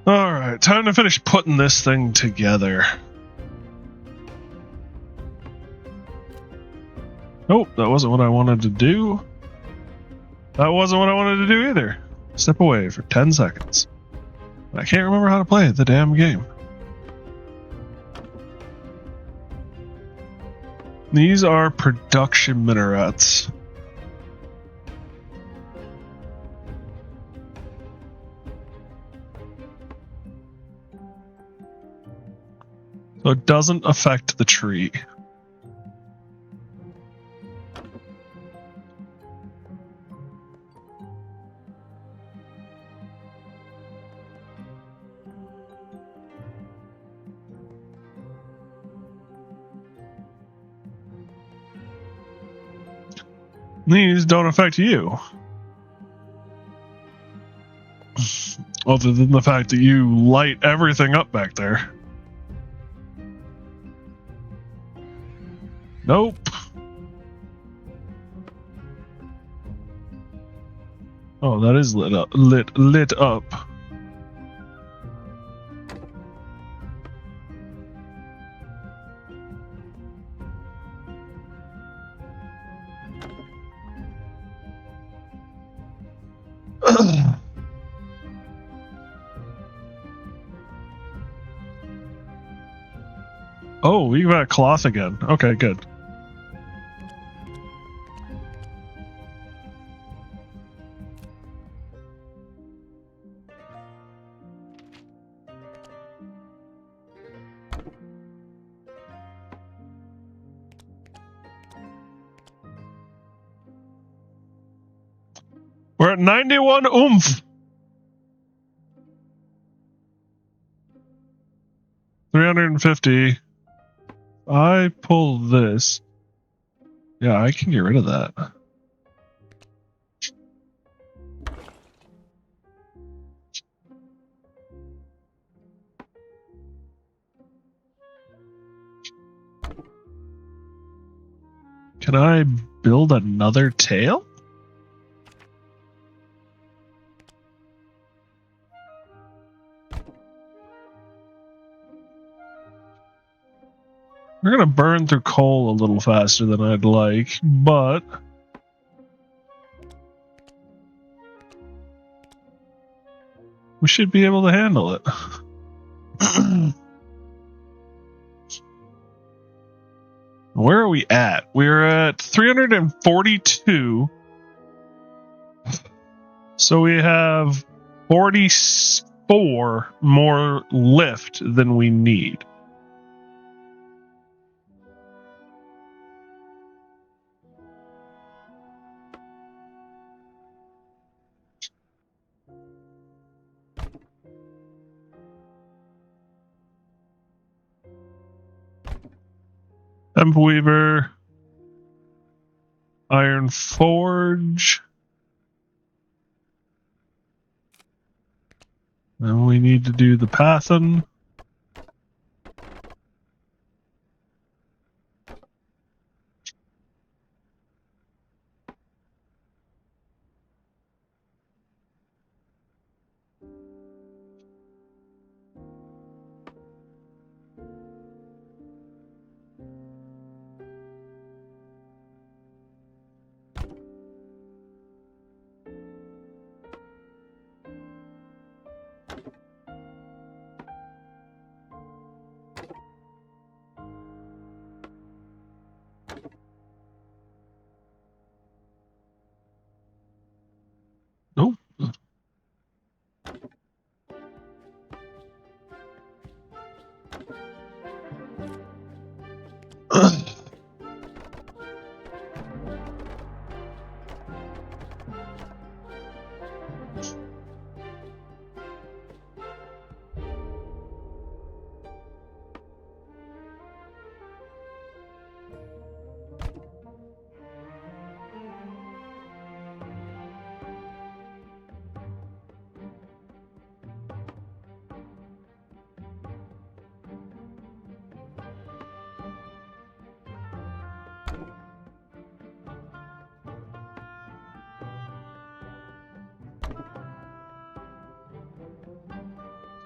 Alright, time to finish putting this thing together. Nope, that wasn't what I wanted to do. That wasn't what I wanted to do either. Step away for 10 seconds. I can't remember how to play the damn game. These are production minarets. So it doesn't affect the tree. These don't affect you. Other than the fact that you light everything up back there. Nope. Oh, that is lit up. Lit up. Oh, we got cloth again. Okay, good. We're at 91 oomph. 350. I pull this. Yeah, I can get rid of that. Can I build another tail? We're gonna burn through coal a little faster than I'd like, but we should be able to handle it. Where are we at? We're at 342. So we have 44 more lift than we need. Hemp Weaver, Iron Forge, and we need to do the Pathan.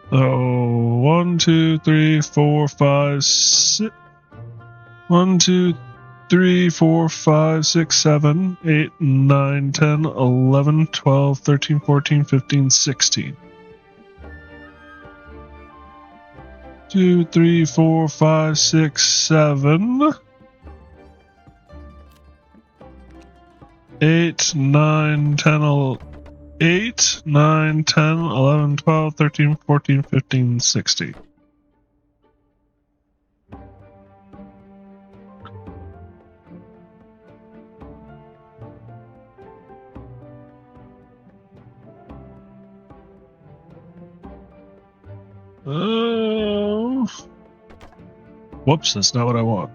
So 1, 2, 3, 4, 5, 6. 1, 2, 3, 4, 5, 6, 7, 8, 9, 10, 11, 12, 13, 14, 15, 16. 2, 3, 4, 5, 6, 7. 8, 9, 10, 8, 9, 10, 11, 12, 13, 14, 15, 16. Whoops, that's not what I want.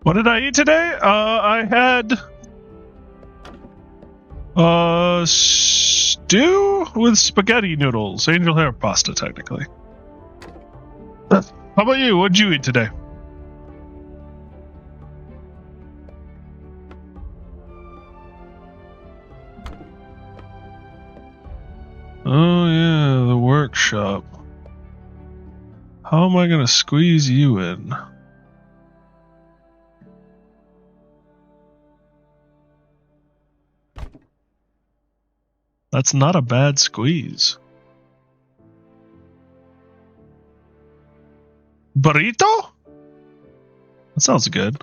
What did I eat today? I had stew with spaghetti noodles, angel hair pasta, technically. How about you? What'd you eat today? Oh yeah, the workshop. How am I gonna squeeze you in? That's not a bad squeeze. Burrito? That sounds good.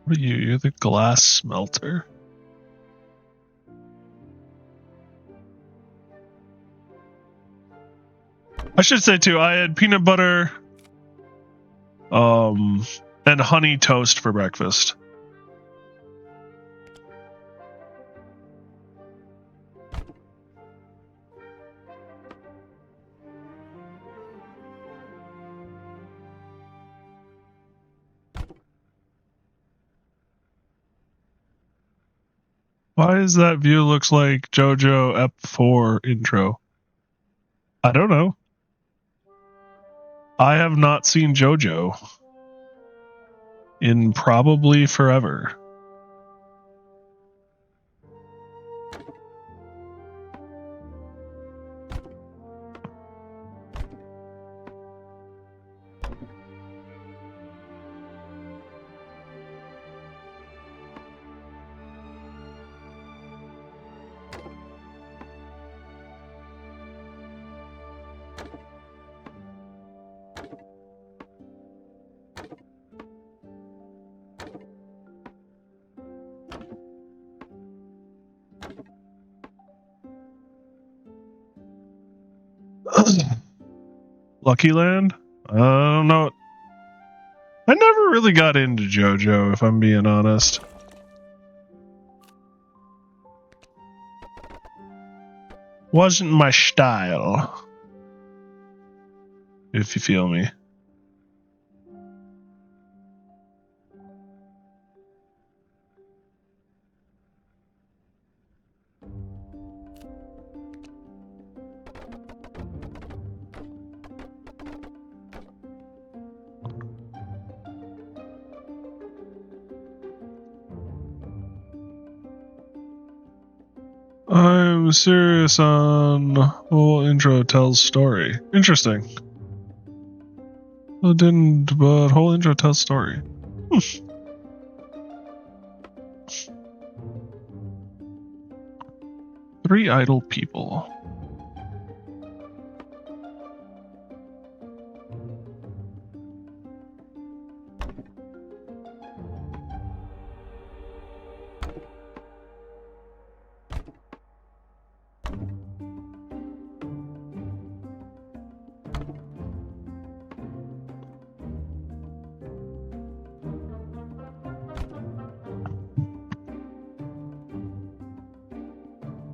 What are you? You're the glass smelter. I should say too, I had peanut butter and honey toast for breakfast. Why is that view looks like JoJo Ep 4 intro? I don't know. I have not seen JoJo in probably forever. Lucky Land? I don't know. I never really got into JoJo, if I'm being honest. Wasn't my style. If you feel me. I'm serious on whole intro tells story. Interesting. Well, didn't, but whole intro tells story. 3 idle people.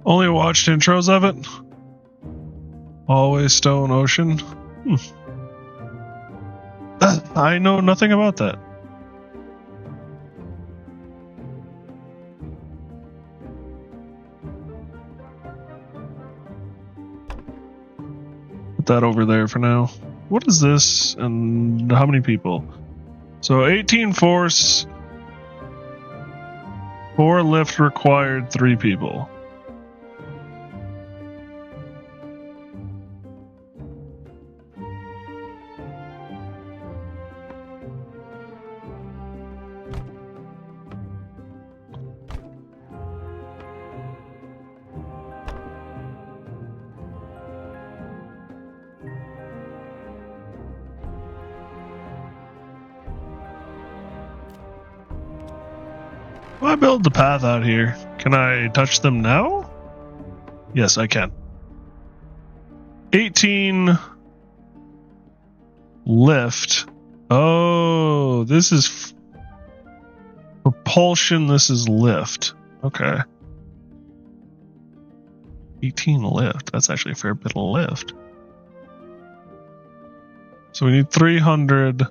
Only watched intros of it. Always Stone Ocean. I know nothing about that. Put that over there for now. What is this and how many people? So 18 force, 4 lift required, 3 people. I build the path out here. Can I touch them now? Yes, I can. 18 lift. Oh, this is propulsion. This is lift. Okay. 18 lift. That's actually a fair bit of lift. So we need 300.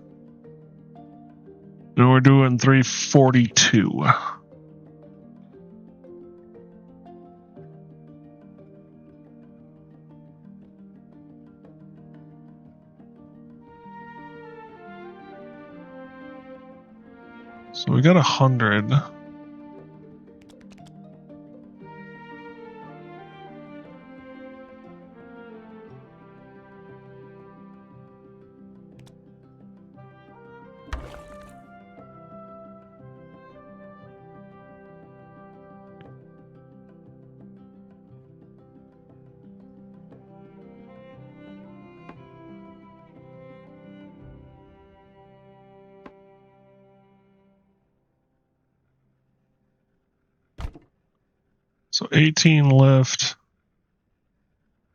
And we're doing 342. So we got 100. So 18 lift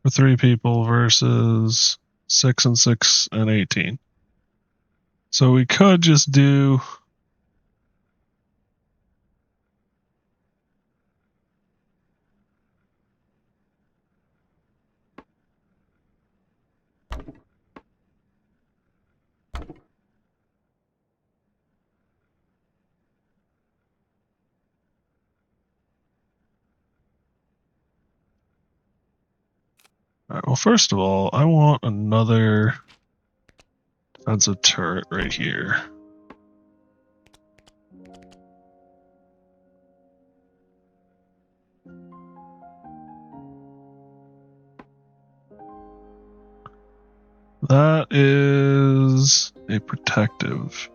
for 3 people versus 6 and 6 and 18. So we could just do Alright, well, first of all, I want another defensive turret right here. That is a protective.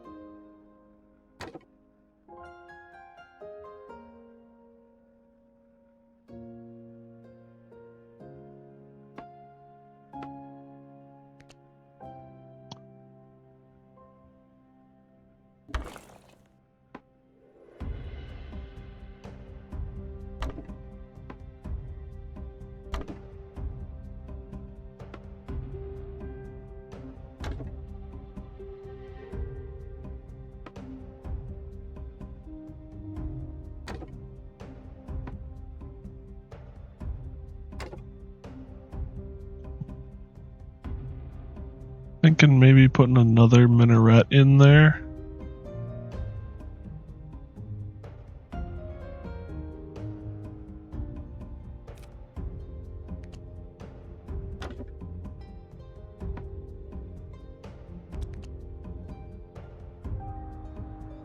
Thinking maybe putting another minaret in there.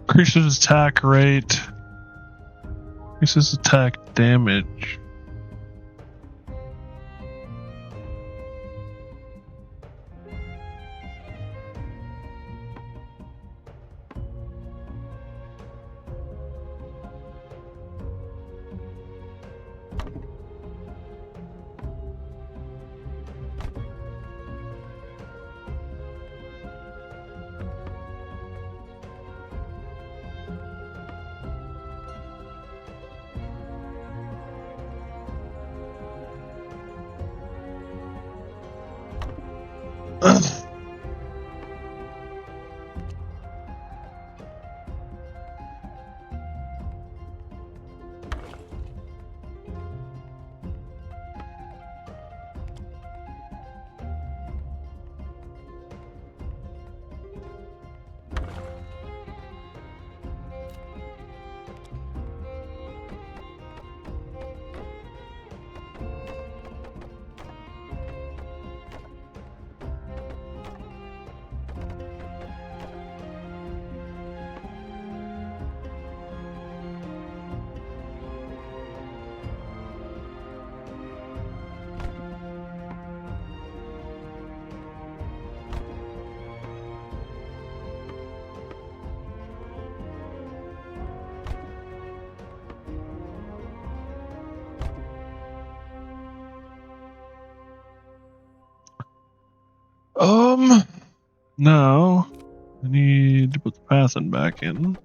Increases attack rate. Increases attack damage. Now I need to put the path in back in.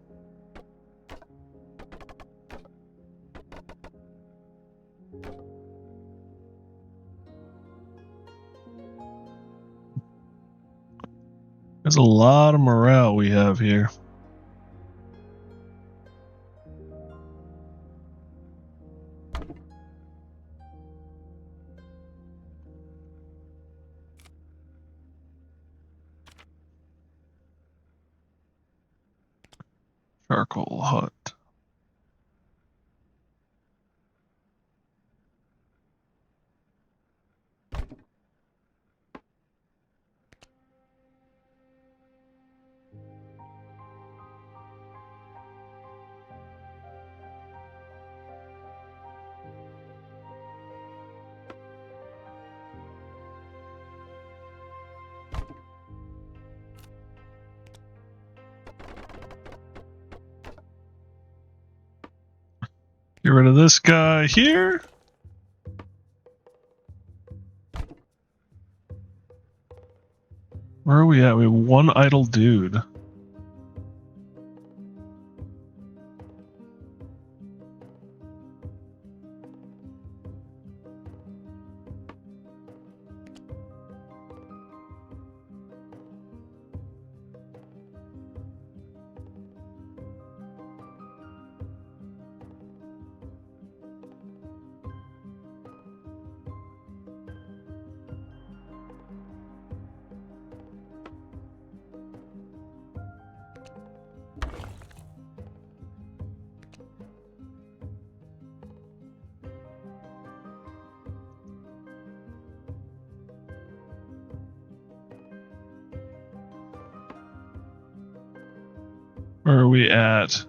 There's a lot of morale we have here. Charcoal hut. Get rid of this guy here. Where are we at? We have one idle dude. Where are we at?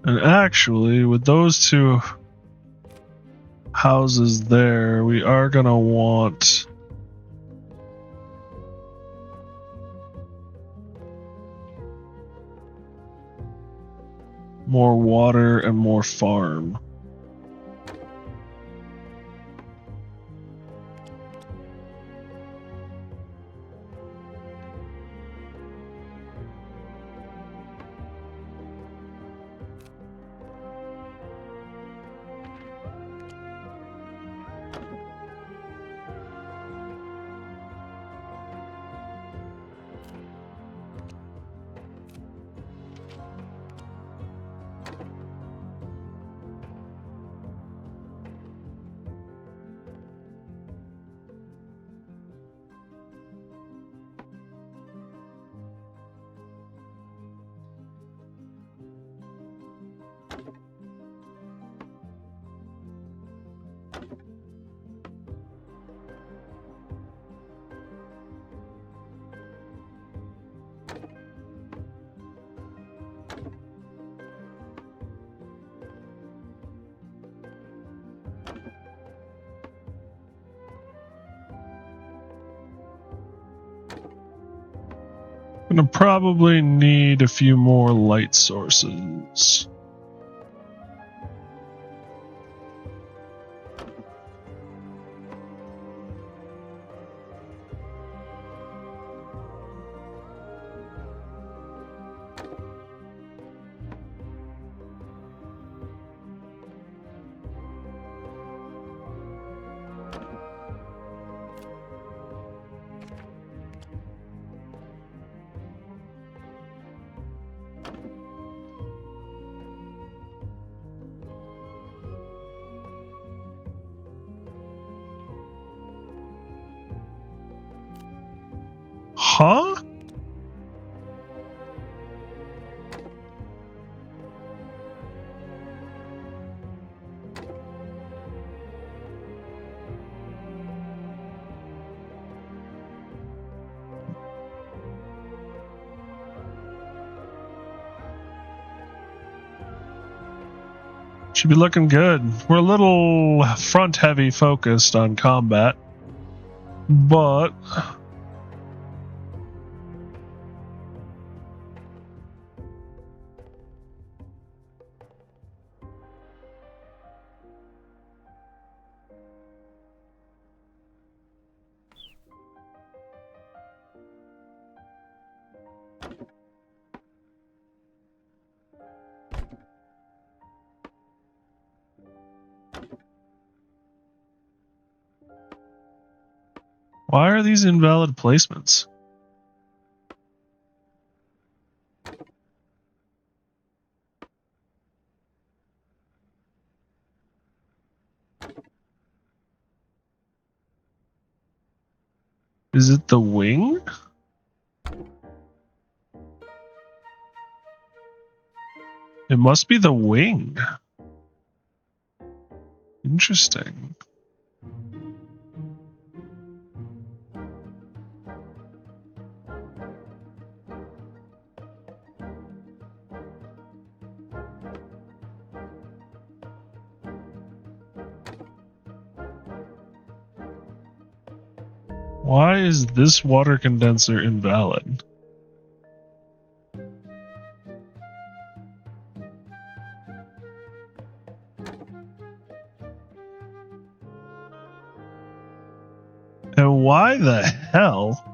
And actually, with those two houses there, we are going to want more water and more farm. Gonna probably need a few more light sources. Huh? Should be looking good. We're a little front heavy focused on combat, but why are these invalid placements? Is it the wing? It must be the wing. Interesting. Why is this water condenser invalid? And why the hell?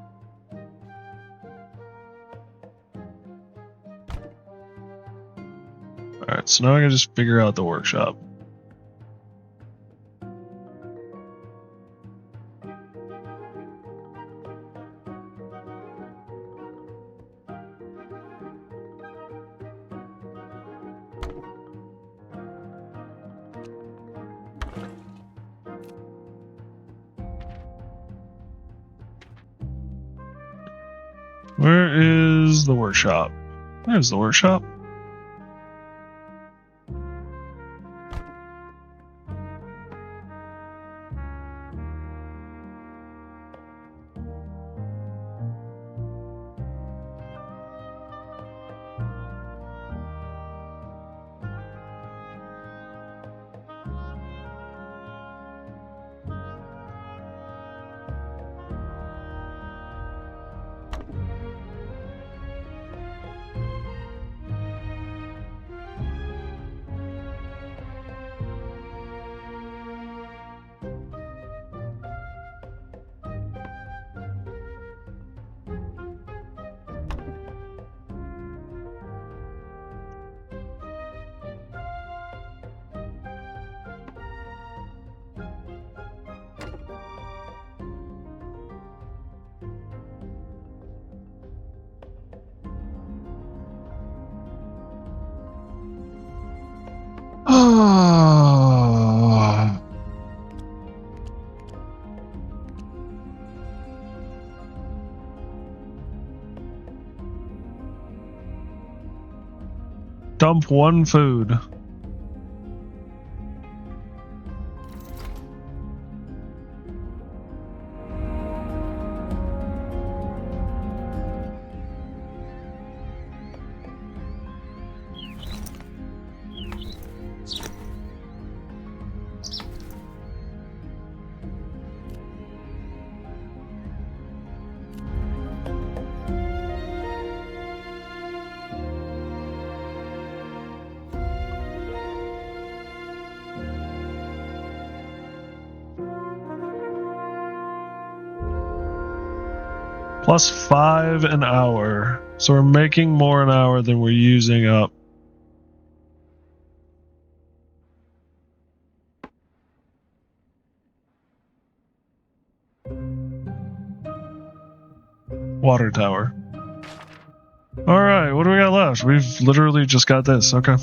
Alright, so now I can just figure out the workshop. Where is the workshop? There's the workshop. Dump one food. Plus 5 an hour. So we're making more an hour than we're using up. Water tower. Alright, what do we got left? We've literally just got this. Okay.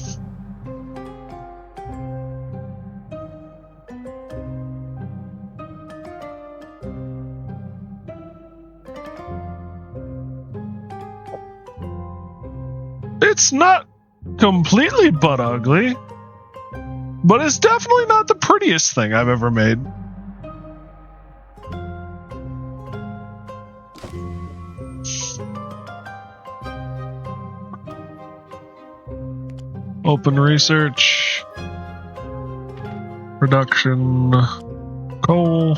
It's not completely butt ugly, but it's definitely not the prettiest thing I've ever made. Open research. Production. Coal.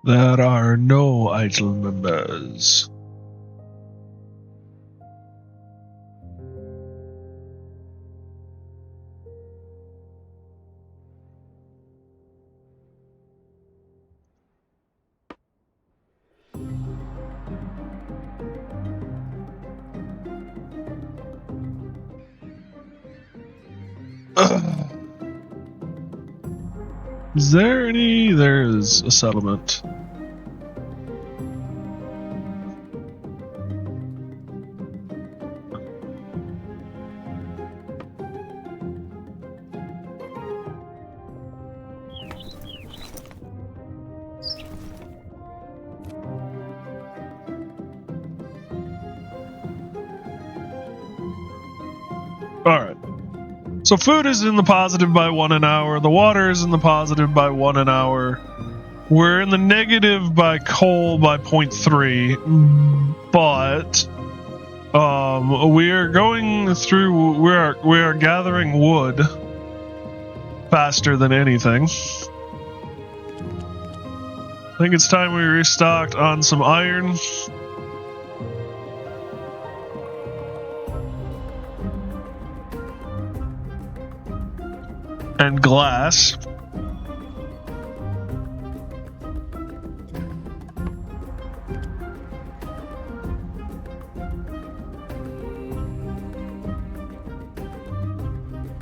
There are no idle members. Is there any? There is a settlement. Alright. So food is in the positive by 1 an hour. The water is in the positive by 1 an hour. We're in the negative by coal by 0.3. But we are going through, we are gathering wood faster than anything. I think it's time we restocked on some iron. And glass.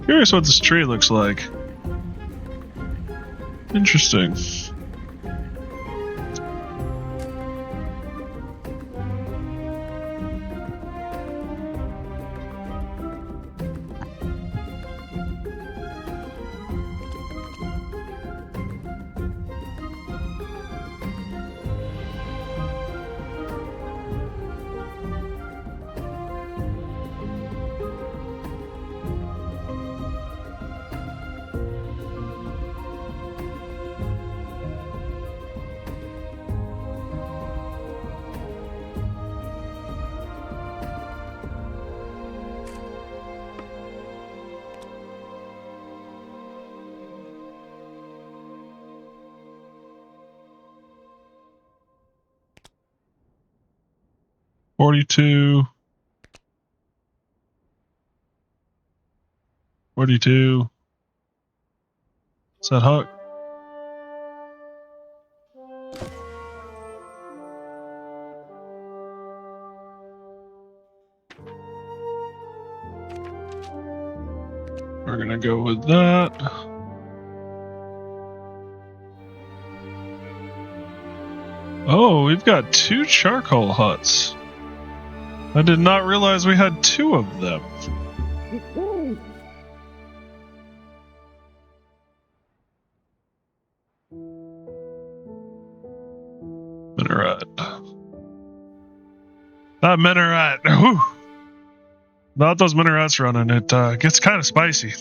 Curious what this tree looks like. Interesting. $42. Is that Huck? We're gonna go with that. Oh, we've got 2 charcoal huts. I did not realize we had 2 of them. Minaret. That minaret. Whew. Not those minarets running. It gets kind of spicy.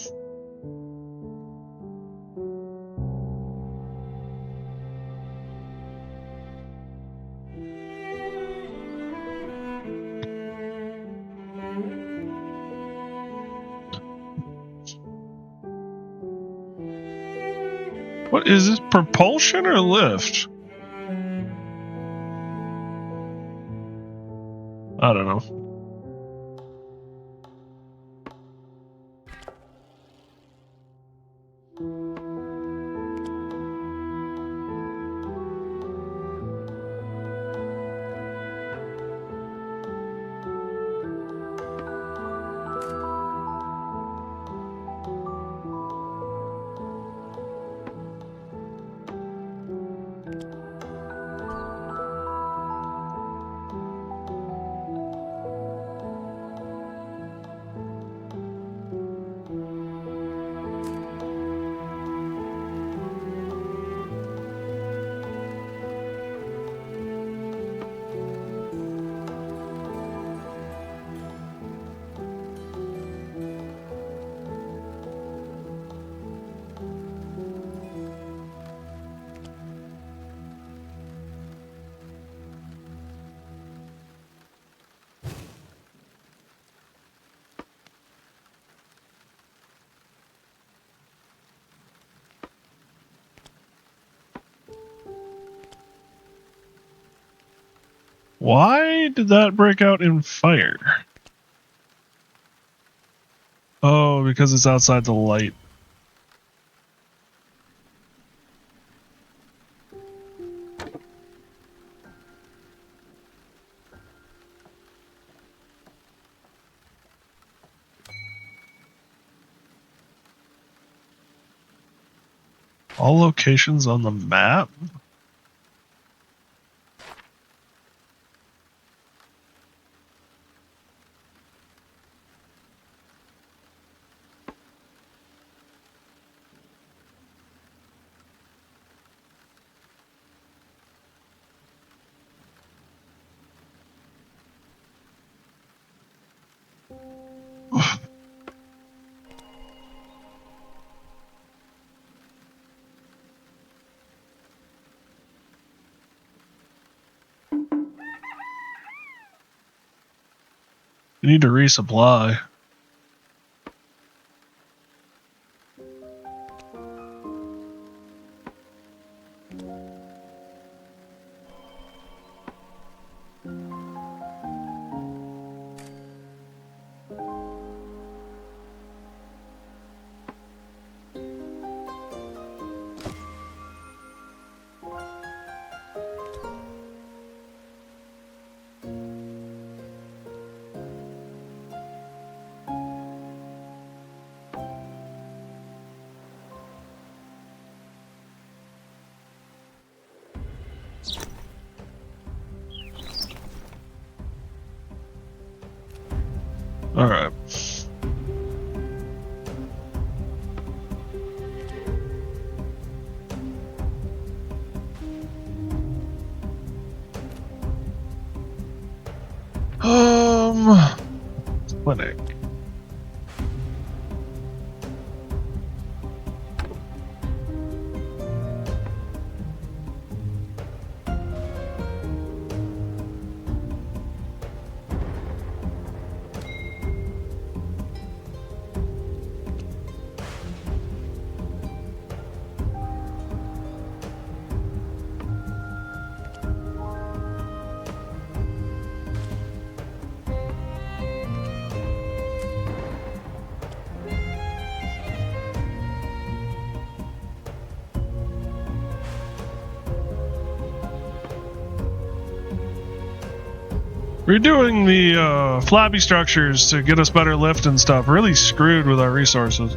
What is this? Propulsion or lift? I don't know. Why did that break out in fire? Oh, because it's outside the light. All locations on the map? You need to resupply. All right. Clinic. Redoing the flabby structures to get us better lift and stuff really screwed with our resources.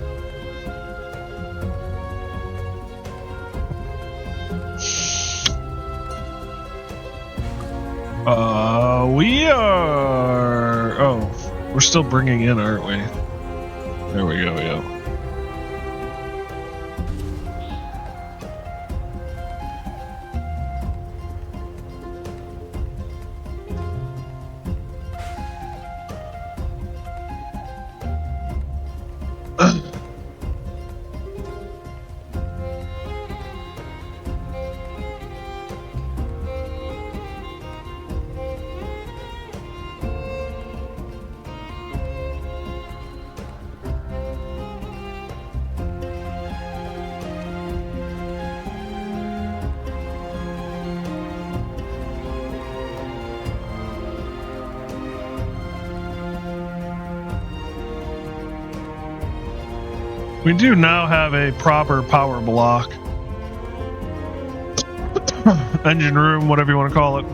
We are... Oh, we're still bringing in, aren't we? There we go, yeah. We do now have a proper power block. Engine room, whatever you want to call it.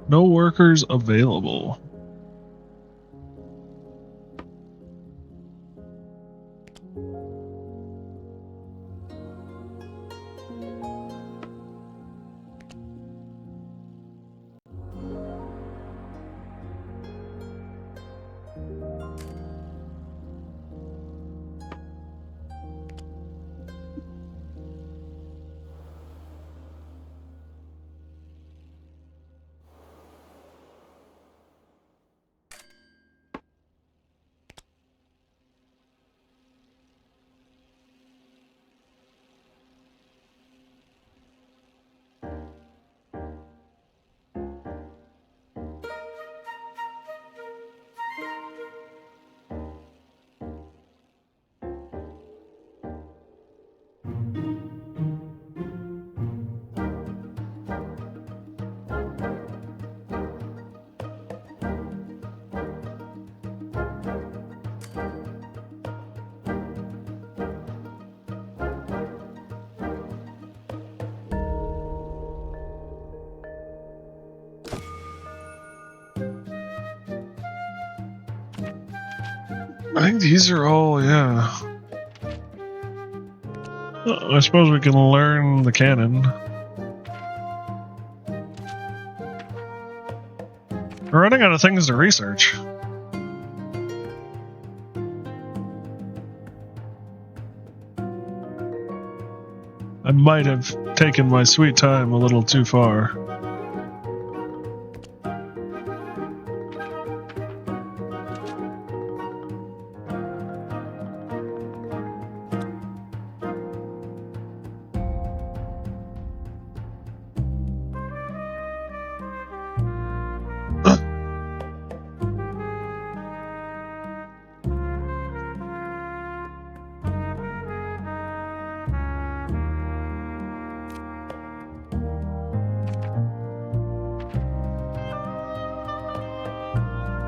No workers available. I think these are all, yeah. I suppose we can learn the cannon. We're running out of things to research. I might have taken my sweet time a little too far.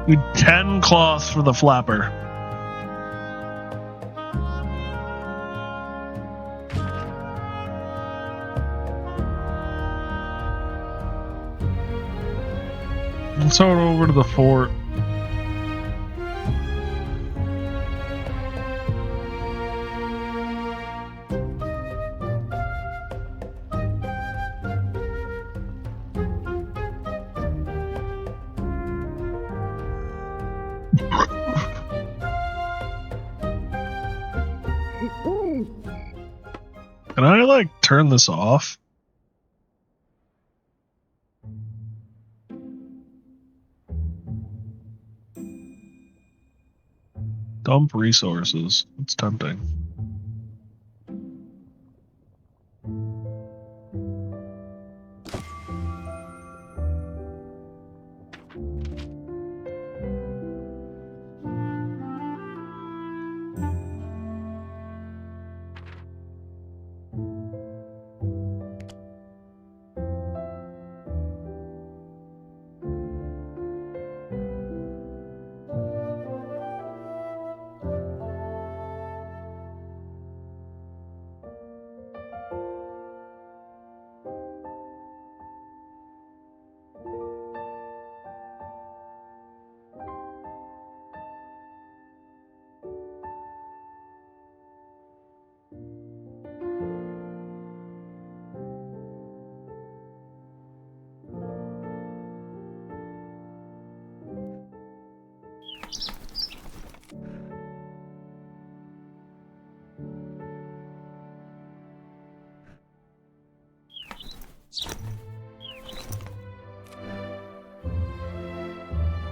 We need 10 cloth for the flapper. Let's head over to the fort. Can I, like, turn this off? Dump resources. It's tempting.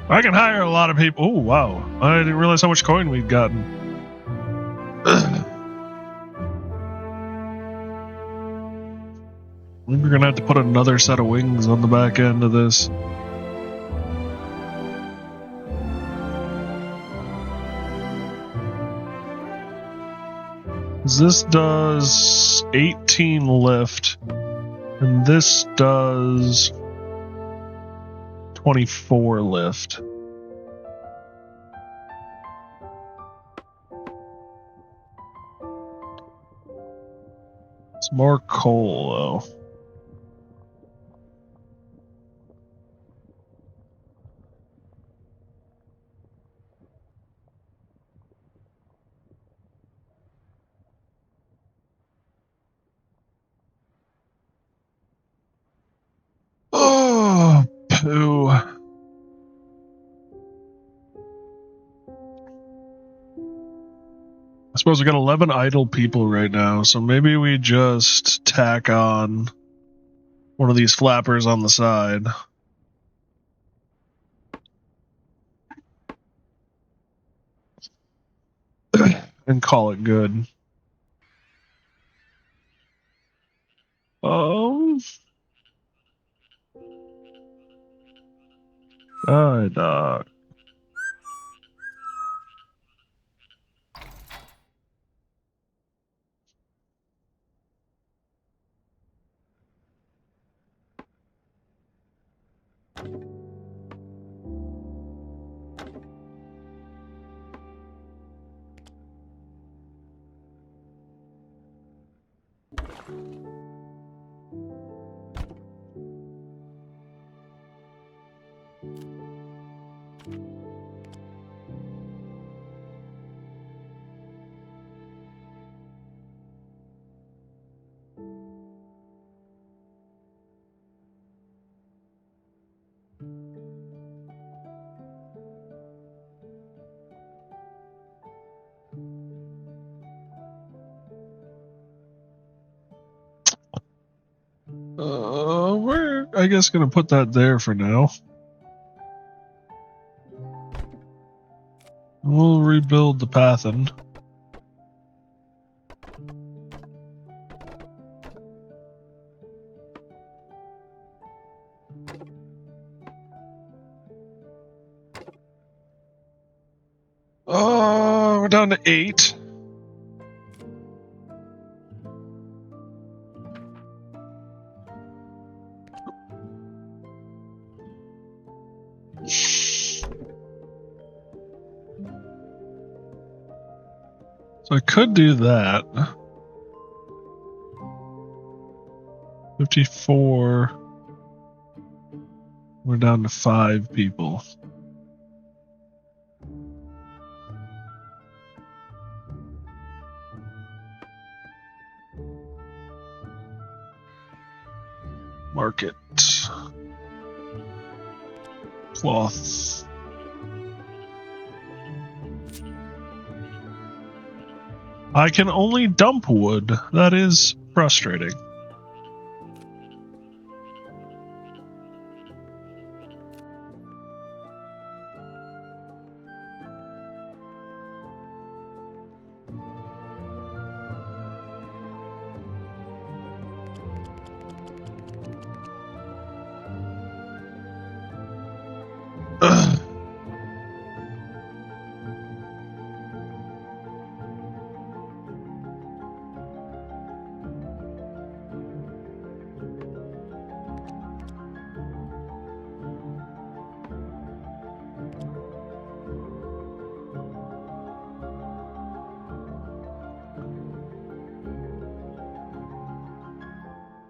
I can hire a lot of people. Oh, wow. I didn't realize how much coin we'd gotten. We're going to have to put another set of wings on the back end of this. This does 18 lift, and this does 24 lift. It's more coal, though. Oh, poo. I suppose we got 11 idle people right now, so maybe we just tack on one of these flappers on the side. And call it good. Doc. We're, I guess, gonna put that there for now. We'll rebuild the Pathan. We're down to 8. So I could do that. 54. We're down to 5 people. Market. Cloth. I can only dump wood. That is frustrating.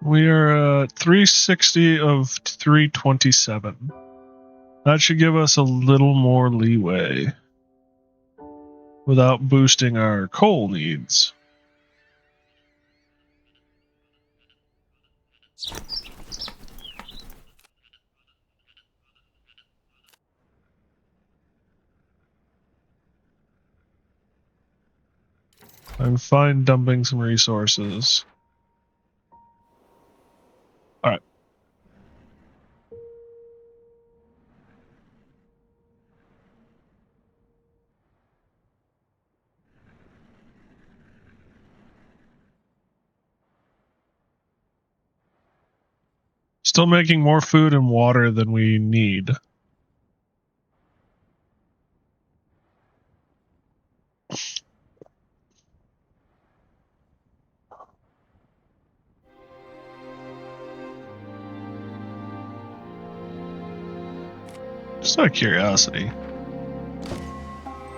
We are at 360 of 327. That should give us a little more leeway without boosting our coal needs. I'm fine dumping some resources. Alright. Still making more food and water than we need. Just out of curiosity.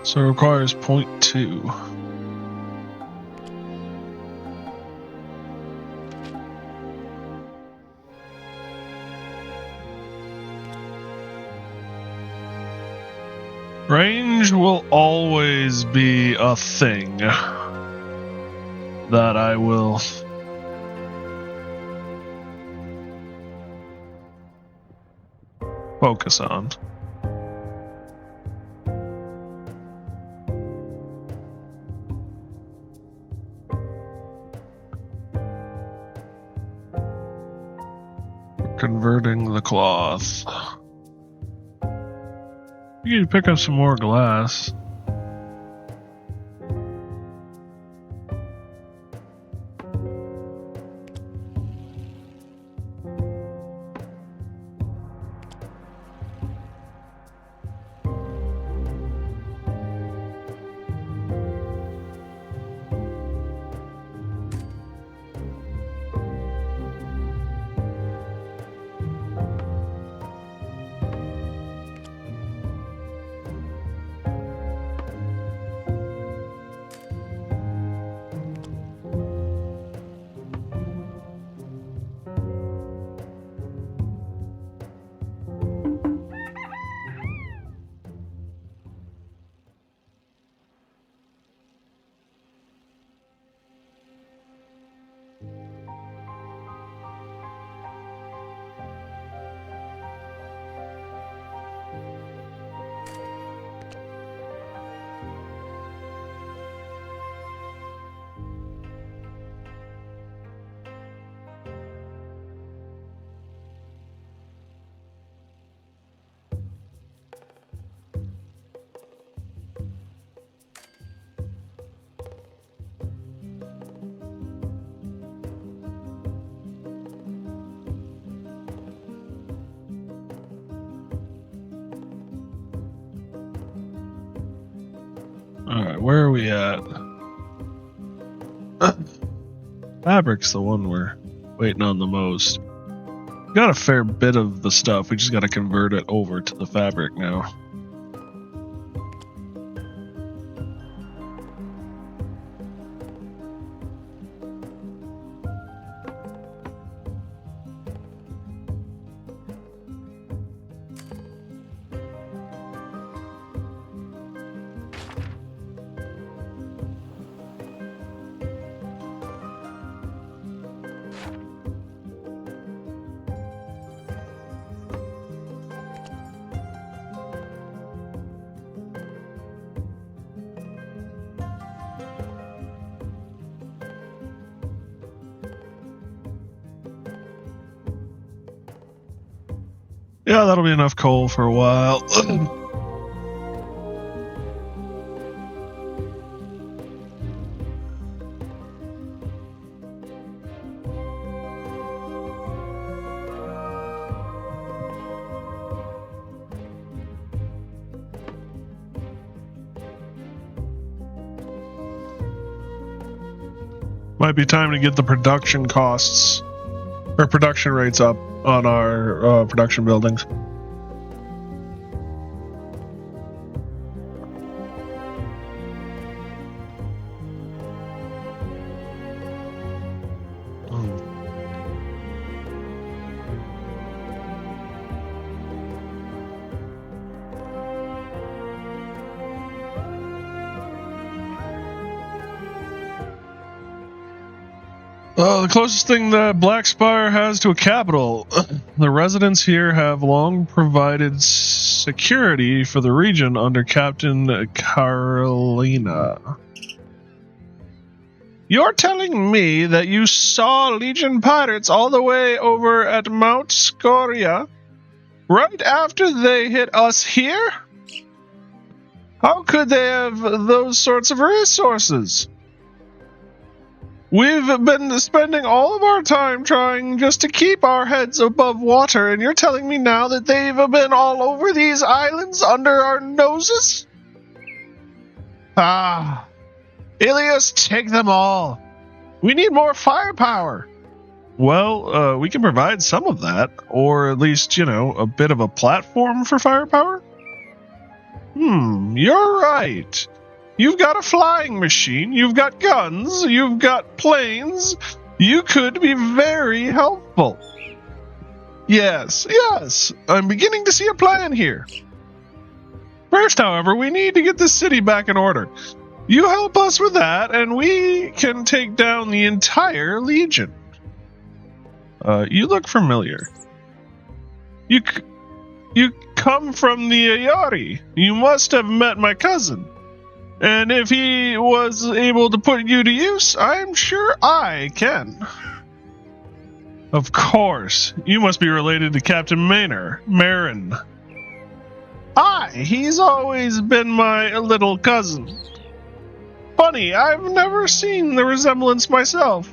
So it requires 0.2. Range will always be a thing that I will focus on. Converting the cloth. You can pick up some more glass. Alright, where are we at? Fabric's the one we're waiting on the most. Got a fair bit of the stuff, we just gotta convert it over to the fabric now. Yeah, that'll be enough coal for a while. Might be time to get the production costs or production rates up on our production buildings. The closest thing that Black Spire has to a capital. The residents here have long provided security for the region under Captain Carolina. You're telling me that you saw Legion pirates all the way over at Mount Scoria right after they hit us here? How could they have those sorts of resources? We've been spending all of our time trying just to keep our heads above water, and you're telling me now that they've been all over these islands under our noses? Ah, Ilias, take them all. We need more firepower. Well, we can provide some of that, or at least, a bit of a platform for firepower. You're right. You've got a flying machine, you've got guns, you've got planes. You could be very helpful. Yes, I'm beginning to see a plan here. First, however, we need to get the city back in order. You help us with that, and we can take down the entire Legion. You look familiar. You come from the Ayari. You must have met my cousin. And if he was able to put you to use, I'm sure I can. Of course. You must be related to Captain Marin. Aye, he's always been my little cousin. Funny, I've never seen the resemblance myself.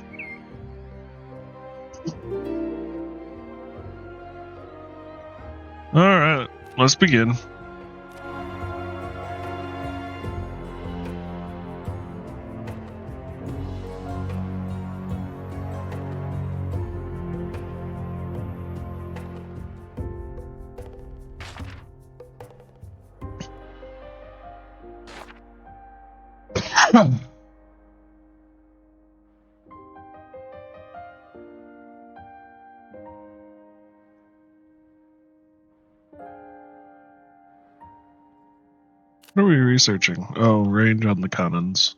Alright, let's begin. What are we researching? Oh, range on the cannons.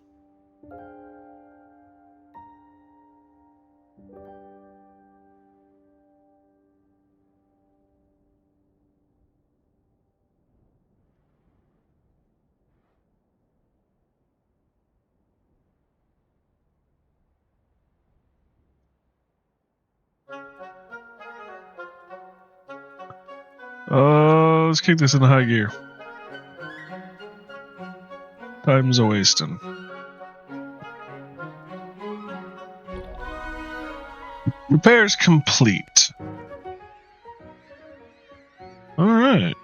Let's kick this into high gear. Time's a wasting. Repairs complete. Alright.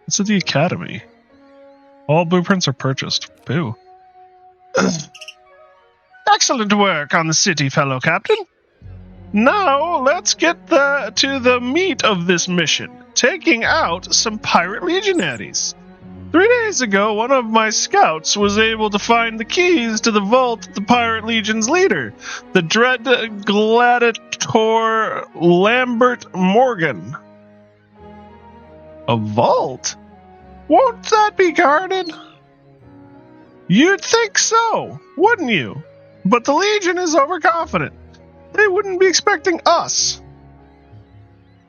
It's at the academy. All blueprints are purchased. Boo. Excellent work on the city, fellow captain. Now, let's get to the meat of this mission. Taking out some pirate legionaries. 3 days ago, one of my scouts was able to find the keys to the vault of the pirate legion's leader, the dread gladiator Lambert Morgan. A vault? Won't that be guarded? You'd think so, wouldn't you? But the Legion is overconfident. They wouldn't be expecting us.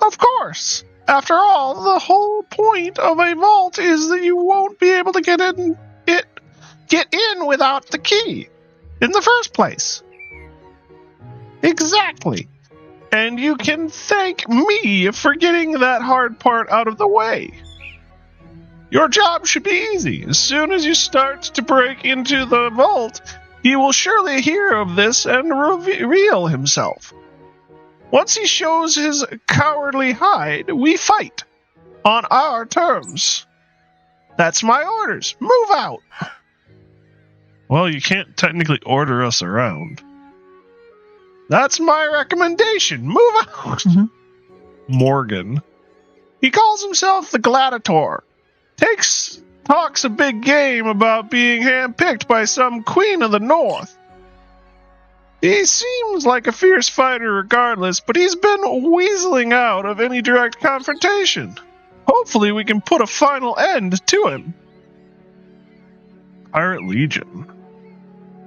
Of course. After all, the whole point of a vault is that you won't be able to get in without the key in the first place. Exactly. And you can thank me for getting that hard part out of the way. Your job should be easy. As soon as you start to break into the vault, he will surely hear of this and reveal himself. Once he shows his cowardly hide, we fight. On our terms. That's my orders. Move out! Well, you can't technically order us around. That's my recommendation. Move out! Morgan. He calls himself the Gladiator. Talks a big game about being handpicked by some queen of the north. He seems like a fierce fighter regardless, but he's been weaseling out of any direct confrontation. Hopefully we can put a final end to him. Pirate Legion.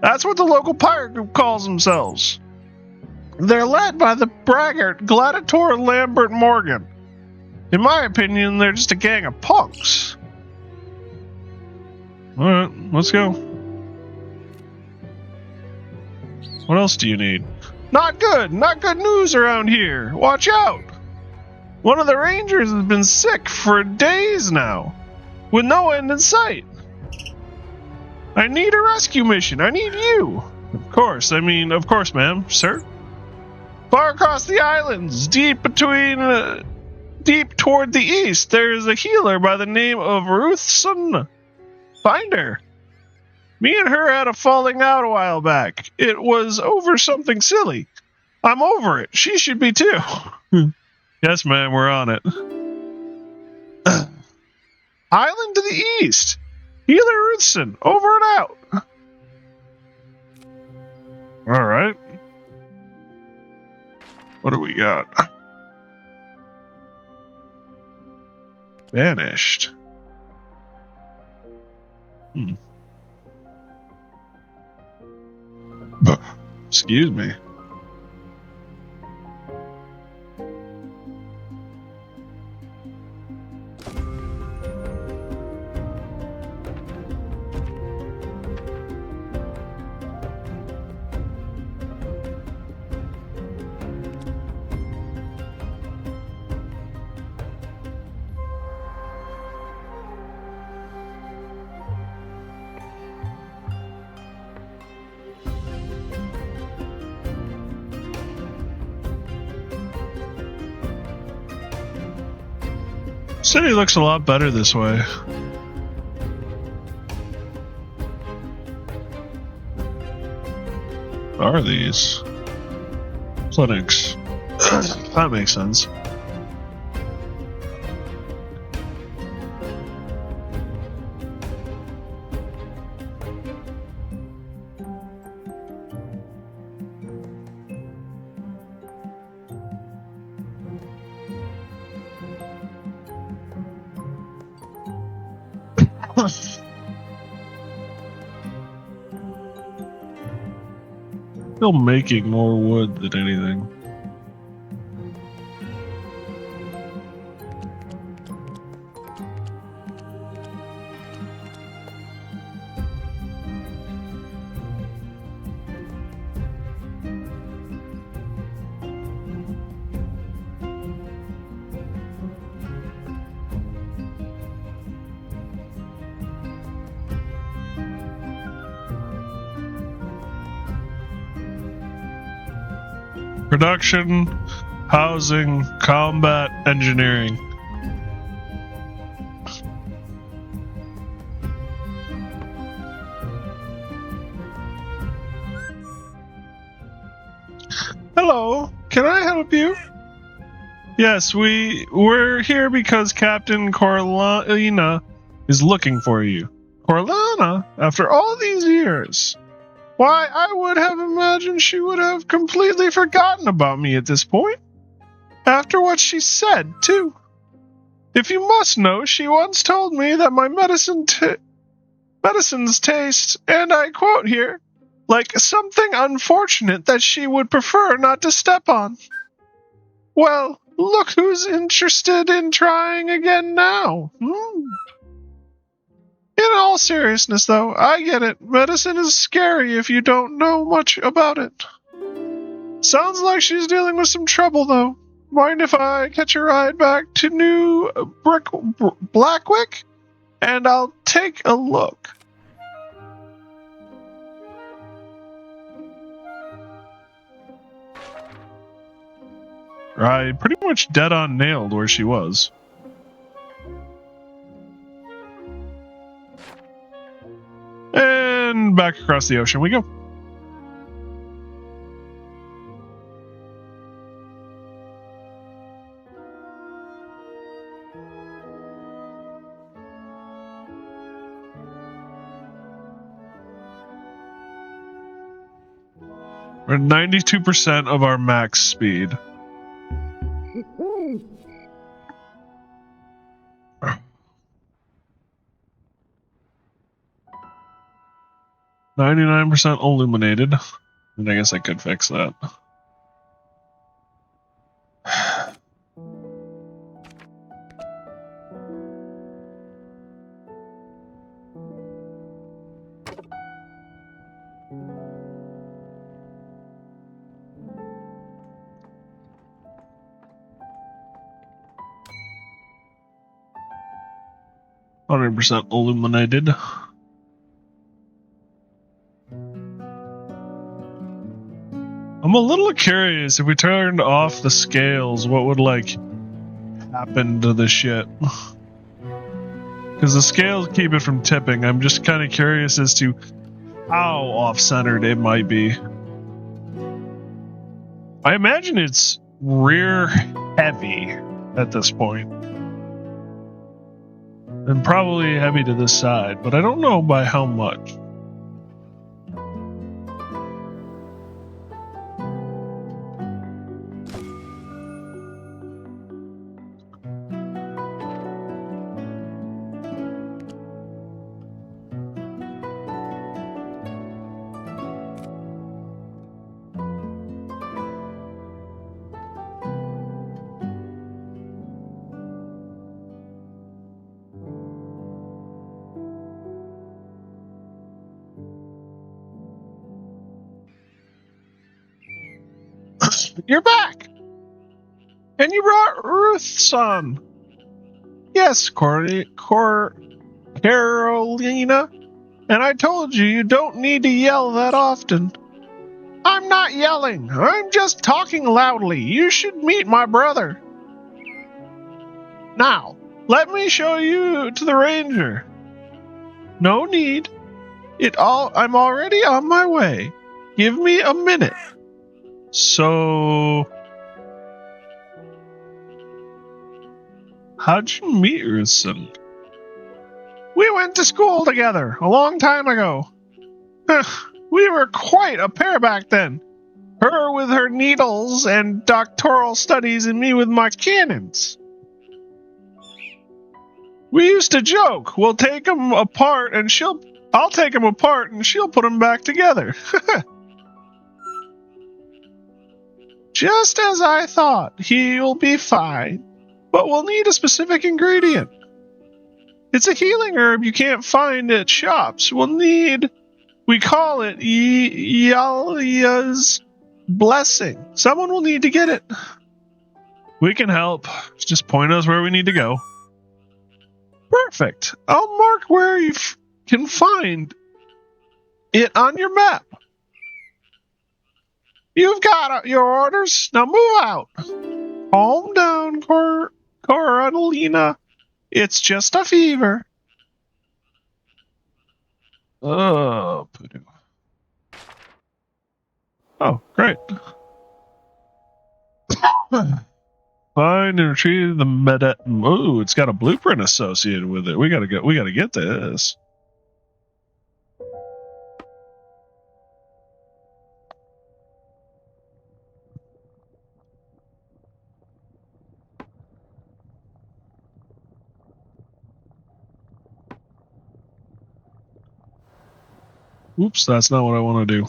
That's what the local pirate group calls themselves. They're led by the braggart Gladiator Lambert Morgan. In my opinion, they're just a gang of punks. Alright, let's go. What else do you need? Not good news around here. Watch out. One of the rangers has been sick for days now, with no end in sight. I need a rescue mission. I need you. Of course, ma'am, sir. Far across the islands, deep toward the east, there is a healer by the name of Ruthson. Find her. Me and her had a falling out a while back. It was over something silly. I'm over it. She should be too. Yes, ma'am, we're on it. Island to the east. Healer Ruthson, over and out. All right. What do we got? Vanished. Excuse me. City looks a lot better this way. What are these? Clinics. That makes sense. Still making more wood than anything. Production, housing, combat, engineering. Yes, we're here because Captain Coralina is looking for you. Coralina? After all these years? Why, I would have imagined she would have completely forgotten about me at this point. After what she said, too. If you must know, she once told me that my medicines taste, and I quote here, like something unfortunate that she would prefer not to step on. Well, look who's interested in trying again now. In all seriousness, though, I get it. Medicine is scary if you don't know much about it. Sounds like she's dealing with some trouble, though. Mind if I catch a ride back to New Blackwick? And I'll take a look. I pretty much dead on nailed where she was. And back across the ocean we go. We're at 92% of our max speed. %99 illuminated. And I guess I could fix that. %100 illuminated. I'm a little curious if we turned off the scales, what would like happen to the shit? Because the scales keep it from tipping. I'm just kind of curious as to how off-centered it might be. I imagine it's rear heavy at this point. And probably heavy to this side, but I don't know by how much. You're back! And you brought Ruth some. Yes, Carolina. And I told you, you don't need to yell that often. I'm not yelling. I'm just talking loudly. You should meet my brother. Now, let me show you to the ranger. No need. I'm already on my way. Give me a minute. So, how'd you meet your son? We went to school together a long time ago. We were quite a pair back then. Her with her needles and doctoral studies, and me with my cannons. We used to joke. We'll take them apart, and I'll take them apart, and she'll put them back together. Just as I thought. He'll be fine. But we'll need a specific ingredient. It's a healing herb you can't find at shops. We call it Yalia's Blessing. Someone will need to get it. We can help. Just point us where we need to go. Perfect. I'll mark where you can find it on your map. You've got your orders. Now move out. Calm down, Carolina. It's just a fever. Oh, poodoo. Oh, great. Find and retrieve the meta. Ooh, it's got a blueprint associated with it. We gotta get this. Oops, that's not what I want to do.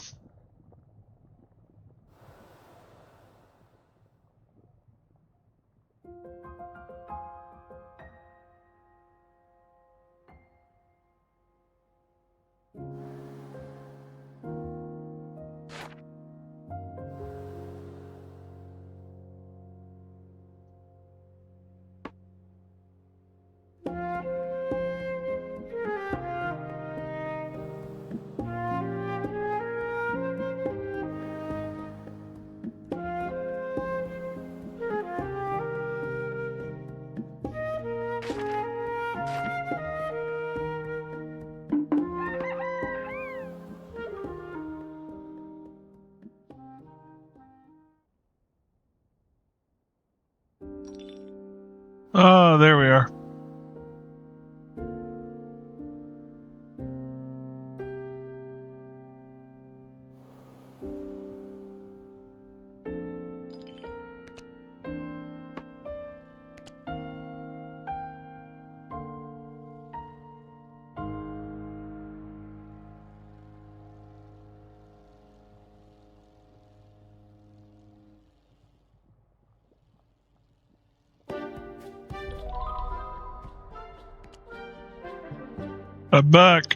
Oh, there we are. I'm back.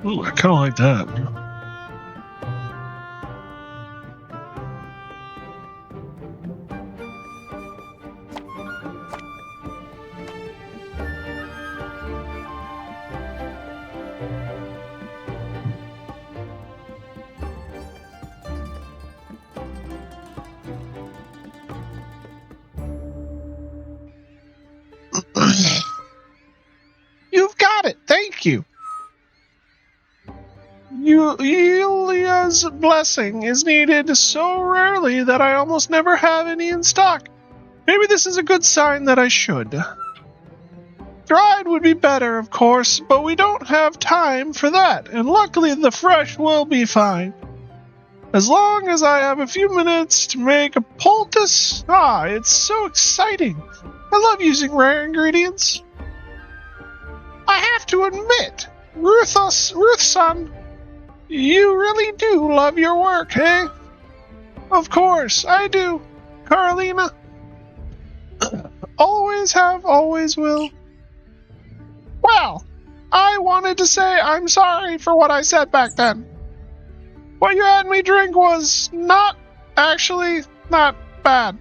Ooh, I kind of like that. You've got it. Thank you. Yulia's blessing is needed so rarely that I almost never have any in stock. Maybe this is a good sign that I should. Dried would be better, of course, but we don't have time for that, and luckily the fresh will be fine. As long as I have a few minutes to make a poultice, it's so exciting. I love using rare ingredients. I have to admit, Ruth-san, you really do love your work, eh? Of course, I do, Carolina. Always have, always will. Well, I wanted to say I'm sorry for what I said back then. What you had me drink was not bad.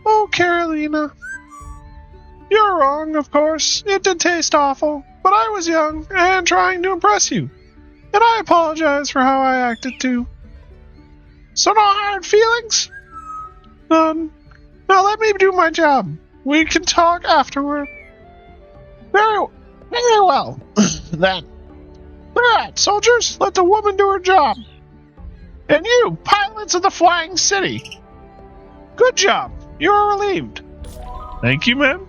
Oh, Carolina. You're wrong, of course. It did taste awful, but I was young and trying to impress you. And I apologize for how I acted too. So no hard feelings? None. Now let me do my job. We can talk afterward. Very well. Then. Alright, soldiers, let the woman do her job. And you, pilots of the Flying City. Good job. You're relieved. Thank you, ma'am.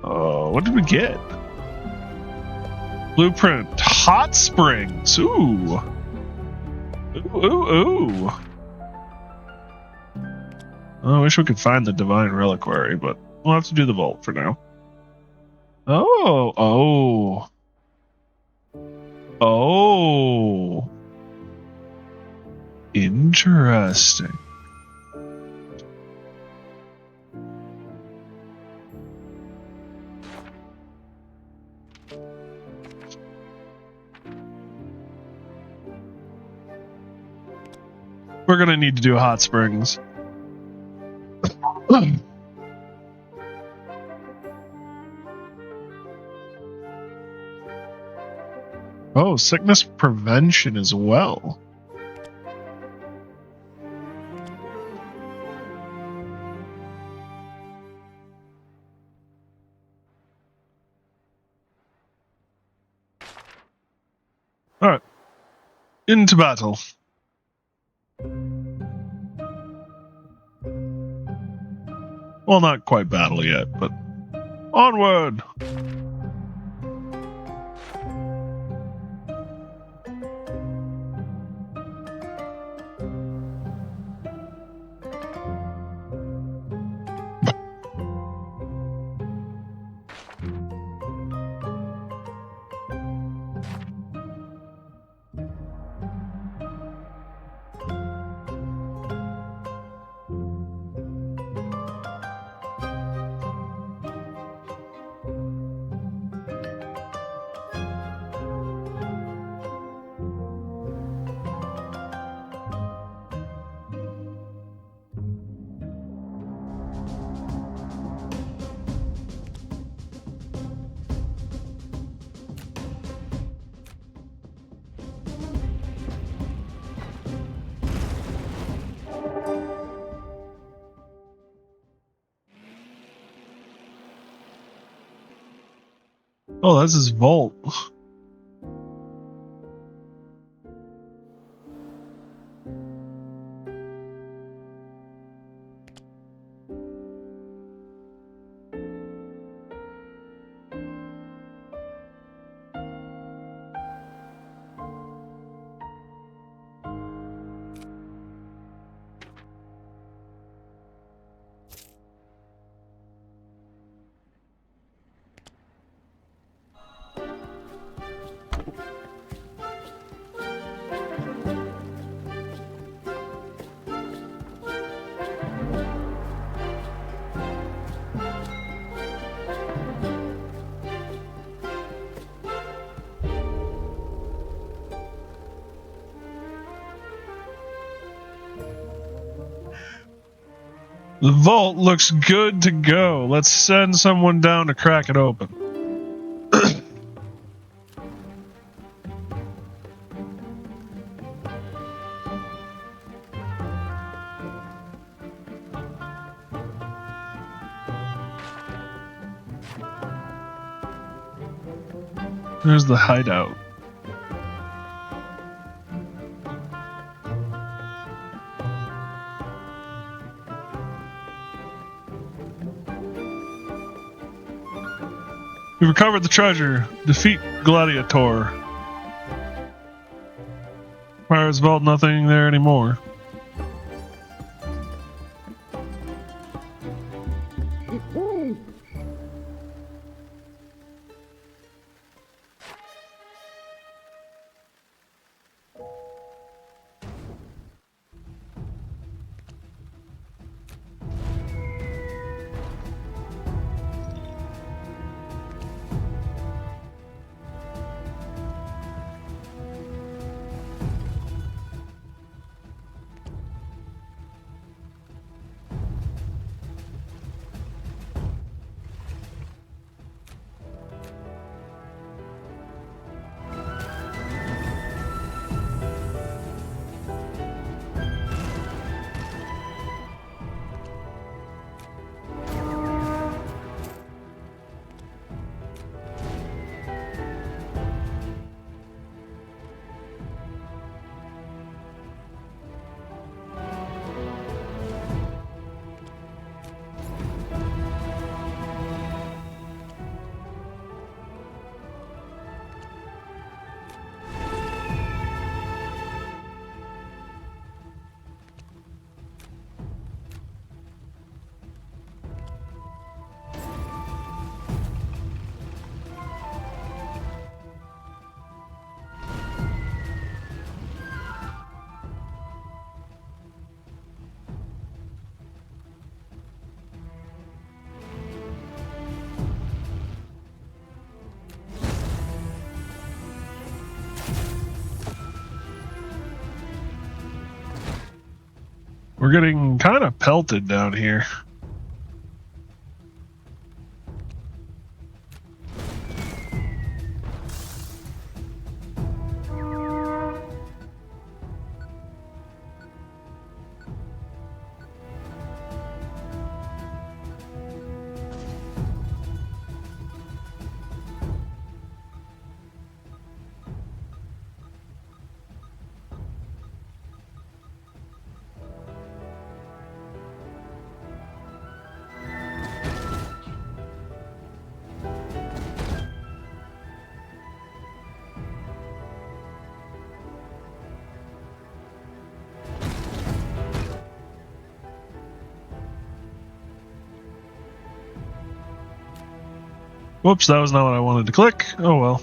Oh, what did we get? Blueprint. Hot springs. Ooh. Ooh. Oh, I wish we could find the divine reliquary, but we'll have to do the vault for now. Oh. Interesting. We're gonna need to do hot springs. Oh, sickness prevention as well. All right, into battle. Well, not quite battle yet, but onward. Oh, that's his vault. The vault looks good to go. Let's send someone down to crack it open. There's the hideout. We recovered the treasure. Defeat Gladiator. Pirate's Vault, nothing there anymore. We're getting kind of pelted down here. Whoops, that was not what I wanted to click. Oh well.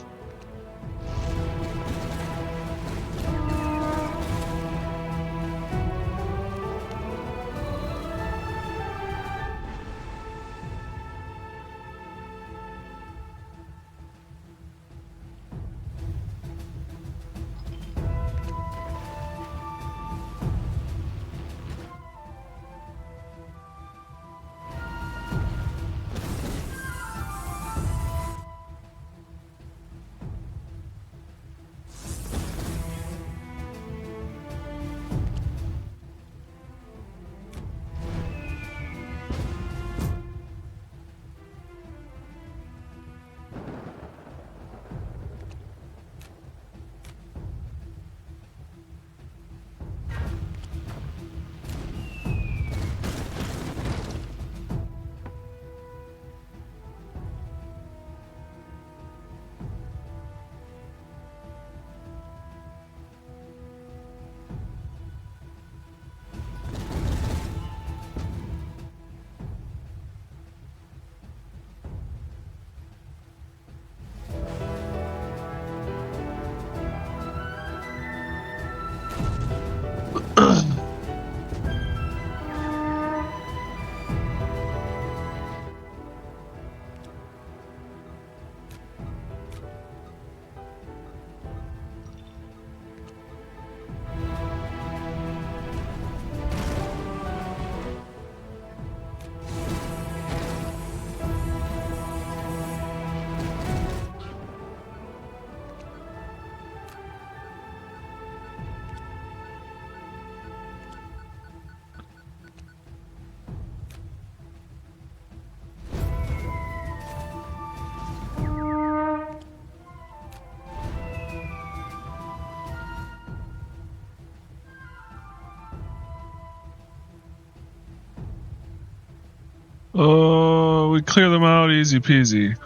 Oh, we clear them out easy peasy.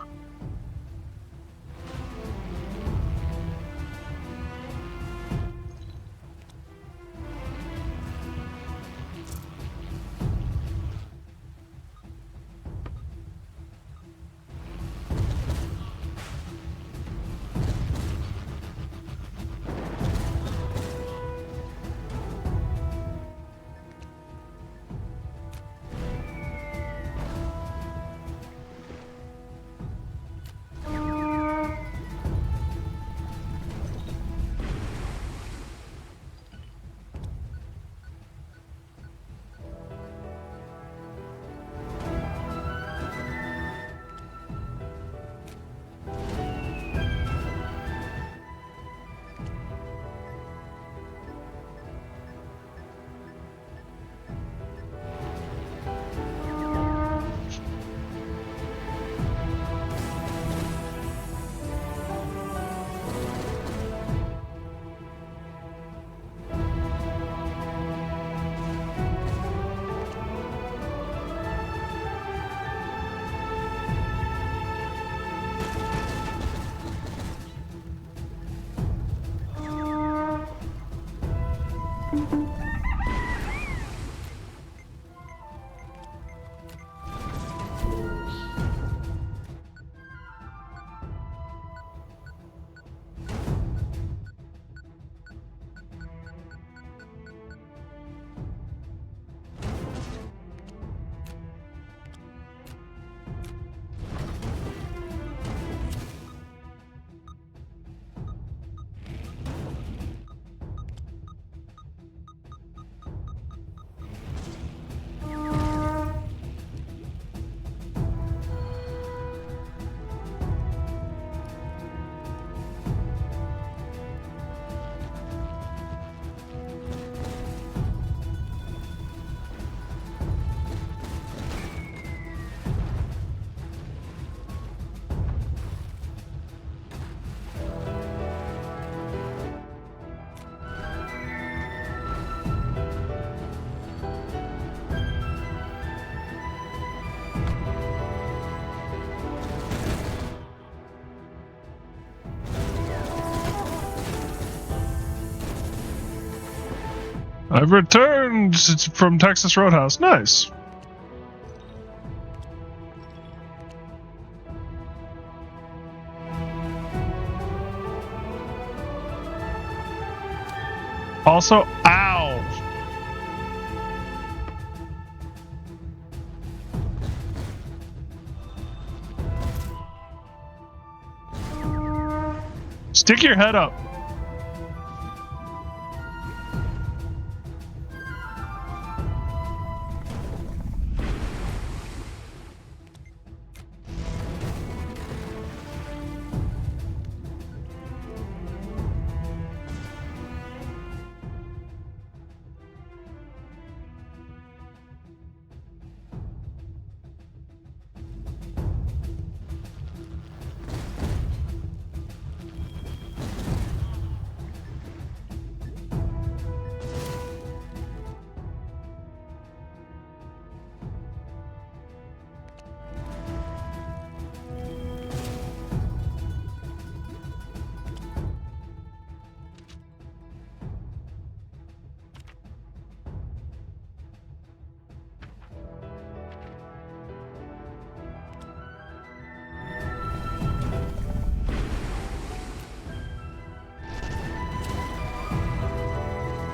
I've returned from Texas Roadhouse. Nice. Also, ow. Stick your head up.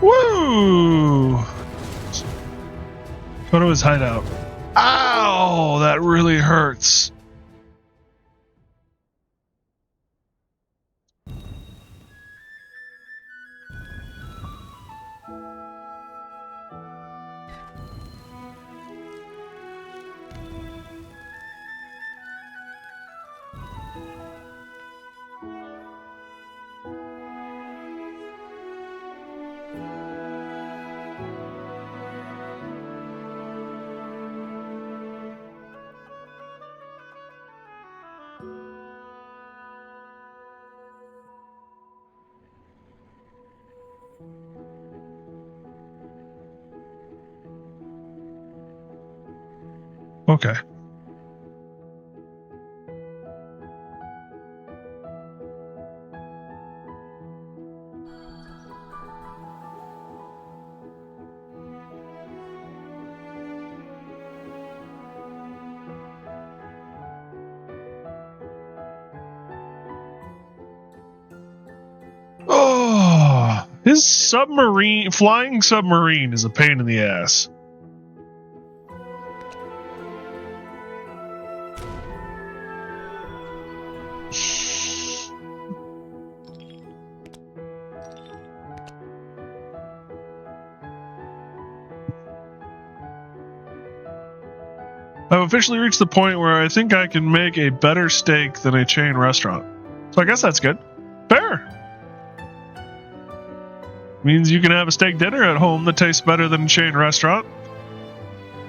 Woo! Go to his hideout. Ow! That really hurts. Okay. Oh, his flying submarine is a pain in the ass. I've officially reached the point where I think I can make a better steak than a chain restaurant. So I guess that's good. Fair. Means you can have a steak dinner at home that tastes better than a chain restaurant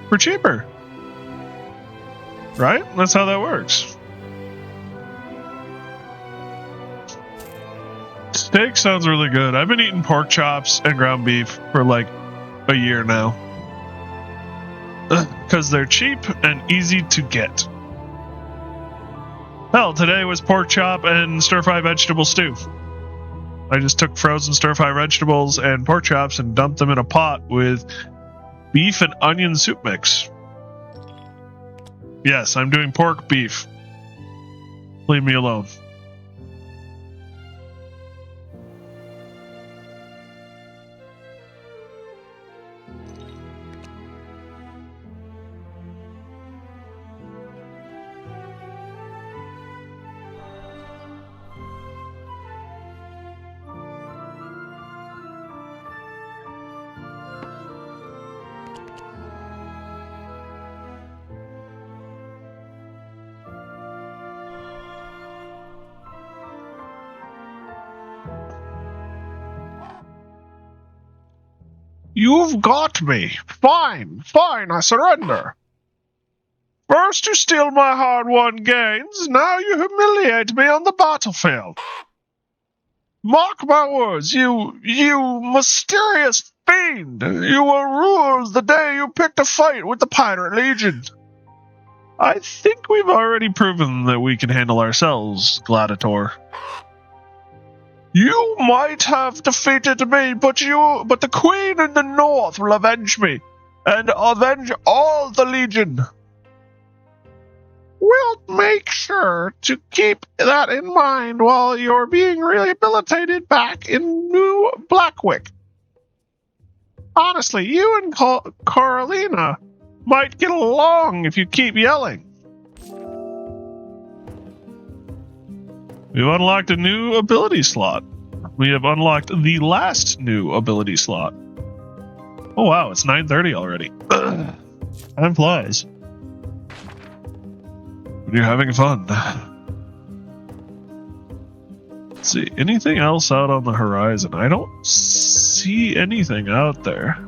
for cheaper. Right? That's how that works. Steak sounds really good. I've been eating pork chops and ground beef for like a year now. Because they're cheap and easy to get. Hell, today was pork chop and stir-fry vegetable stew. I just took frozen stir-fry vegetables and pork chops and dumped them in a pot with beef and onion soup mix. Yes, I'm doing pork beef. Leave me alone. You've got me. Fine, I surrender. First you steal my hard-won gains, now you humiliate me on the battlefield. Mark my words, you mysterious fiend. You will rue the day you picked a fight with the Pirate Legion. I think we've already proven that we can handle ourselves, Gladiator. You might have defeated me, but the Queen in the North will avenge me, and avenge all the Legion. We'll make sure to keep that in mind while you're being rehabilitated back in New Blackwick. Honestly, you and Carolina might get along if you keep yelling. We've unlocked a new ability slot. We have unlocked the last new ability slot. Oh wow, it's 9:30 already. Time flies. When you're having fun. Let's see, anything else out on the horizon? I don't see anything out there.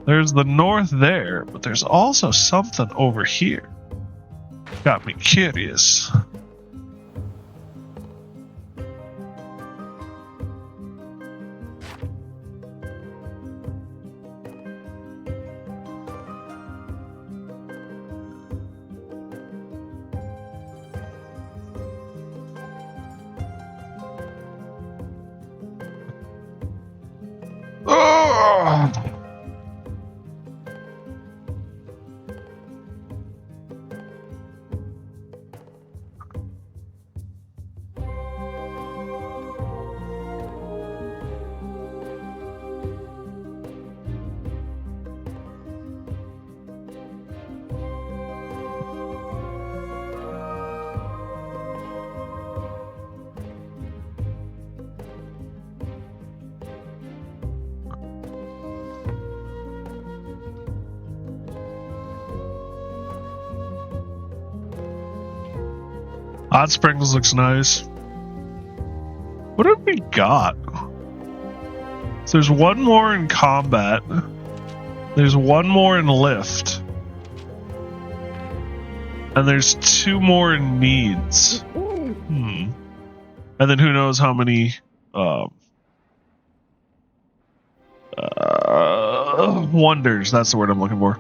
There's the north there, but there's also something over here. Got me curious. Hot Springs looks nice. What have we got? So there's one more in combat. There's one more in lift. And there's two more in needs. And then who knows how many wonders, that's the word I'm looking for.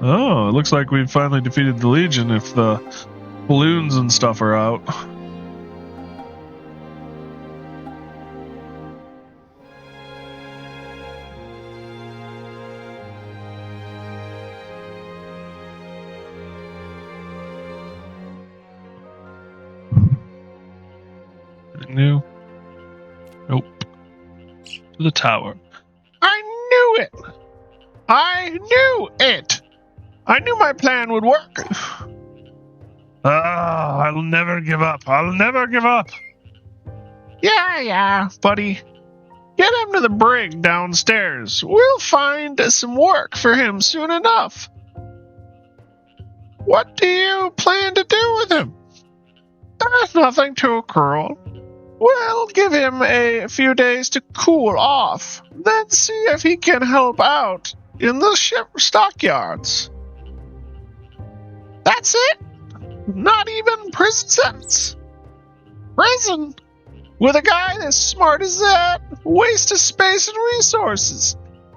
Oh, it looks like we've finally defeated the Legion if the balloons and stuff are out. Anything new? Nope. To the tower. I knew it! I knew it! I knew my plan would work. I'll never give up. I'll never give up. Yeah, buddy. Get him to the brig downstairs. We'll find some work for him soon enough. What do you plan to do with him? There's nothing too cruel. We'll give him a few days to cool off, then see if he can help out in the ship stockyards. That's it? Not even prison sentence? Prison? With a guy as smart as that? Waste of space and resources.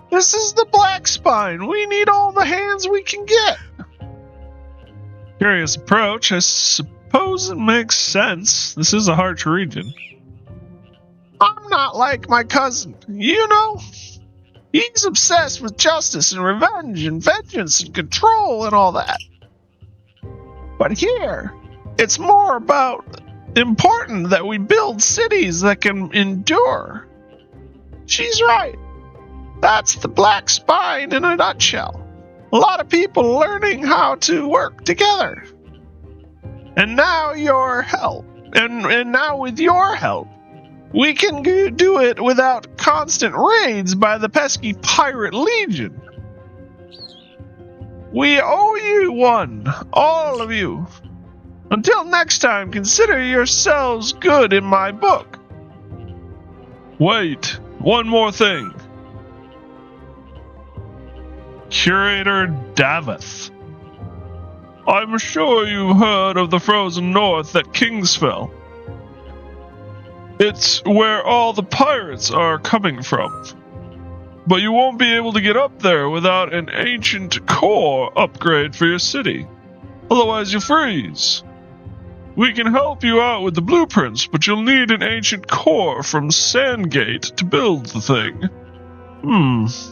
This is the Black Spine. We need all the hands we can get. Curious approach. I suppose it makes sense. This is a harsh region. I'm not like my cousin, you know? He's obsessed with justice and revenge and vengeance and control and all that. But here, it's more about important that we build cities that can endure. She's right. That's the Black Spine in a nutshell. A lot of people learning how to work together. And now your help, and now with your help, we can do it without constant raids by the pesky pirate legion. We owe you one, all of you. Until next time, consider yourselves good in my book. Wait, one more thing. Curator Davith. I'm sure you've heard of the frozen north at Kingsfell. It's where all the pirates are coming from. But you won't be able to get up there without an ancient core upgrade for your city. Otherwise you freeze. We can help you out with the blueprints, but you'll need an ancient core from Sandgate to build the thing.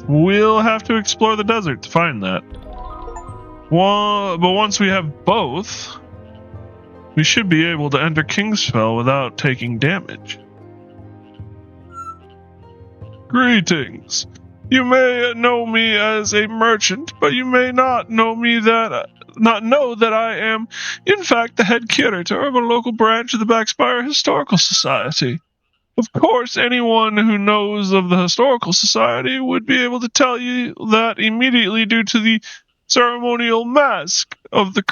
We'll have to explore the desert to find that. But once we have both, we should be able to enter Kingsfell without taking damage. Greetings. You may know me as a merchant, but you may not know that I am, in fact, the head curator of a local branch of the Backspire Historical Society. Of course, anyone who knows of the Historical Society would be able to tell you that immediately due to the ceremonial mask of the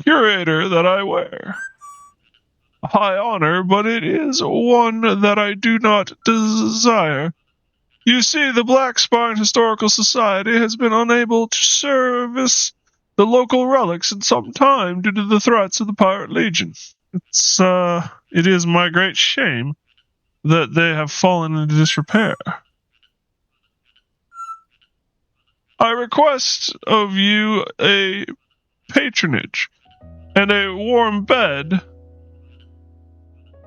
curator that I wear. A high honor, but it is one that I do not desire. You see, the Black Spine Historical Society has been unable to service the local relics in some time due to the threats of the Pirate Legion. It is my great shame that they have fallen into disrepair. I request of you a patronage and a warm bed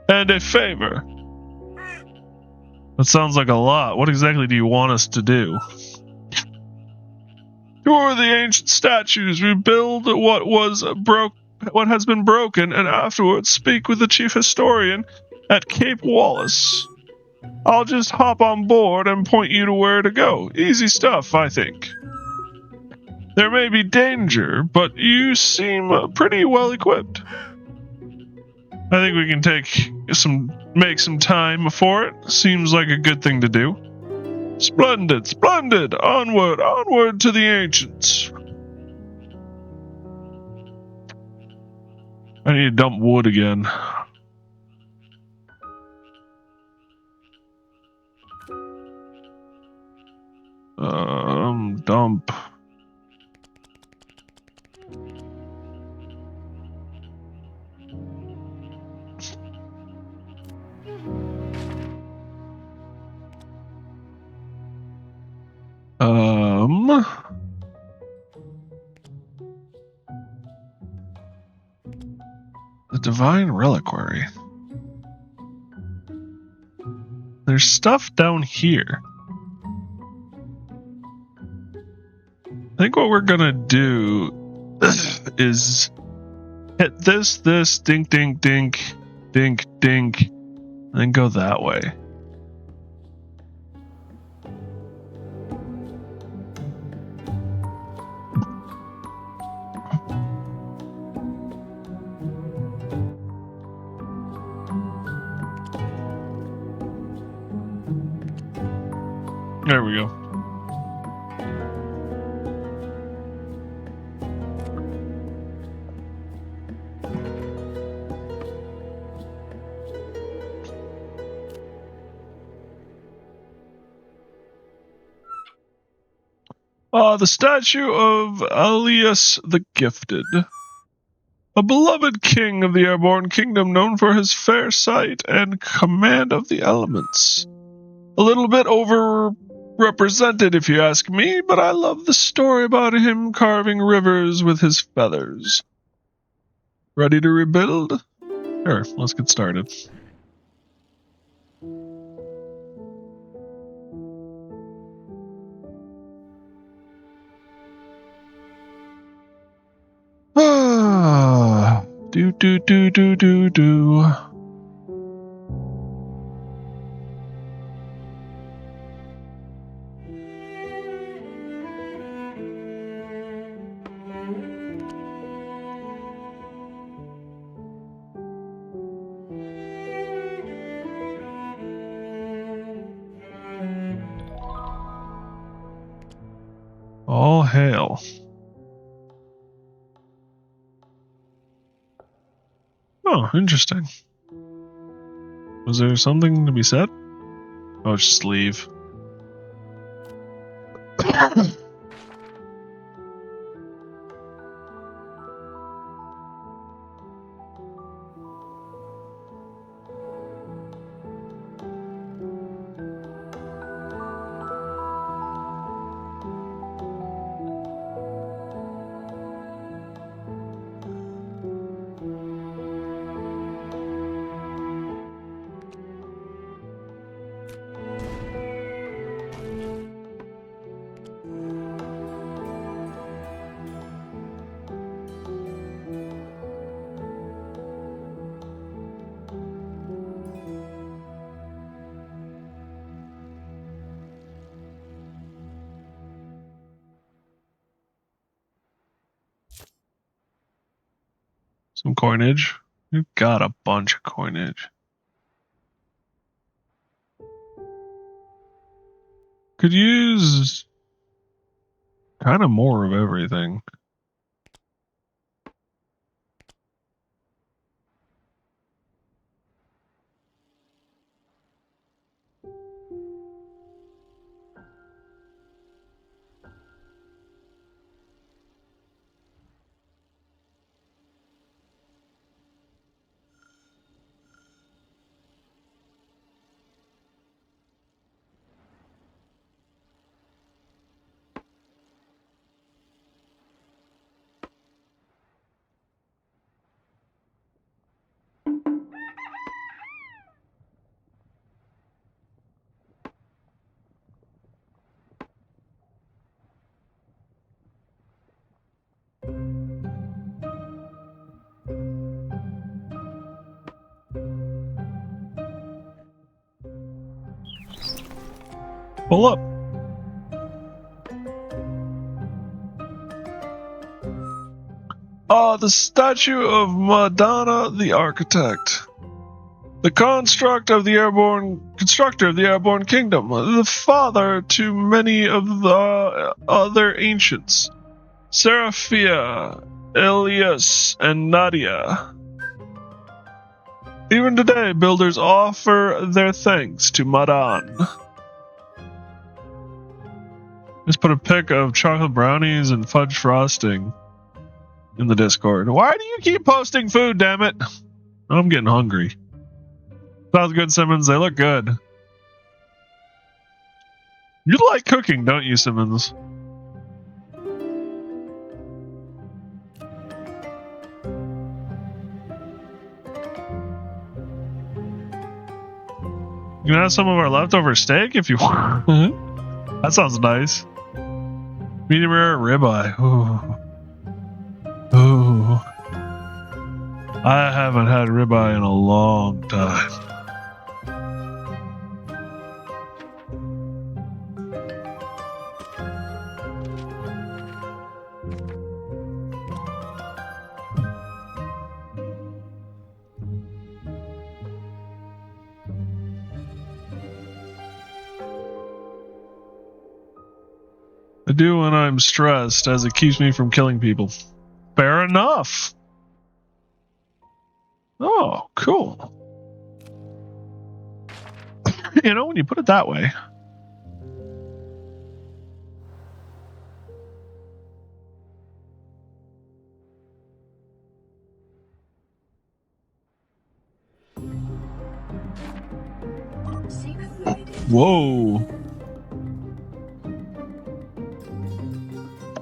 and a favor. That sounds like a lot. What exactly do you want us to do? Tour the ancient statues, rebuild what has been broken, and afterwards speak with the chief historian at Cape Wallace. I'll just hop on board and point you to where to go. Easy stuff, I think. There may be danger, but you seem pretty well equipped. I think we can make some time for it. Seems like a good thing to do. Splendid, splendid! Onward, onward to the ancients. I need to dump wood again. Dump. The Divine Reliquary. There's stuff down here. I think what we're gonna do is hit this, dink, dink, dink, dink, dink, and then go that way. There we go. The statue of Alias the Gifted. A beloved king of the Airborne Kingdom known for his fair sight and command of the elements. A little bit overrepresented if you ask me, but I love the story about him carving rivers with his feathers. Ready to rebuild? Sure, let's get started. Do. All hail. Oh, interesting. Was there something to be said? Oh, just leave. Some coinage. We've got a bunch of coinage. Could use kind of more of everything. Pull up. The statue of Madonna the architect. The constructor of the Airborne Kingdom. The father to many of the other ancients. Seraphia, Elias, and Nadia. Even today, builders offer their thanks to Madan. Just put a pic of chocolate brownies and fudge frosting in the Discord. Why do you keep posting food, damn it? I'm getting hungry. Sounds good, Simmons. They look good. You like cooking, don't you, Simmons? You can have some of our leftover steak if you want. That sounds nice. Medium rare ribeye. Ooh. Ooh. I haven't had ribeye in a long time. I do when I'm stressed, as it keeps me from killing people. Fair enough. Oh, cool. You know, when you put it that way. Whoa.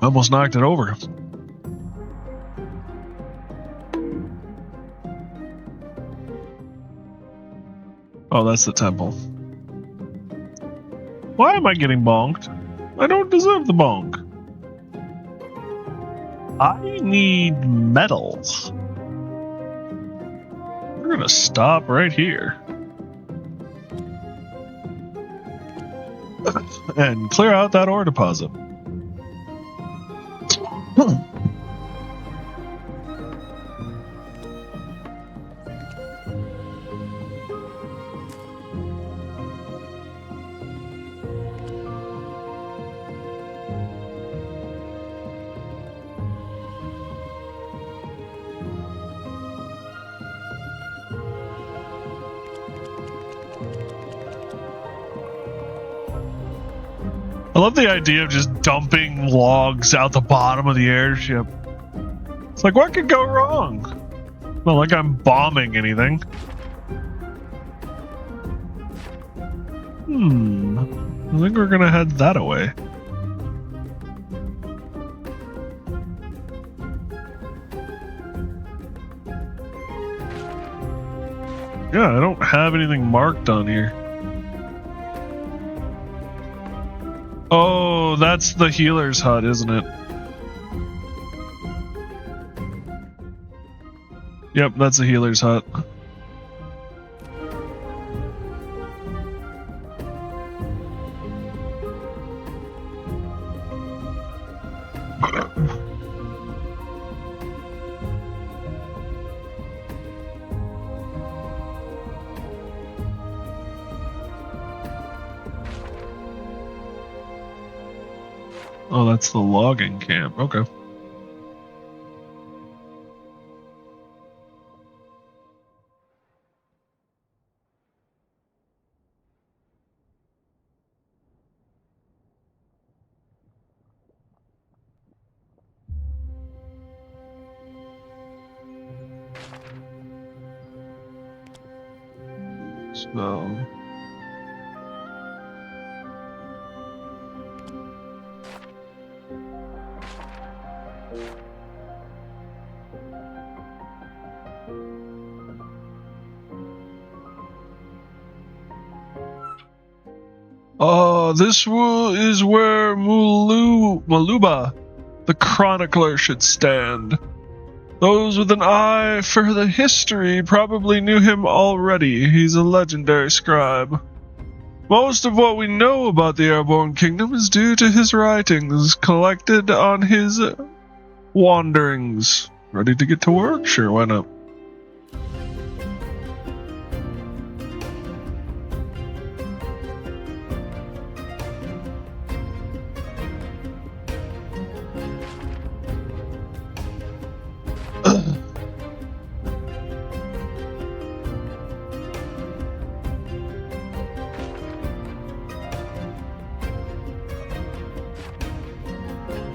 I almost knocked it over. Oh, that's the temple. Why am I getting bonked? I don't deserve the bonk. I need metals. We're gonna stop right here. And clear out that ore deposit. I love the idea of just dumping logs out the bottom of the airship. It's like, what could go wrong? Not like I'm bombing anything. I think we're gonna head that away. Yeah, I don't have anything marked on here. Oh, that's the healer's hut, isn't it? Yep, that's the healer's hut. That's the logging camp. Okay. So... this is where Maluba, the chronicler, should stand. Those with an eye for the history probably knew him already. He's a legendary scribe. Most of what we know about the Airborne Kingdom is due to his writings collected on his wanderings. Ready to get to work? Sure, why not?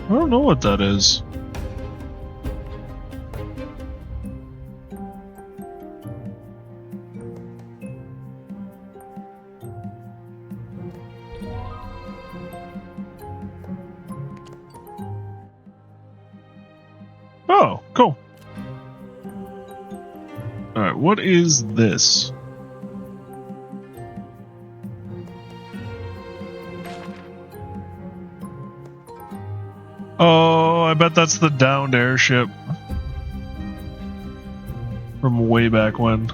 I don't know what that is. Oh, cool. Alright, what is this? Oh, I bet that's the downed airship. From way back when.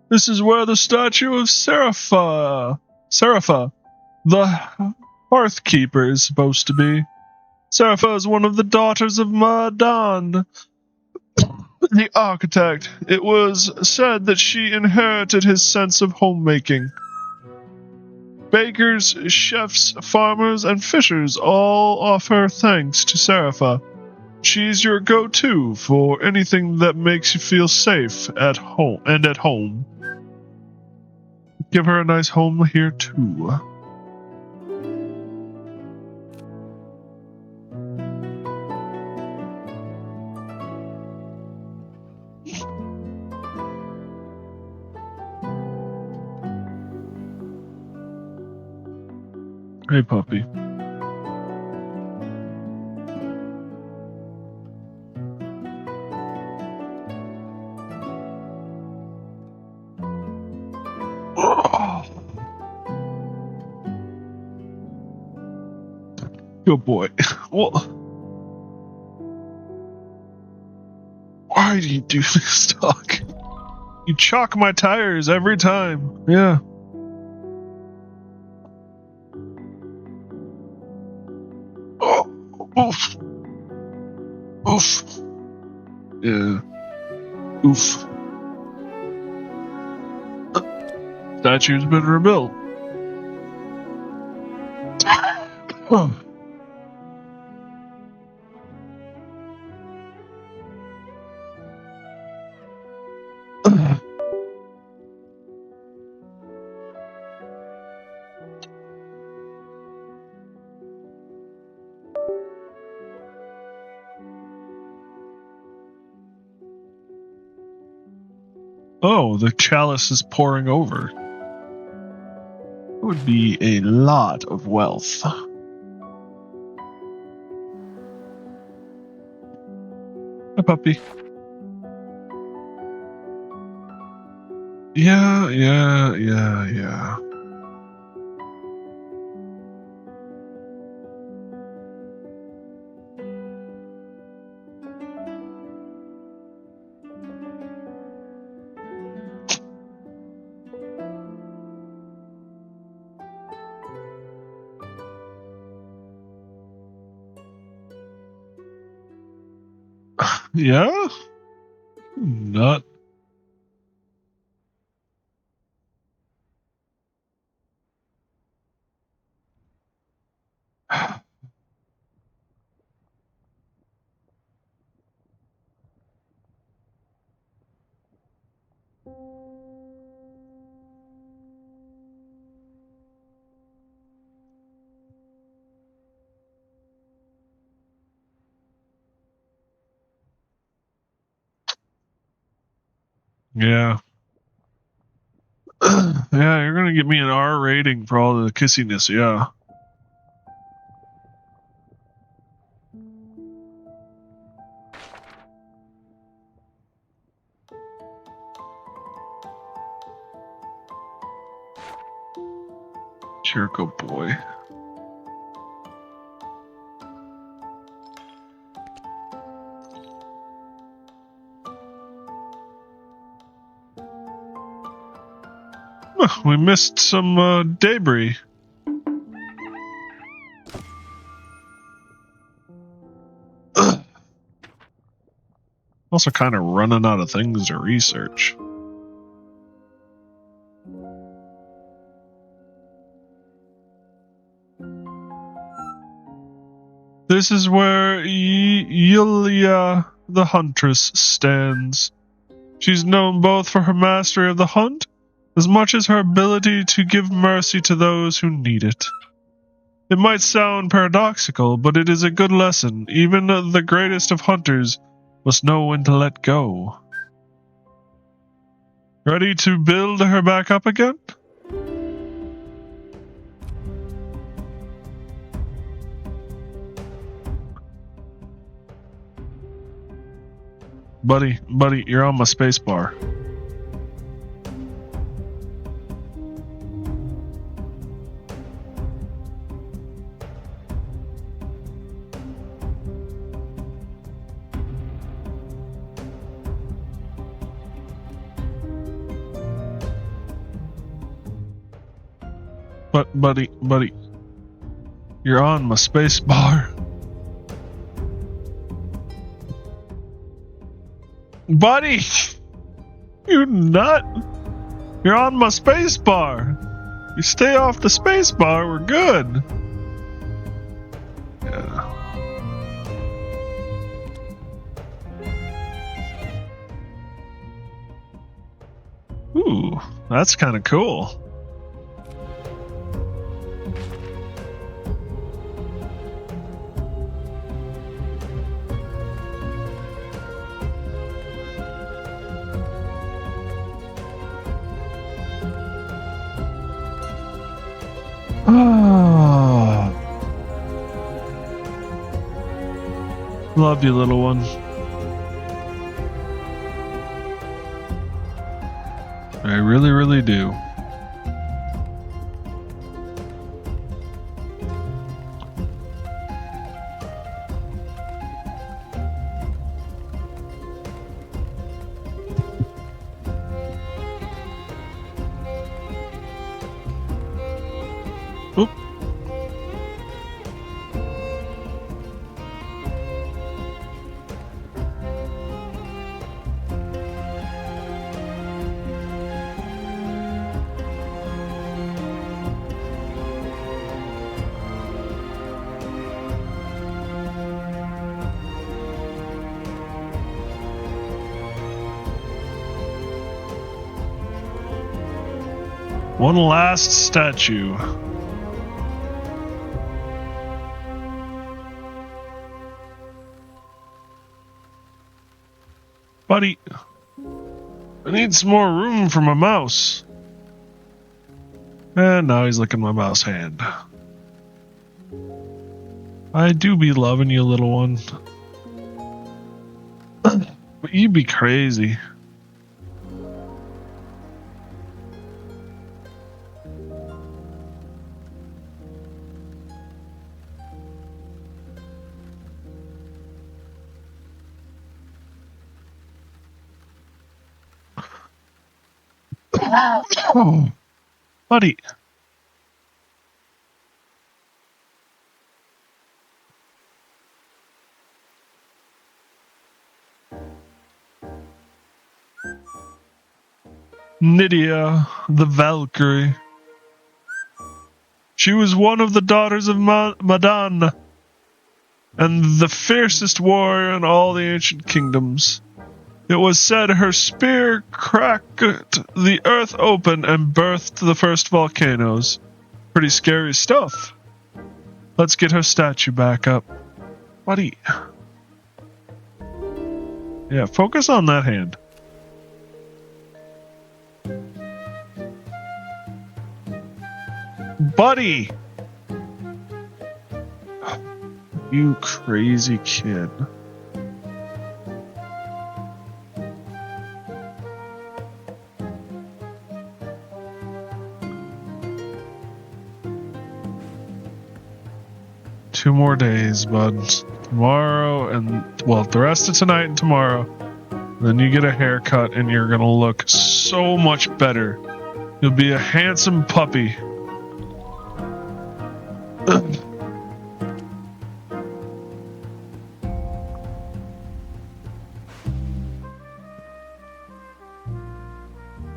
This is where the statue of Serapha, the Hearth Keeper, is supposed to be. Serapha is one of the daughters of Madan, the architect. It was said that she inherited his sense of homemaking. Bakers, chefs, farmers, and fishers all offer thanks to Serapha. She's your go-to for anything that makes you feel safe at home and at home. Give her a nice home here too. Hey, puppy. Good boy. Well, why do you do this, Doc? You chalk my tires every time. Yeah. Oh, oof. Oof. Yeah. Oof. Statue's been rebuilt. Oh, the chalice is pouring over. It would be a lot of wealth. Hi, puppy. Yeah. Yeah? Not. Yeah. Yeah, you're gonna give me an R rating for all the kissiness, yeah. Jericho boy. We missed some debris. Also kind of running out of things to research. This is where Yulia the Huntress stands. She's known both for her mastery of the hunt, as much as her ability to give mercy to those who need it. It might sound paradoxical, but it is a good lesson. Even the greatest of hunters must know when to let go. Ready to build her back up again? Buddy, you're on my space bar. But buddy, you're on my space bar. Buddy, you nut. You're on my space bar. You stay off the space bar, we're good. Yeah. Ooh, that's kind of cool. Ah. Love you, little one. I really, really do. Oop. One last statue. Buddy, I need some more room for my mouse. And now he's licking my mouse hand. I do be loving you, little one. But you be crazy. Oh, buddy. Nydia, the Valkyrie. She was one of the daughters of Madan, and the fiercest warrior in all the ancient kingdoms. It was said her spear cracked the earth open and birthed the first volcanoes. Pretty scary stuff. Let's get her statue back up. Buddy. Yeah, focus on that hand. Buddy! You crazy kid. Two more days, bud. Tomorrow and, well, the rest of tonight and tomorrow. Then you get a haircut and you're gonna look so much better. You'll be a handsome puppy.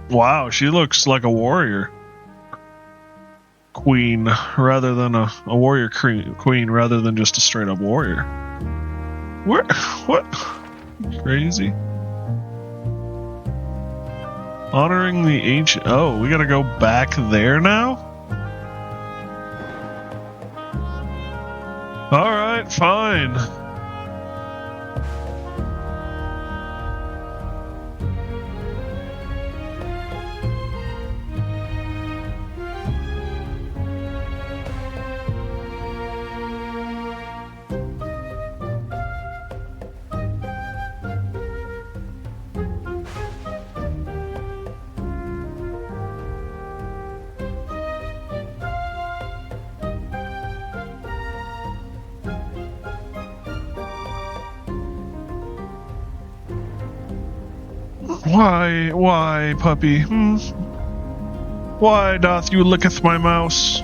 Wow, she looks like a warrior queen rather than a warrior queen rather than just a straight up warrior. Where? What? Crazy. Honoring the ancient. Oh, we gotta go back there now? Alright, fine. Why, puppy? Why doth you licketh my mouse?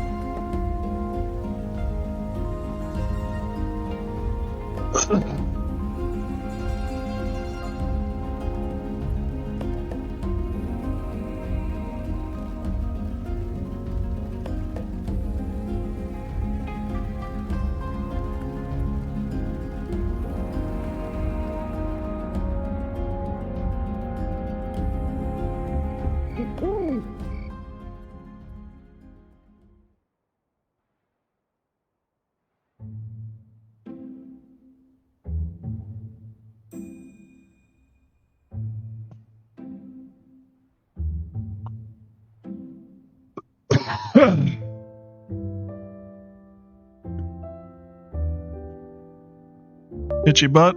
Itchy butt?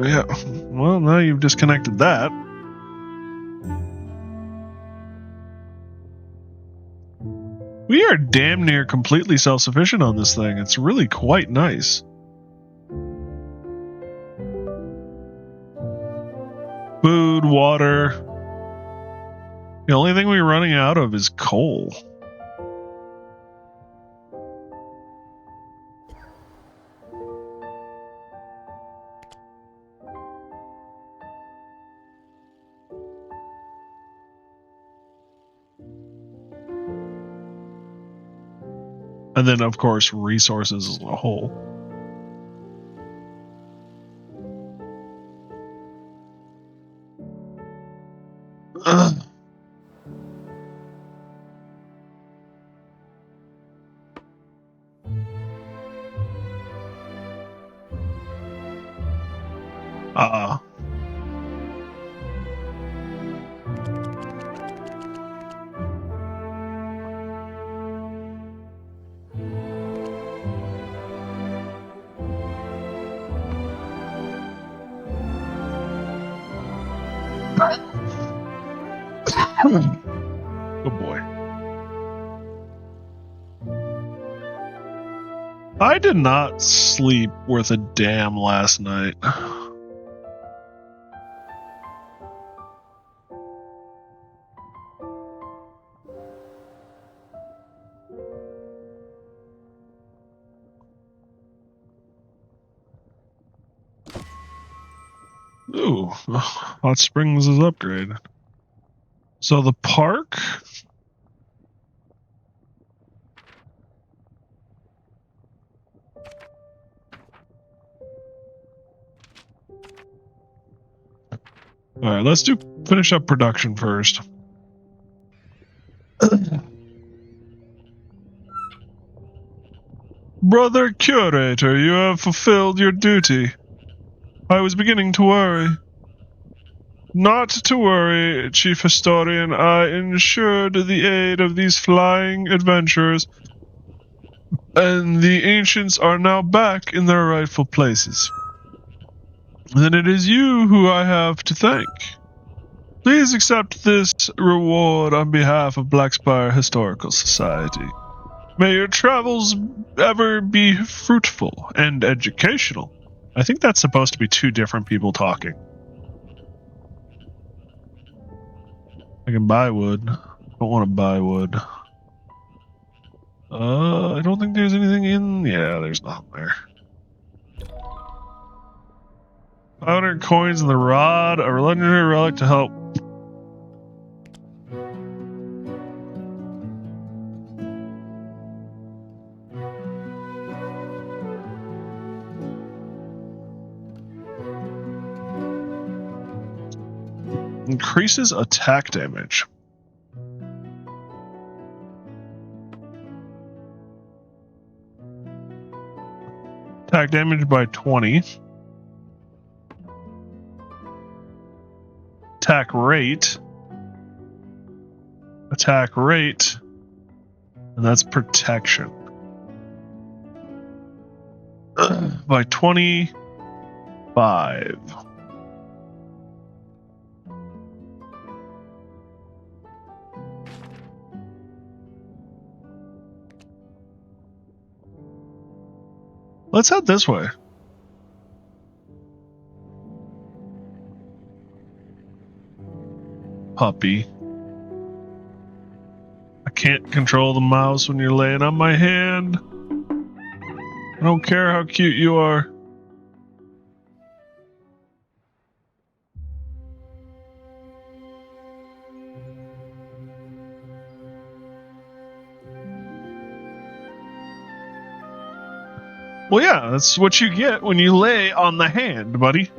Yeah. Well, now you've disconnected that. We are damn near completely self-sufficient on this thing. It's really quite nice. Food, water. The only thing we're running out of is coal. And then, of course, resources as a whole. Good boy. I did not sleep worth a damn last night. Ooh, Hot Springs is upgraded. So the park. All right, let's finish up production first. Brother Curator, you have fulfilled your duty. I was beginning to worry. Not to worry, Chief Historian. I ensured the aid of these flying adventurers, and the ancients are now back in their rightful places. Then it is you who I have to thank. Please accept this reward on behalf of Blackspire Historical Society. May your travels ever be fruitful and educational. I think that's supposed to be two different people talking. I can buy wood. Don't want to buy wood. I don't think there's anything in... Yeah, there's nothing there. 500 coins in the rod, a legendary relic to help. Increases attack damage. Attack damage by 20. Attack rate. Attack rate. And that's protection. By 25. Let's head this way. Puppy. I can't control the mouse when you're laying on my hand. I don't care how cute you are. Well, yeah, that's what you get when you lay on the hand, buddy.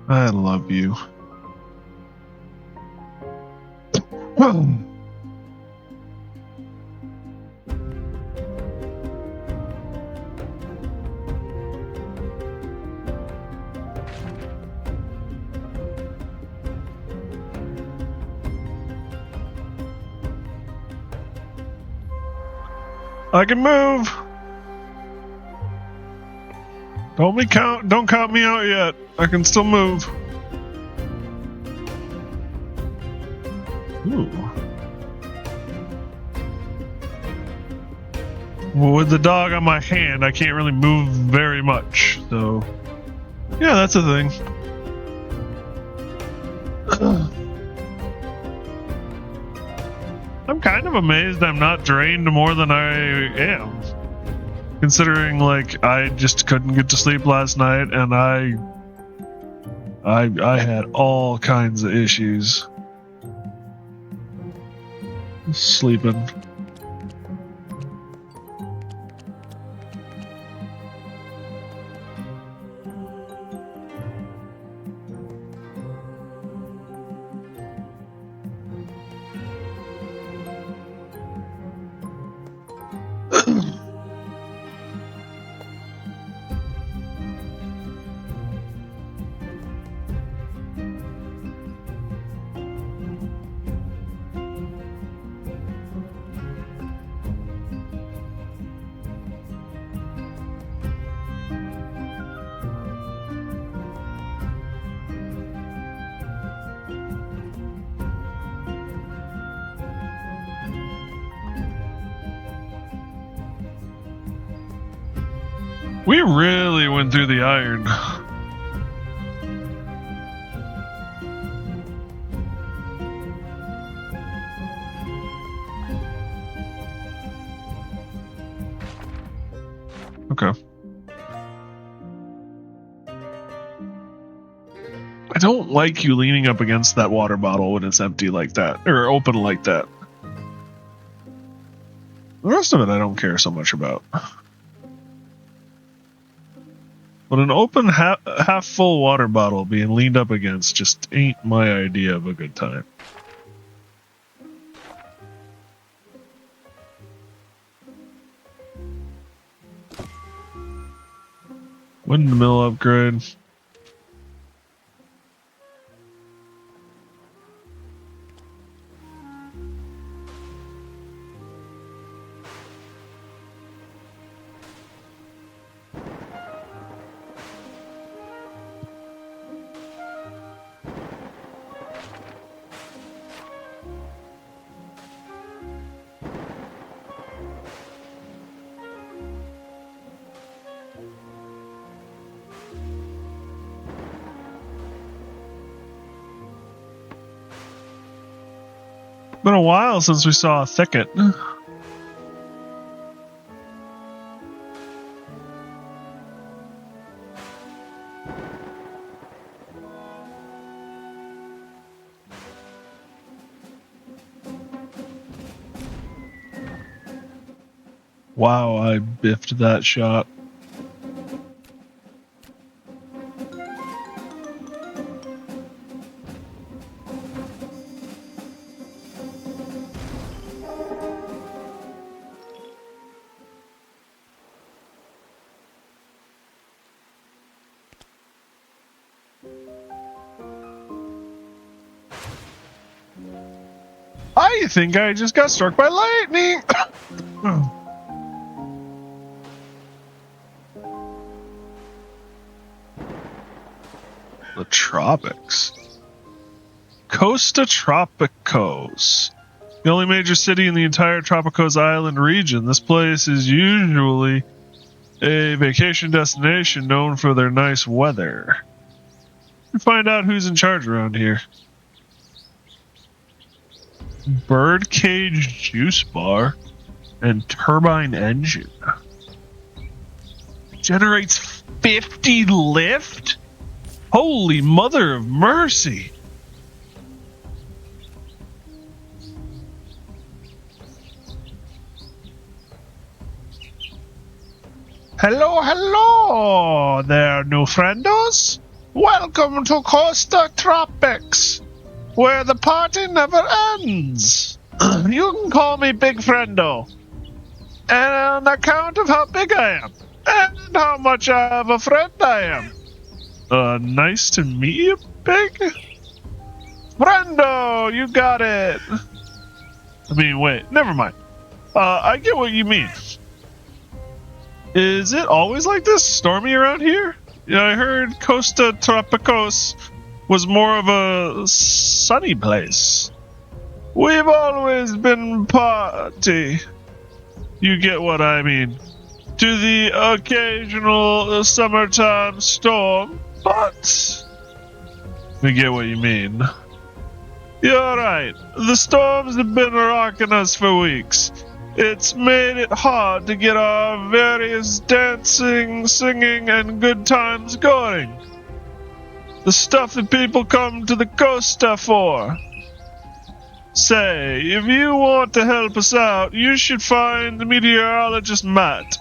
I love you. I can move. Don't count me out yet. I can still move. Ooh. Well, with the dog on my hand, I can't really move very much. So, yeah, that's a thing. I'm kind of amazed I'm not drained more than I am. Considering, like, I just couldn't get to sleep last night, and I had all kinds of issues sleeping. We really went through the iron. Okay. I don't like you leaning up against that water bottle when it's empty like that, or open like that. The rest of it I don't care so much about. But an open half-full water bottle being leaned up against just ain't my idea of a good time. Windmill upgrade. Been a while since we saw a thicket. Wow, I biffed that shot. I think I just got struck by lightning. The tropics. Costa Tropicos. The only major city in the entire Tropicos Island region. This place is usually a vacation destination known for their nice weather. Find out who's in charge around here. Birdcage Juice Bar and Turbine Engine. Generates 50 lift? Holy mother of mercy. Hello, hello there, new friendos. Welcome to Costa Tropics, where the party never ends. You can call me Big Friendo. And on account of how big I am, and how much of a friend I am. Nice to meet you, Big? Friendo, you got it. I mean, wait, never mind. I get what you mean. Is it always like this, stormy around here? Yeah, I heard Costa Tropicos was more of a sunny place. We've always been party. You get what I mean. To the occasional summertime storm, but... We get what you mean. You're right. The storms have been rocking us for weeks. It's made it hard to get our various dancing, singing, and good times going. The stuff that people come to the Costa for. Say, if you want to help us out, you should find the meteorologist Matt.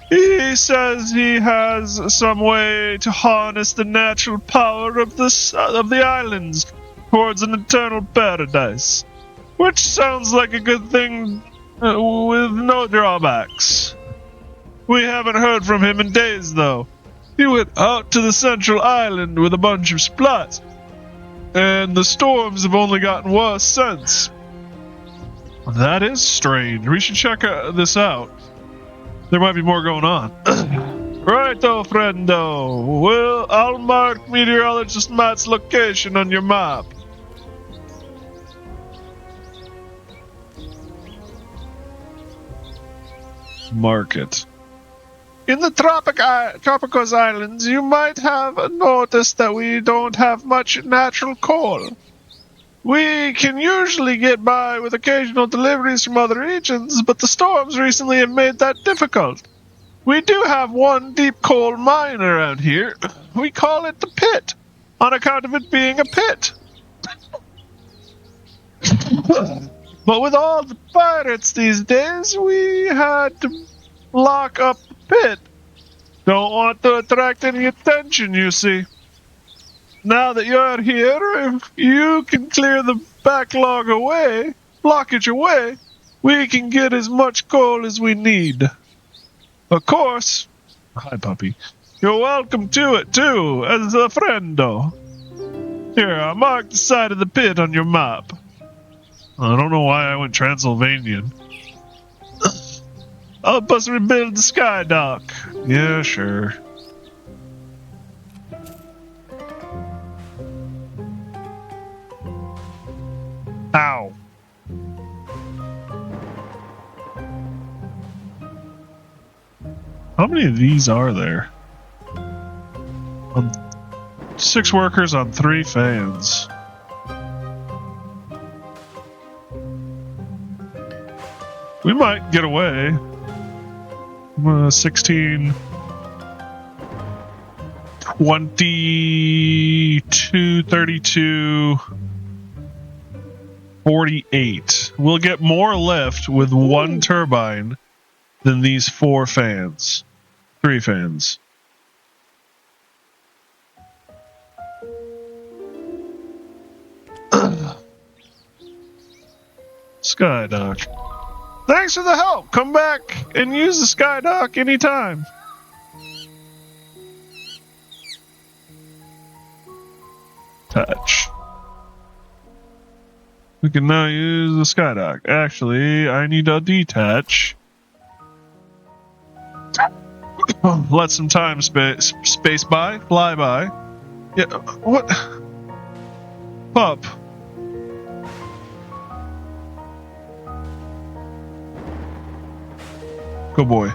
He says he has some way to harness the natural power of the islands towards an eternal paradise. Which sounds like a good thing with no drawbacks. We haven't heard from him in days, though. He went out to the central island with a bunch of splats, and the storms have only gotten worse since. That is strange. We should check this out. There might be more going on. Righto, friendo. Well, I'll mark meteorologist Matt's location on your map. Market. In the Tropicos Islands, you might have noticed that we don't have much natural coal. We can usually get by with occasional deliveries from other regions, but the storms recently have made that difficult. We do have one deep coal mine around here. We call it the Pit. on account of it being a pit. But with all the pirates these days, we had to lock up the pit. Don't want to attract any attention, you see. Now that you're here, if you can clear the blockage away, we can get as much coal as we need. Of course, hi puppy, you're welcome to it too, as a friendo. Here, I marked the side of the pit on your map. I don't know why I went Transylvanian. Help us rebuild the sky dock. Yeah, sure. Ow. How many of these are there? 6 workers on 3 fans. We might get away. 16, 22, 32, 48. We'll get more lift with 1 turbine than these 4 fans. 3 fans. Skydock. Thanks for the help. Come back and use the Skydock anytime. Touch. We can now use the Skydock. Actually, I need to detach. Let some time space by, fly by. Yeah, what? Pup. Good boy.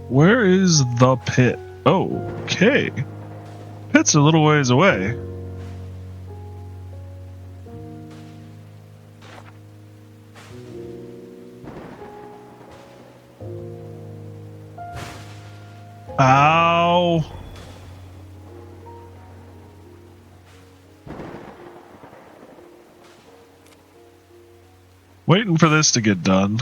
Where is the pit? Okay. Pit's a little ways away. Ow. Waiting for this to get done.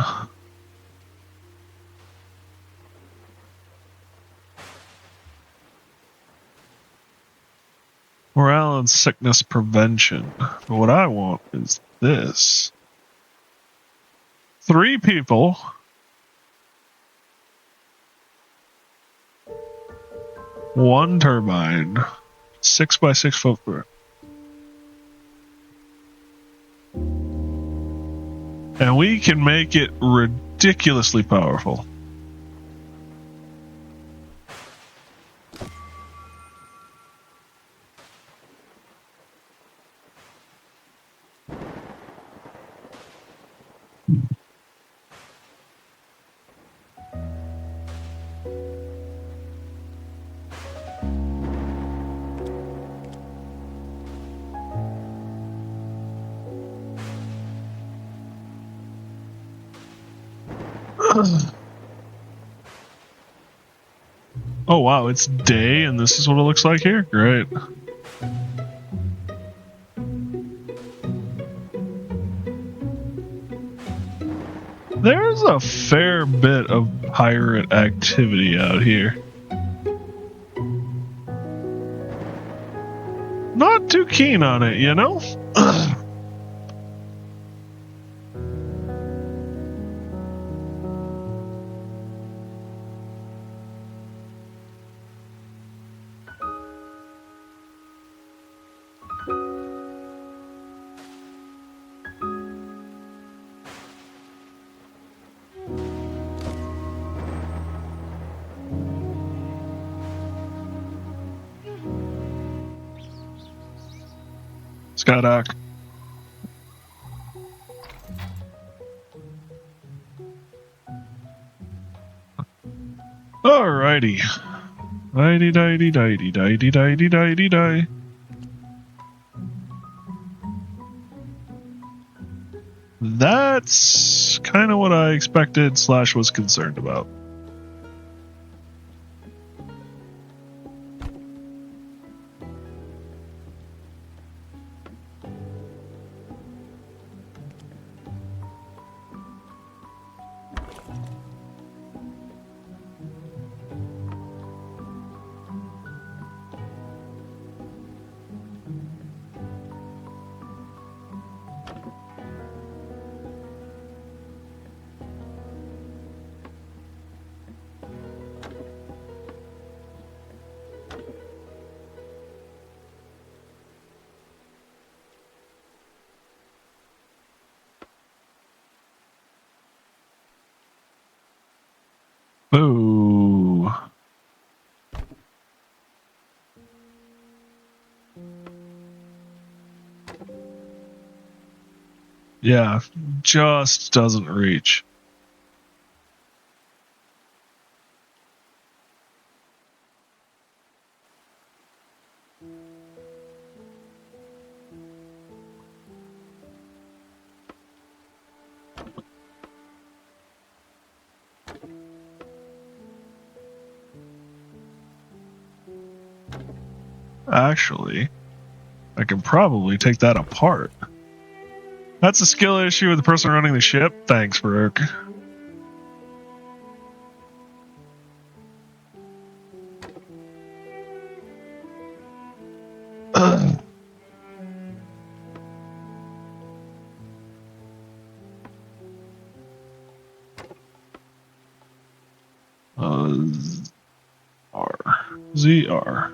Morale and sickness prevention. But what I want is this. 3 people. One turbine. 6 by 6 footprint. And we can make it ridiculously powerful. Oh wow, it's day and this is what it looks like here? Great. There's a fair bit of pirate activity out here. Not too keen on it, you know? Skydock. Alrighty. Didy didy didy didy didy didy die. That's kind of what I expected / was concerned about. Boo. Yeah, just doesn't reach. Actually, I can probably take that apart. That's a skill issue with the person running the ship. Thanks, Brooke. ZR.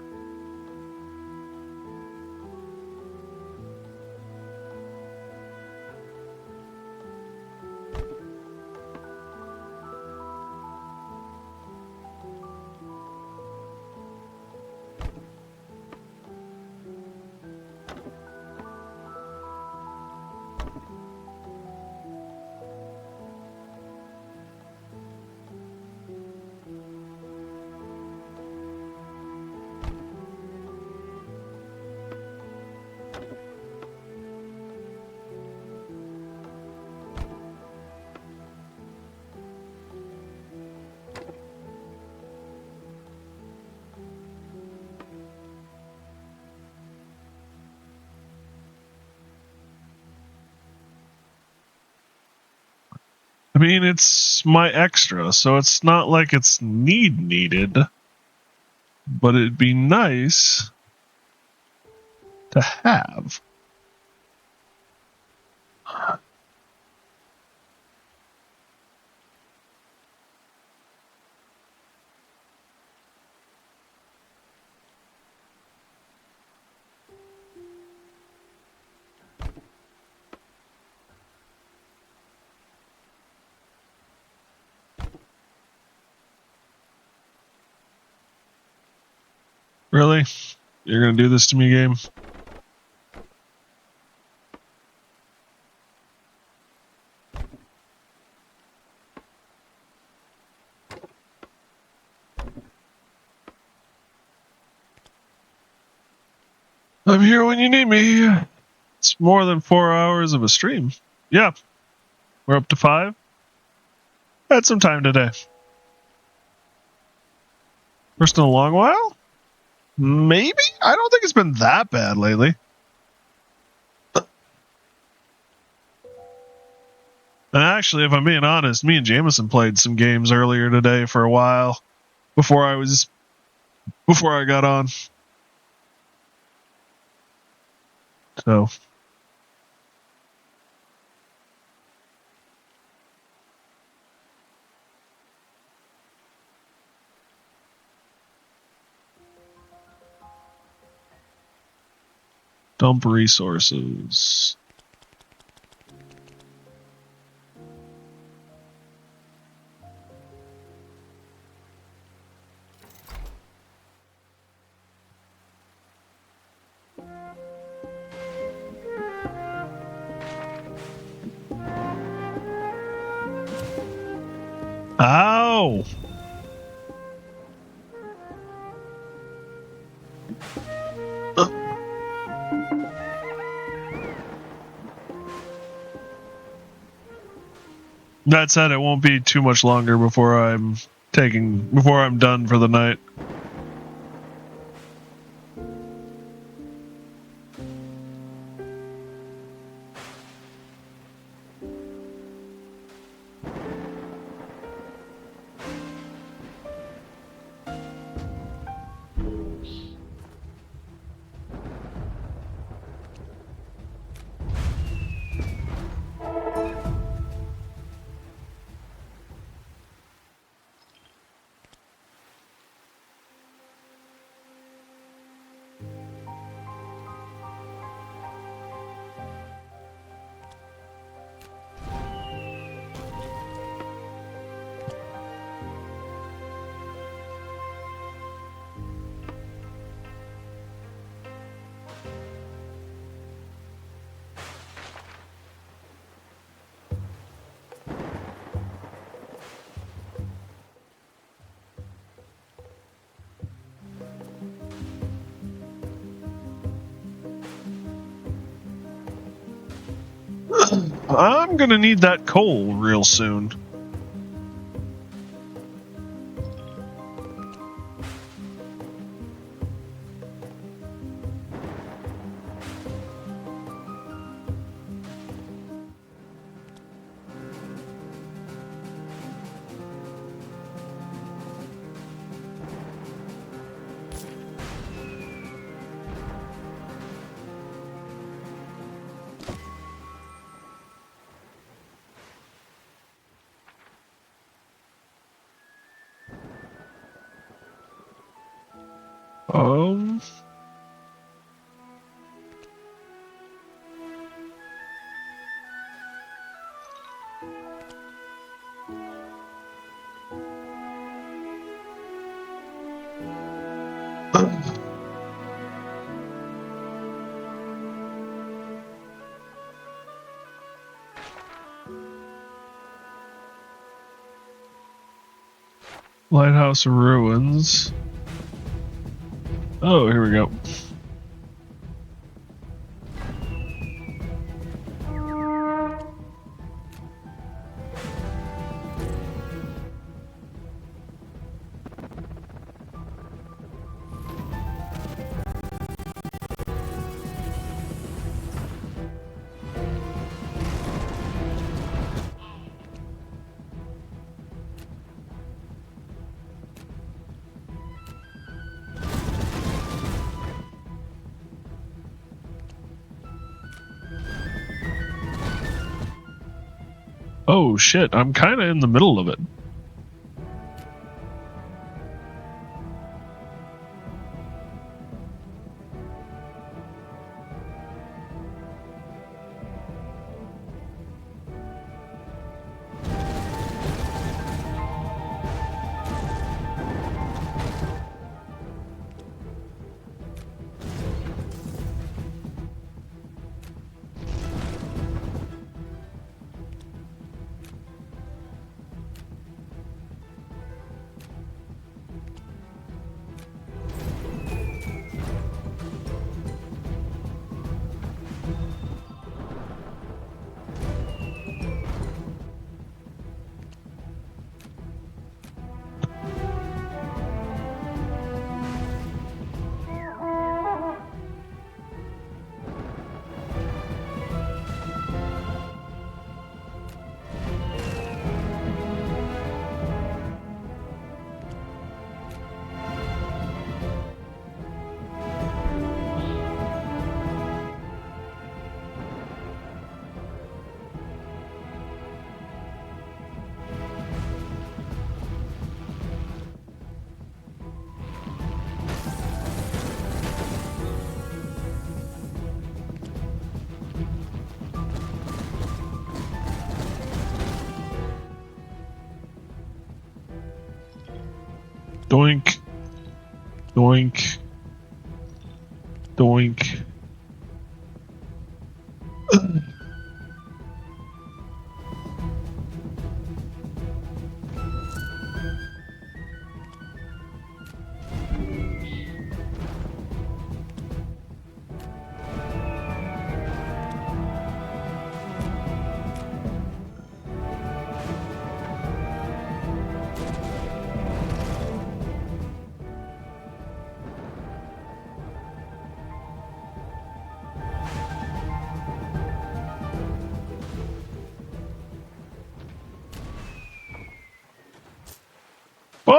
I mean, it's my extra, so it's not like it's needed, but it'd be nice to have. Really? You're gonna do this to me, game? I'm here when you need me. It's more than 4 hours of a stream. Yeah, we're up to 5. Had some time today. First in a long while? Maybe? I don't think it's been that bad lately. And actually, if I'm being honest, me and Jameson played some games earlier today for a while before I got on. So dump resources. Ow! That said, it won't be too much longer before I'm done for the night. I'm gonna need that coal real soon. Um, Lighthouse ruins. Oh, here we go. Oh shit, I'm kind of in the middle of it. Doink. Doink. Doink.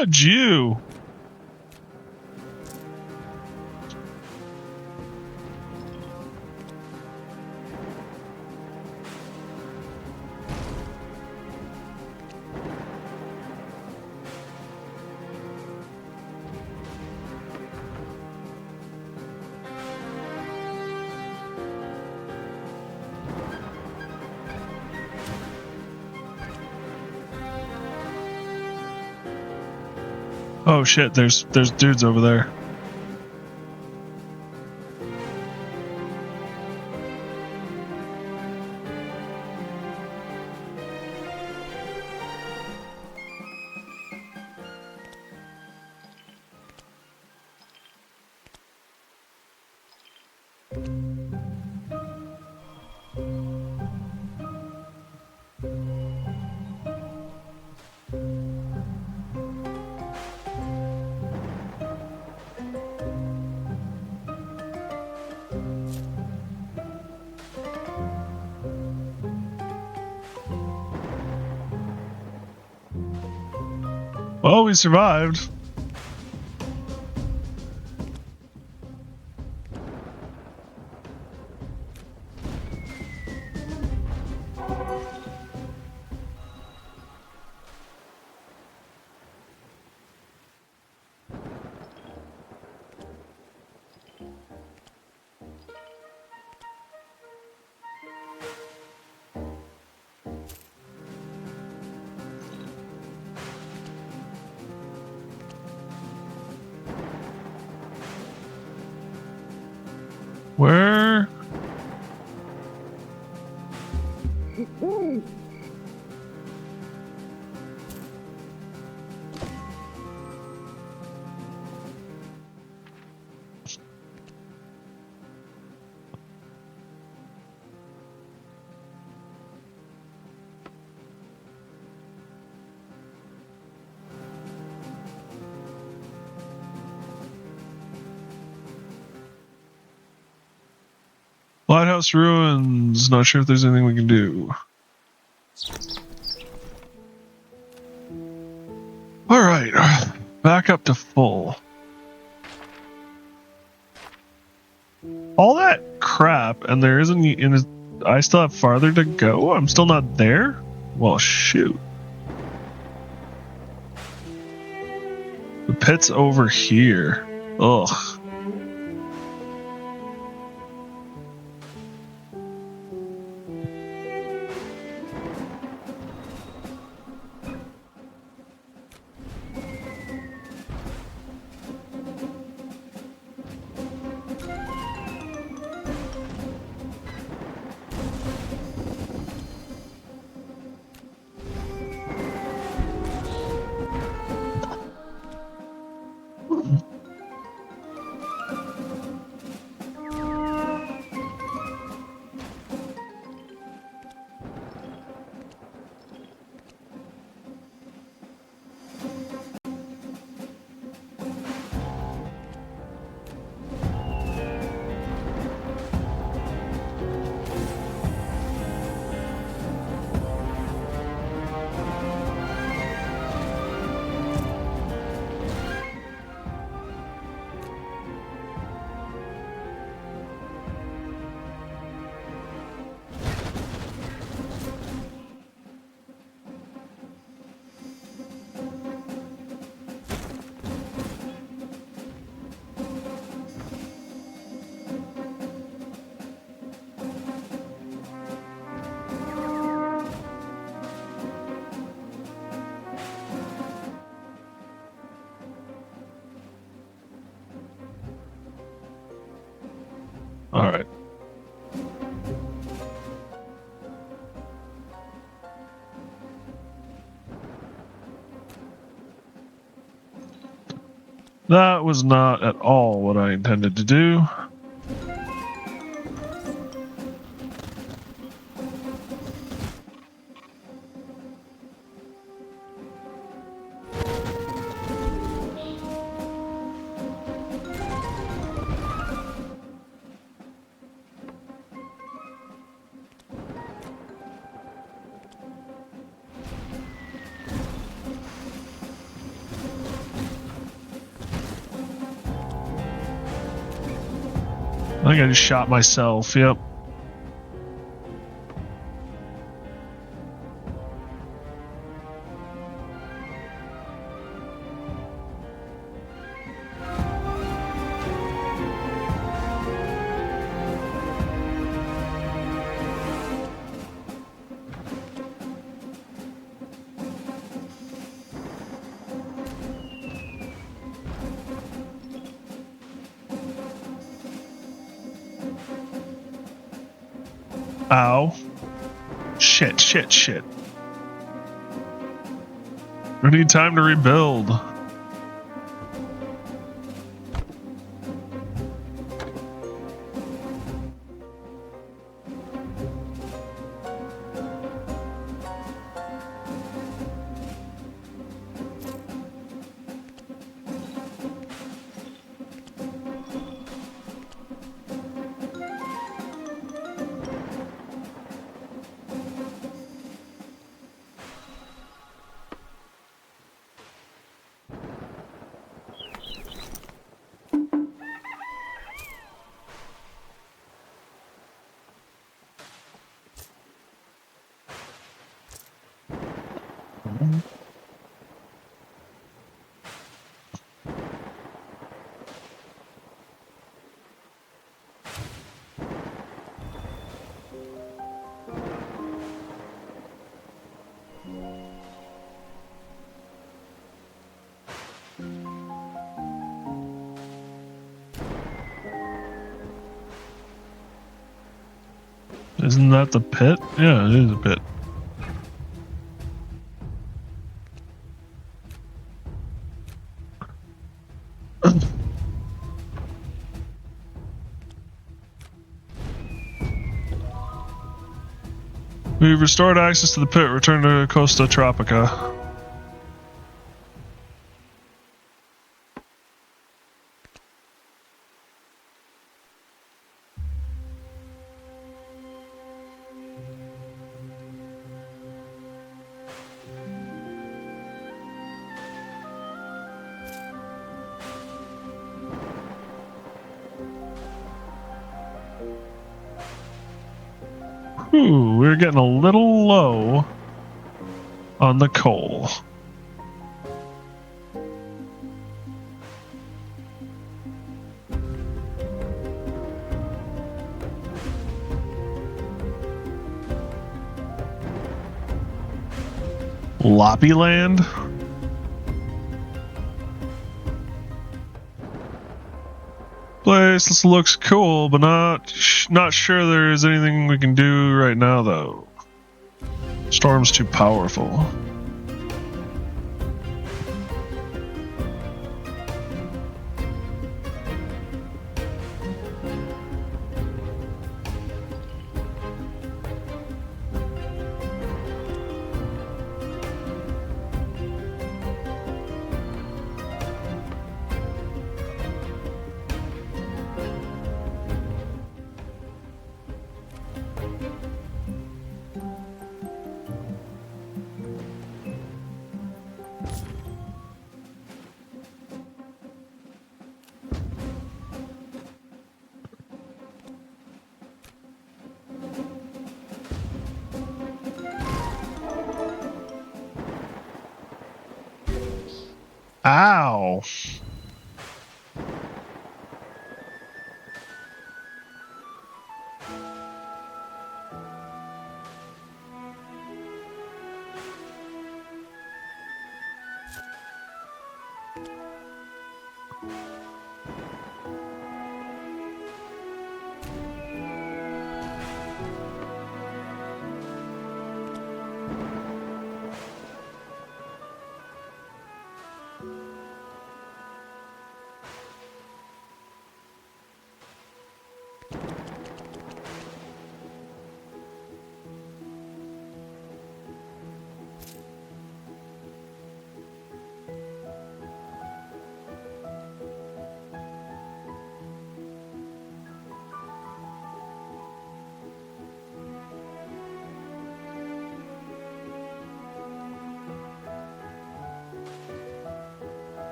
Oh, Jew. Oh shit, there's dudes over there. Well, we survived. Where? Lighthouse ruins. Not sure if there's anything we can do. Alright, back up to full. All that crap, and there isn't. I still have farther to go? I'm still not there? Well, shoot. The pit's over here. Ugh. Alright. That was not at all what I intended to do. I think I just shot myself. Yep. Ow. Shit, shit, shit. We need time to rebuild. Isn't that the pit? Yeah, it is a pit. We've restored access to the pit. Return to Costa Tropica. Ooh, we're getting a little low on the coal. Loppy land? Place looks cool, but not sure there's anything we can do right now though. Storm's too powerful. Ow.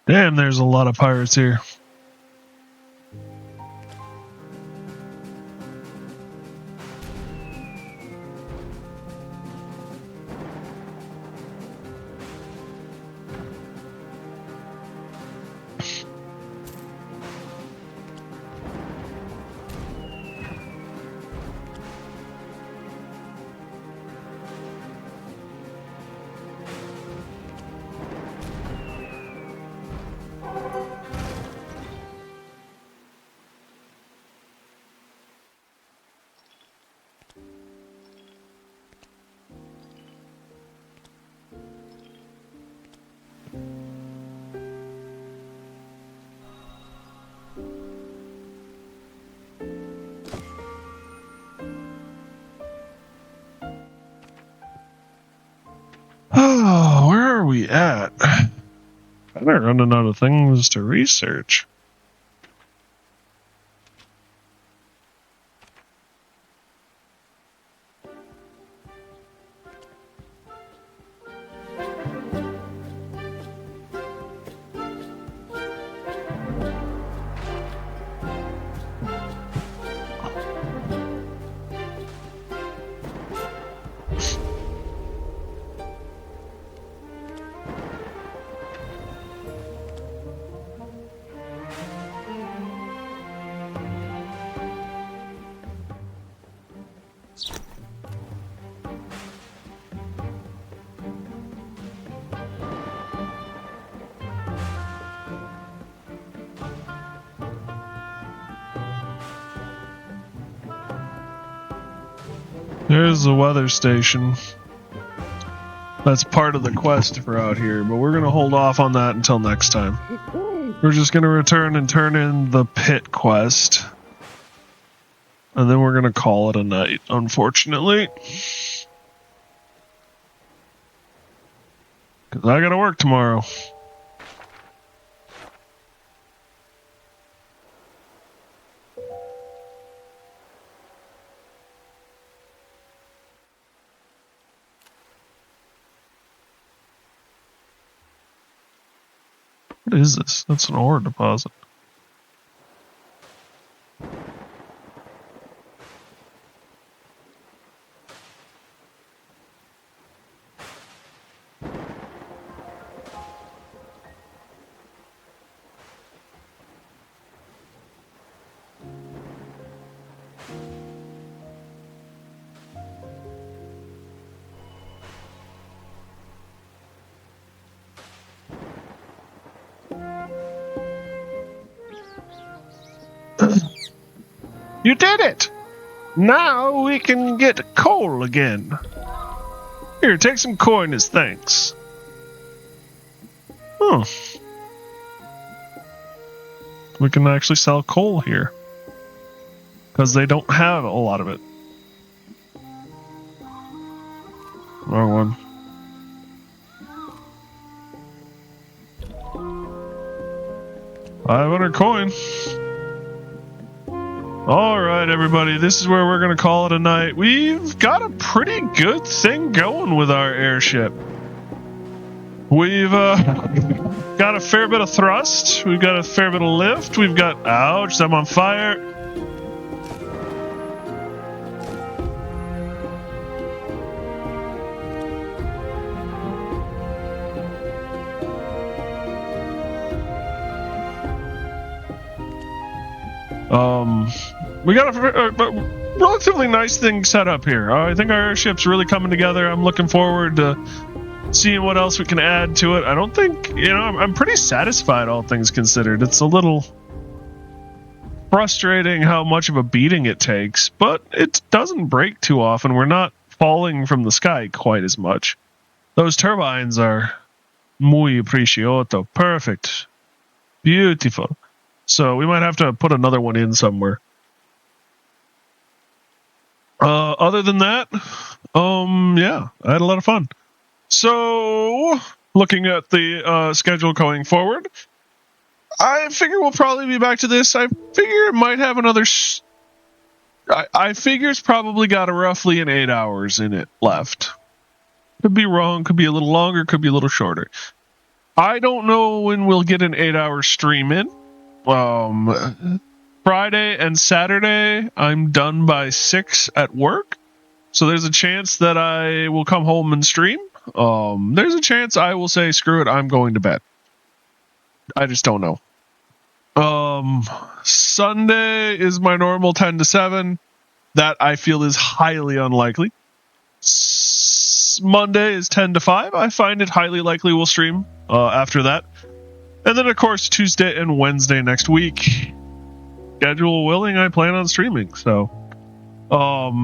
Damn, there's a lot of pirates here. Oh, where are we at? I'm running out of things to research. There's the weather station. That's part of the quest for out here, but we're going to hold off on that until next time. We're just going to return and turn in the pit quest. And then we're going to call it a night, unfortunately. Because I got to work tomorrow. What is this? That's an ore deposit. You did it! Now we can get coal again. Here, take some coin as thanks. Oh. We can actually sell coal here. Because they don't have a lot of it. Wrong one. $500 coin. Alright, everybody, this is where we're going to call it a night. We've got a pretty good thing going with our airship. We've got a fair bit of thrust. We've got a fair bit of lift. We've got... Ouch, I'm on fire. We got a relatively nice thing set up here. I think our airship's really coming together. I'm looking forward to seeing what else we can add to it. I don't think, I'm pretty satisfied, all things considered. It's a little frustrating how much of a beating it takes, but it doesn't break too often. We're not falling from the sky quite as much. Those turbines are muy precioso. Perfect. Beautiful. So we might have to put another one in somewhere. Other than that, yeah, I had a lot of fun. So, looking at the schedule going forward, I figure we'll probably be back to this. I figure it might have another... I figure it's probably got roughly an 8 hours in it left. Could be wrong, could be a little longer, could be a little shorter. I don't know when we'll get an 8-hour stream in. Friday and Saturday, I'm done by 6 at work. So there's a chance that I will come home and stream. There's a chance I will say, screw it, I'm going to bed. I just don't know. Sunday is my normal 10 to 7. That I feel is highly unlikely. Monday is 10 to 5. I find it highly likely we'll stream after that. And then, of course, Tuesday and Wednesday next week. Schedule willing, I plan on streaming. So,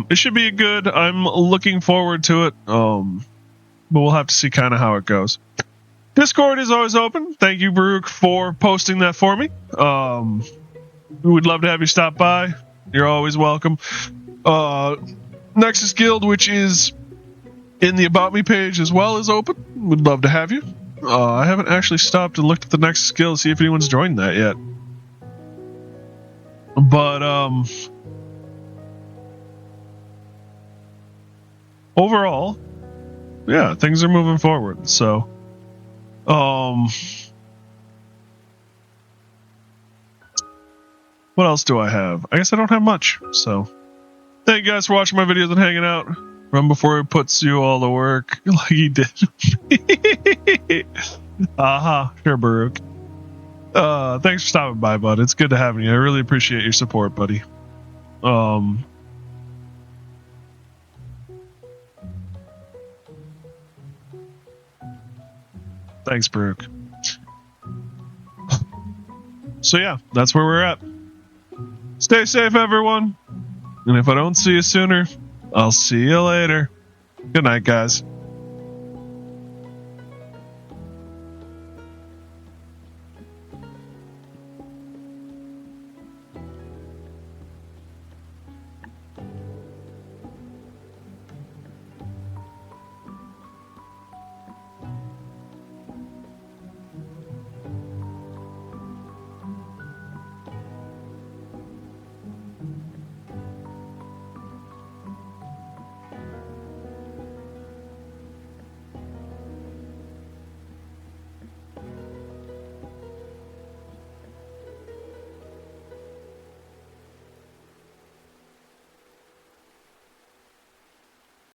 it should be good. I'm looking forward to it. But we'll have to see kind of how it goes. Discord is always open. Thank you, Baruch, for posting that for me. We would love to have you stop by. You're always welcome. Nexus Guild, which is in the About Me page as well, is open. Would love to have you. I haven't actually stopped and looked at the Nexus Guild to see if anyone's joined that yet. But, overall, yeah, things are moving forward. So, what else do I have? I guess I don't have much. So, thank you guys for watching my videos and hanging out. Run before it puts you all to work like he did. Sure, Baruch. Thanks for stopping by, bud. It's good to have you. I really appreciate your support, buddy. Thanks, Baruch. So yeah, that's where we're at. Stay safe, everyone. And if I don't see you sooner, I'll see you later. Good night, guys.